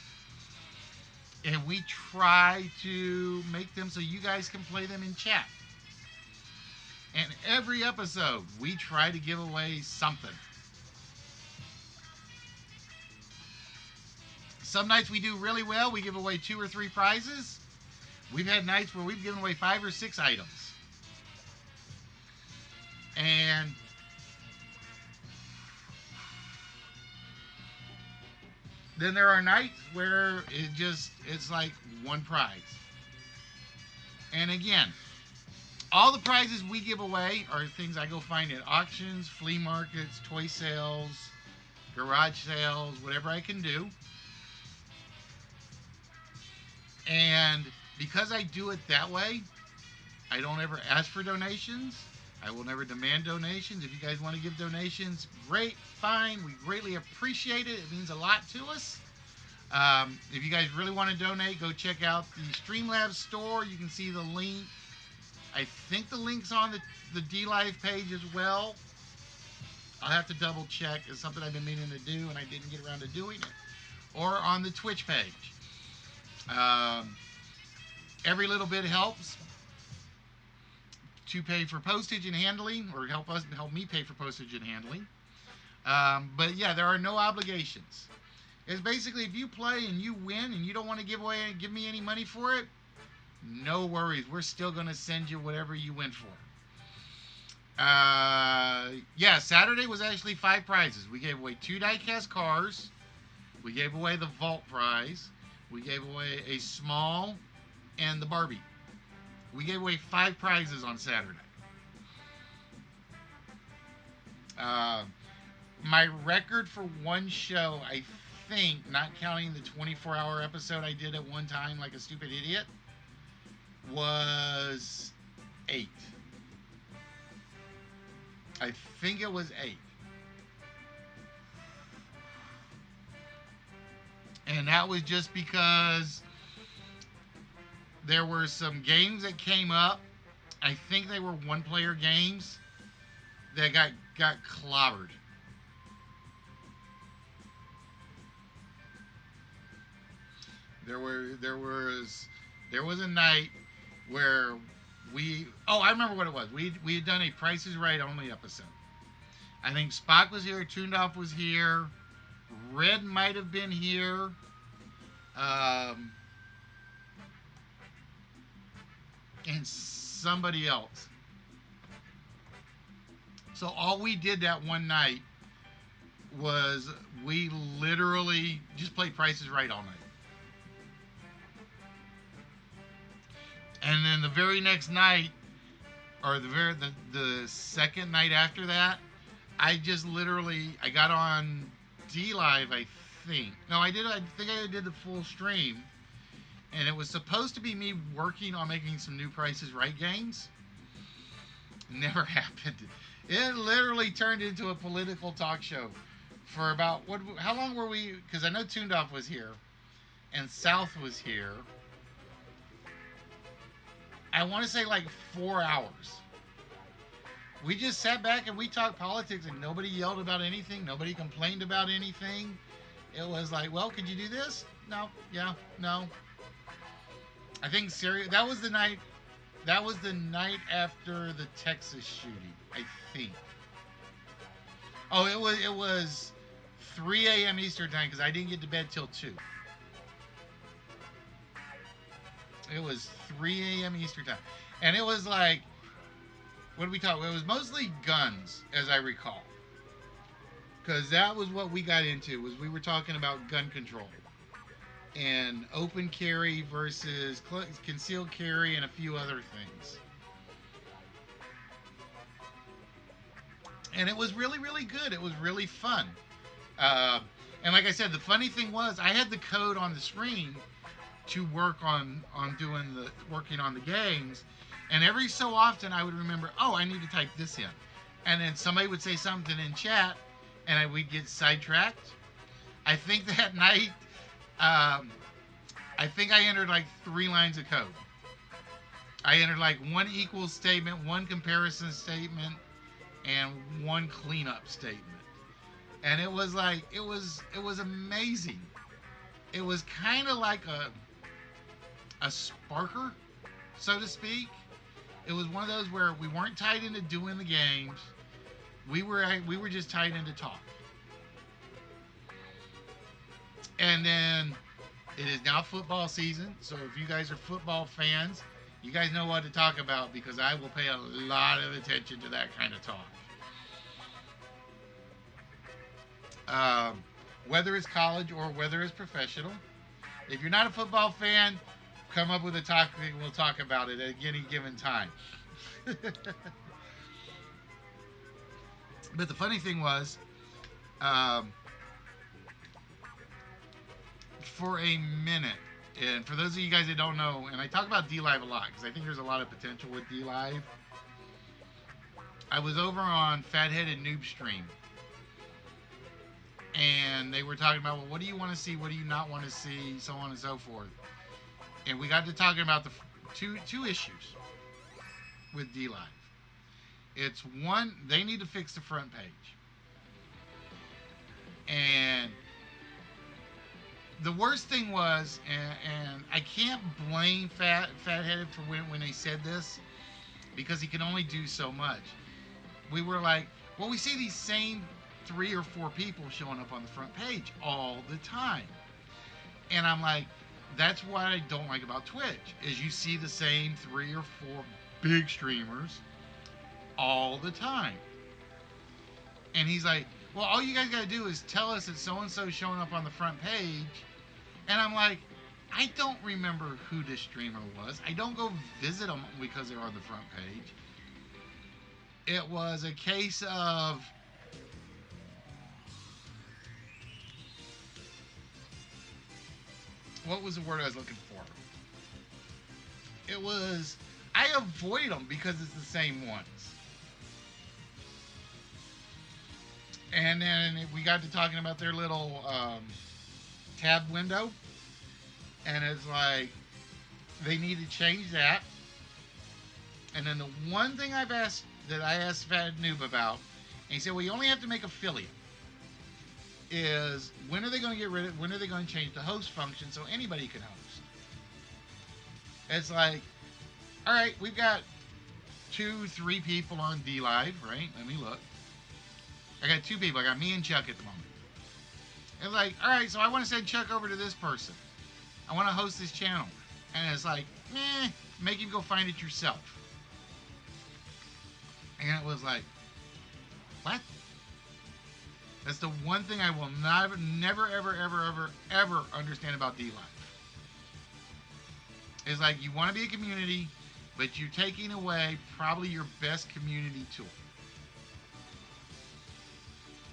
And we try to make them so you guys can play them in chat. And every episode, we try to give away something. Some nights we do really well. We give away 2 or 3 prizes. We've had nights where we've given away 5 or 6 items. And then there are nights where it's like 1 prize. And again, all the prizes we give away are things I go find at auctions, flea markets, toy sales, garage sales, whatever I can do. And because I do it that way, I don't ever ask for donations. I will never demand donations. If you guys want to give donations, great, fine. We greatly appreciate it. It means a lot to us. If you guys really want to donate, go check out the Streamlabs store. You can see the link. I think the link's on the D Live page as well. I'll have to double check. It's something I've been meaning to do and I didn't get around to doing it. Or on the Twitch page. Um, every little bit helps to pay for postage and handling, or help me pay for postage and handling. But yeah, there are no obligations. It's basically if you play and you win and you don't want to give me any money for it, no worries. We're still gonna send you whatever you win for. Yeah, Saturday was actually 5 prizes. We gave away 2 diecast cars. We gave away the vault prize. We gave away a small and the Barbie. We gave away 5 prizes on Saturday. My record for one show, I think, not counting the 24-hour episode I did at one time like a stupid idiot, was 8. I think it was 8. And that was just because there were some games that came up. I think they were one-player games that got clobbered. There was a night where I remember what it was. We had done a Price is Right only episode. I think Spock was here, Toondoff was here, Red might have been here. And somebody else. So all we did that one night was we literally just played Price is Right all night. And then the very next night, or the second night after that, I got on D Live, I think. No, I think I did the full stream. And it was supposed to be me working on making some new Price is Right games. Never happened. It literally turned into a political talk show for about, how long were we? Because I know Toondoff was here and South was here. I want to say like 4 hours. We just sat back and we talked politics and nobody yelled about anything. Nobody complained about anything. It was like, well, could you do this? No. Yeah. No. I think that was the night after the Texas shooting, I think. Oh, it was 3 a.m. Eastern time because I didn't get to bed till 2. It was 3 a.m. Eastern time. And it was like, what did we talk? It was mostly guns, as I recall. Because that was what we got into, was we were talking about gun control. And open carry versus concealed carry and a few other things. And it was really, really good. It was really fun. And like I said, the funny thing was I had the code on the screen to work on working on the games, and every so often I would remember, oh, I need to type this in, and then somebody would say something in chat, and we'd get sidetracked. I think that night, I think I entered like 3 lines of code. I entered like 1 equal statement, 1 comparison statement, and 1 cleanup statement, and it was like it was amazing. It was kind of like a sparker, so to speak. It was one of those where we weren't tied into doing the games. We were just tied into talk. And then it is now football season, so if you guys are football fans, you guys know what to talk about because I will pay a lot of attention to that kind of talk. Whether it's college or whether it's professional. If you're not a football fan, come up with a topic and we'll talk about it at any given time. But the funny thing was, for a minute, and for those of you guys that don't know, and I talk about D Live a lot because I think there's a lot of potential with D Live. I was over on Fatheaded Noob Stream, and they were talking about, well, what do you want to see? What do you not want to see? So on and so forth. And we got to talking about the two issues with D Live. It's one, they need to fix the front page. And the worst thing was, and I can't blame Fatheaded for when they said this, because he can only do so much. We were like, well, we see these same 3 or 4 people showing up on the front page all the time. And I'm like, that's what I don't like about Twitch, is you see the same 3 or 4 big streamers all the time. And he's like, well, all you guys got to do is tell us that so-and-so is showing up on the front page. And I'm like, I don't remember who this streamer was. I don't go visit them because they're on the front page. It was a case of, what was the word I was looking for? It was, I avoid them because it's the same ones. And then we got to talking about their little tab window. And it's like, they need to change that. And then the one thing I asked Fat Noob about, and he said, well, you only have to make affiliate, is when are they going to change the host function so anybody can host? It's like, all right, we've got 2-3 people on D Live, right? Let me look. I got 2 people. I got me and Chuck at the moment. It's like, all right, so I want to send Chuck over to this person. I want to host this channel. And it's like, make him go find it yourself. And it was like, what? That's the one thing I will never, ever understand about D Live. It's like, you want to be a community, but you're taking away probably your best community tool.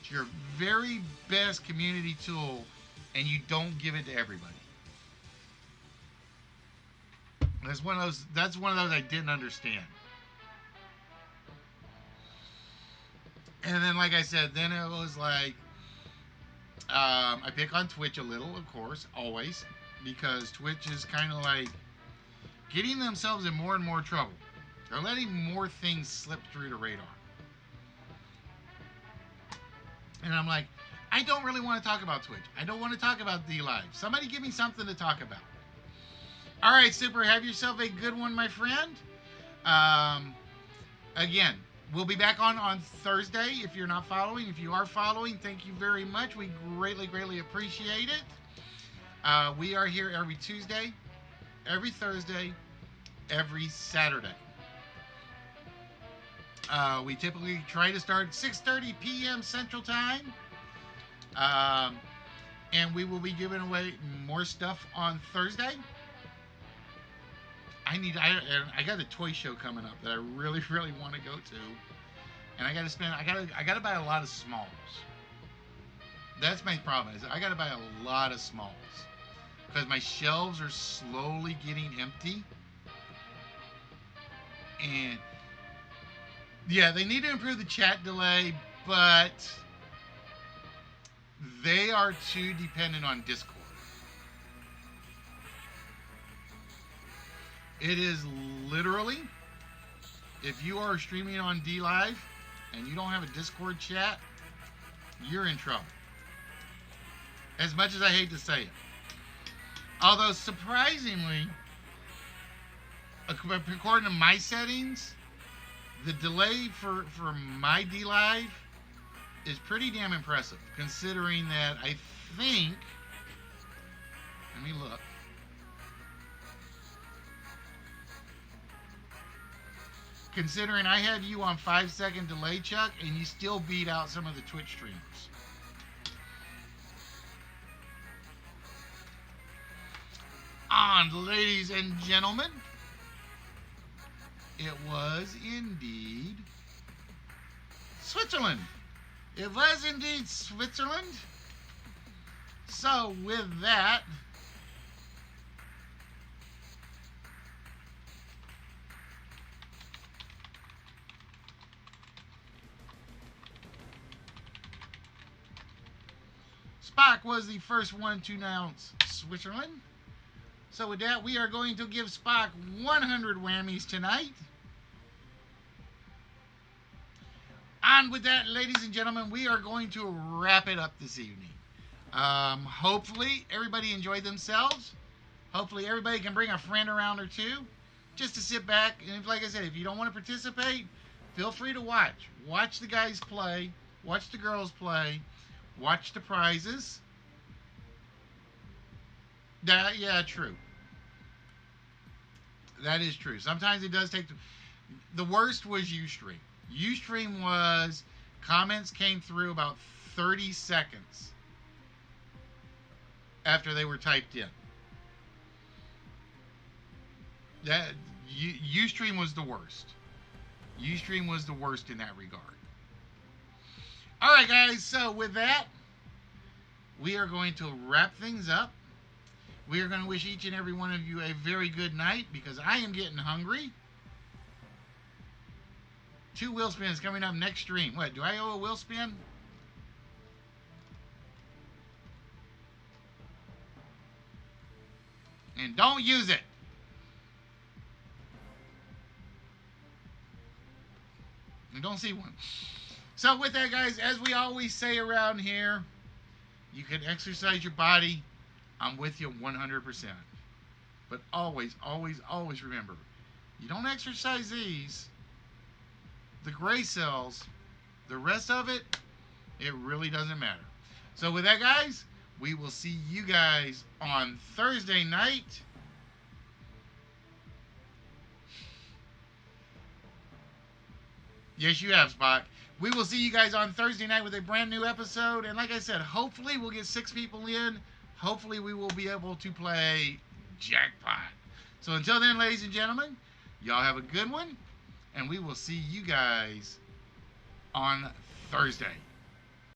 It's your very best community tool, and you don't give it to everybody. That's one of those I didn't understand. And then, like I said, then it was like, I pick on Twitch a little, of course, always, because Twitch is kind of like getting themselves in more and more trouble. They're letting more things slip through the radar. And I'm like, I don't really want to talk about Twitch. I don't want to talk about D Live. Somebody give me something to talk about. All right, Super, have yourself a good one, my friend. Again, we'll be back on Thursday if you're not following. If you are following, thank you very much. We greatly appreciate it. We are here every Tuesday, every Thursday, every Saturday. We typically try to start at 6:30 p.m. Central Time. And we will be giving away more stuff on Thursday. I got a toy show coming up that I really want to go to. And I got to buy a lot of smalls. That's my problem. Is I got to buy a lot of smalls. Because my shelves are slowly getting empty. And yeah, they need to improve the chat delay, but they are too dependent on Discord. It is literally, if you are streaming on D Live and you don't have a Discord chat, you're in trouble. As much as I hate to say it. Although, surprisingly, according to my settings, the delay for my D Live is pretty damn impressive, considering that I think, let me look. Considering I had you on 5-second delay, Chuck, and you still beat out some of the Twitch streamers. And ladies and gentlemen, it was indeed Switzerland. It was indeed Switzerland. So with that, Spock was the first one to announce Switzerland. So with that, we are going to give Spock 100 whammies tonight. And with that, ladies and gentlemen, we are going to wrap it up this evening. Hopefully, everybody enjoyed themselves. Hopefully, everybody can bring a friend around or two just to sit back. And like I said, if you don't want to participate, feel free to watch. Watch the guys play. Watch the girls play. Watch the prizes. Yeah, true. That is true. Sometimes it does take. The worst was Ustream. Ustream was comments came through about 30 seconds after they were typed in. That Ustream was the worst. Ustream was the worst in that regard. All right, guys. So with that, we are going to wrap things up. We are going to wish each and every one of you a very good night because I am getting hungry. 2 wheel spins coming up next stream. What, do I owe a wheel spin? And don't use it. I don't see one. So with that, guys, as we always say around here, you can exercise your body. I'm with you 100%. But always, always, always remember, you don't exercise these, the gray cells, the rest of it, it really doesn't matter. So with that, guys, we will see you guys on Thursday night. Yes, you have, Spock. We will see you guys on Thursday night with a brand new episode. And like I said, hopefully we'll get 6 people in. Hopefully we will be able to play Jackpot. So until then, ladies and gentlemen, y'all have a good one. And we will see you guys on Thursday.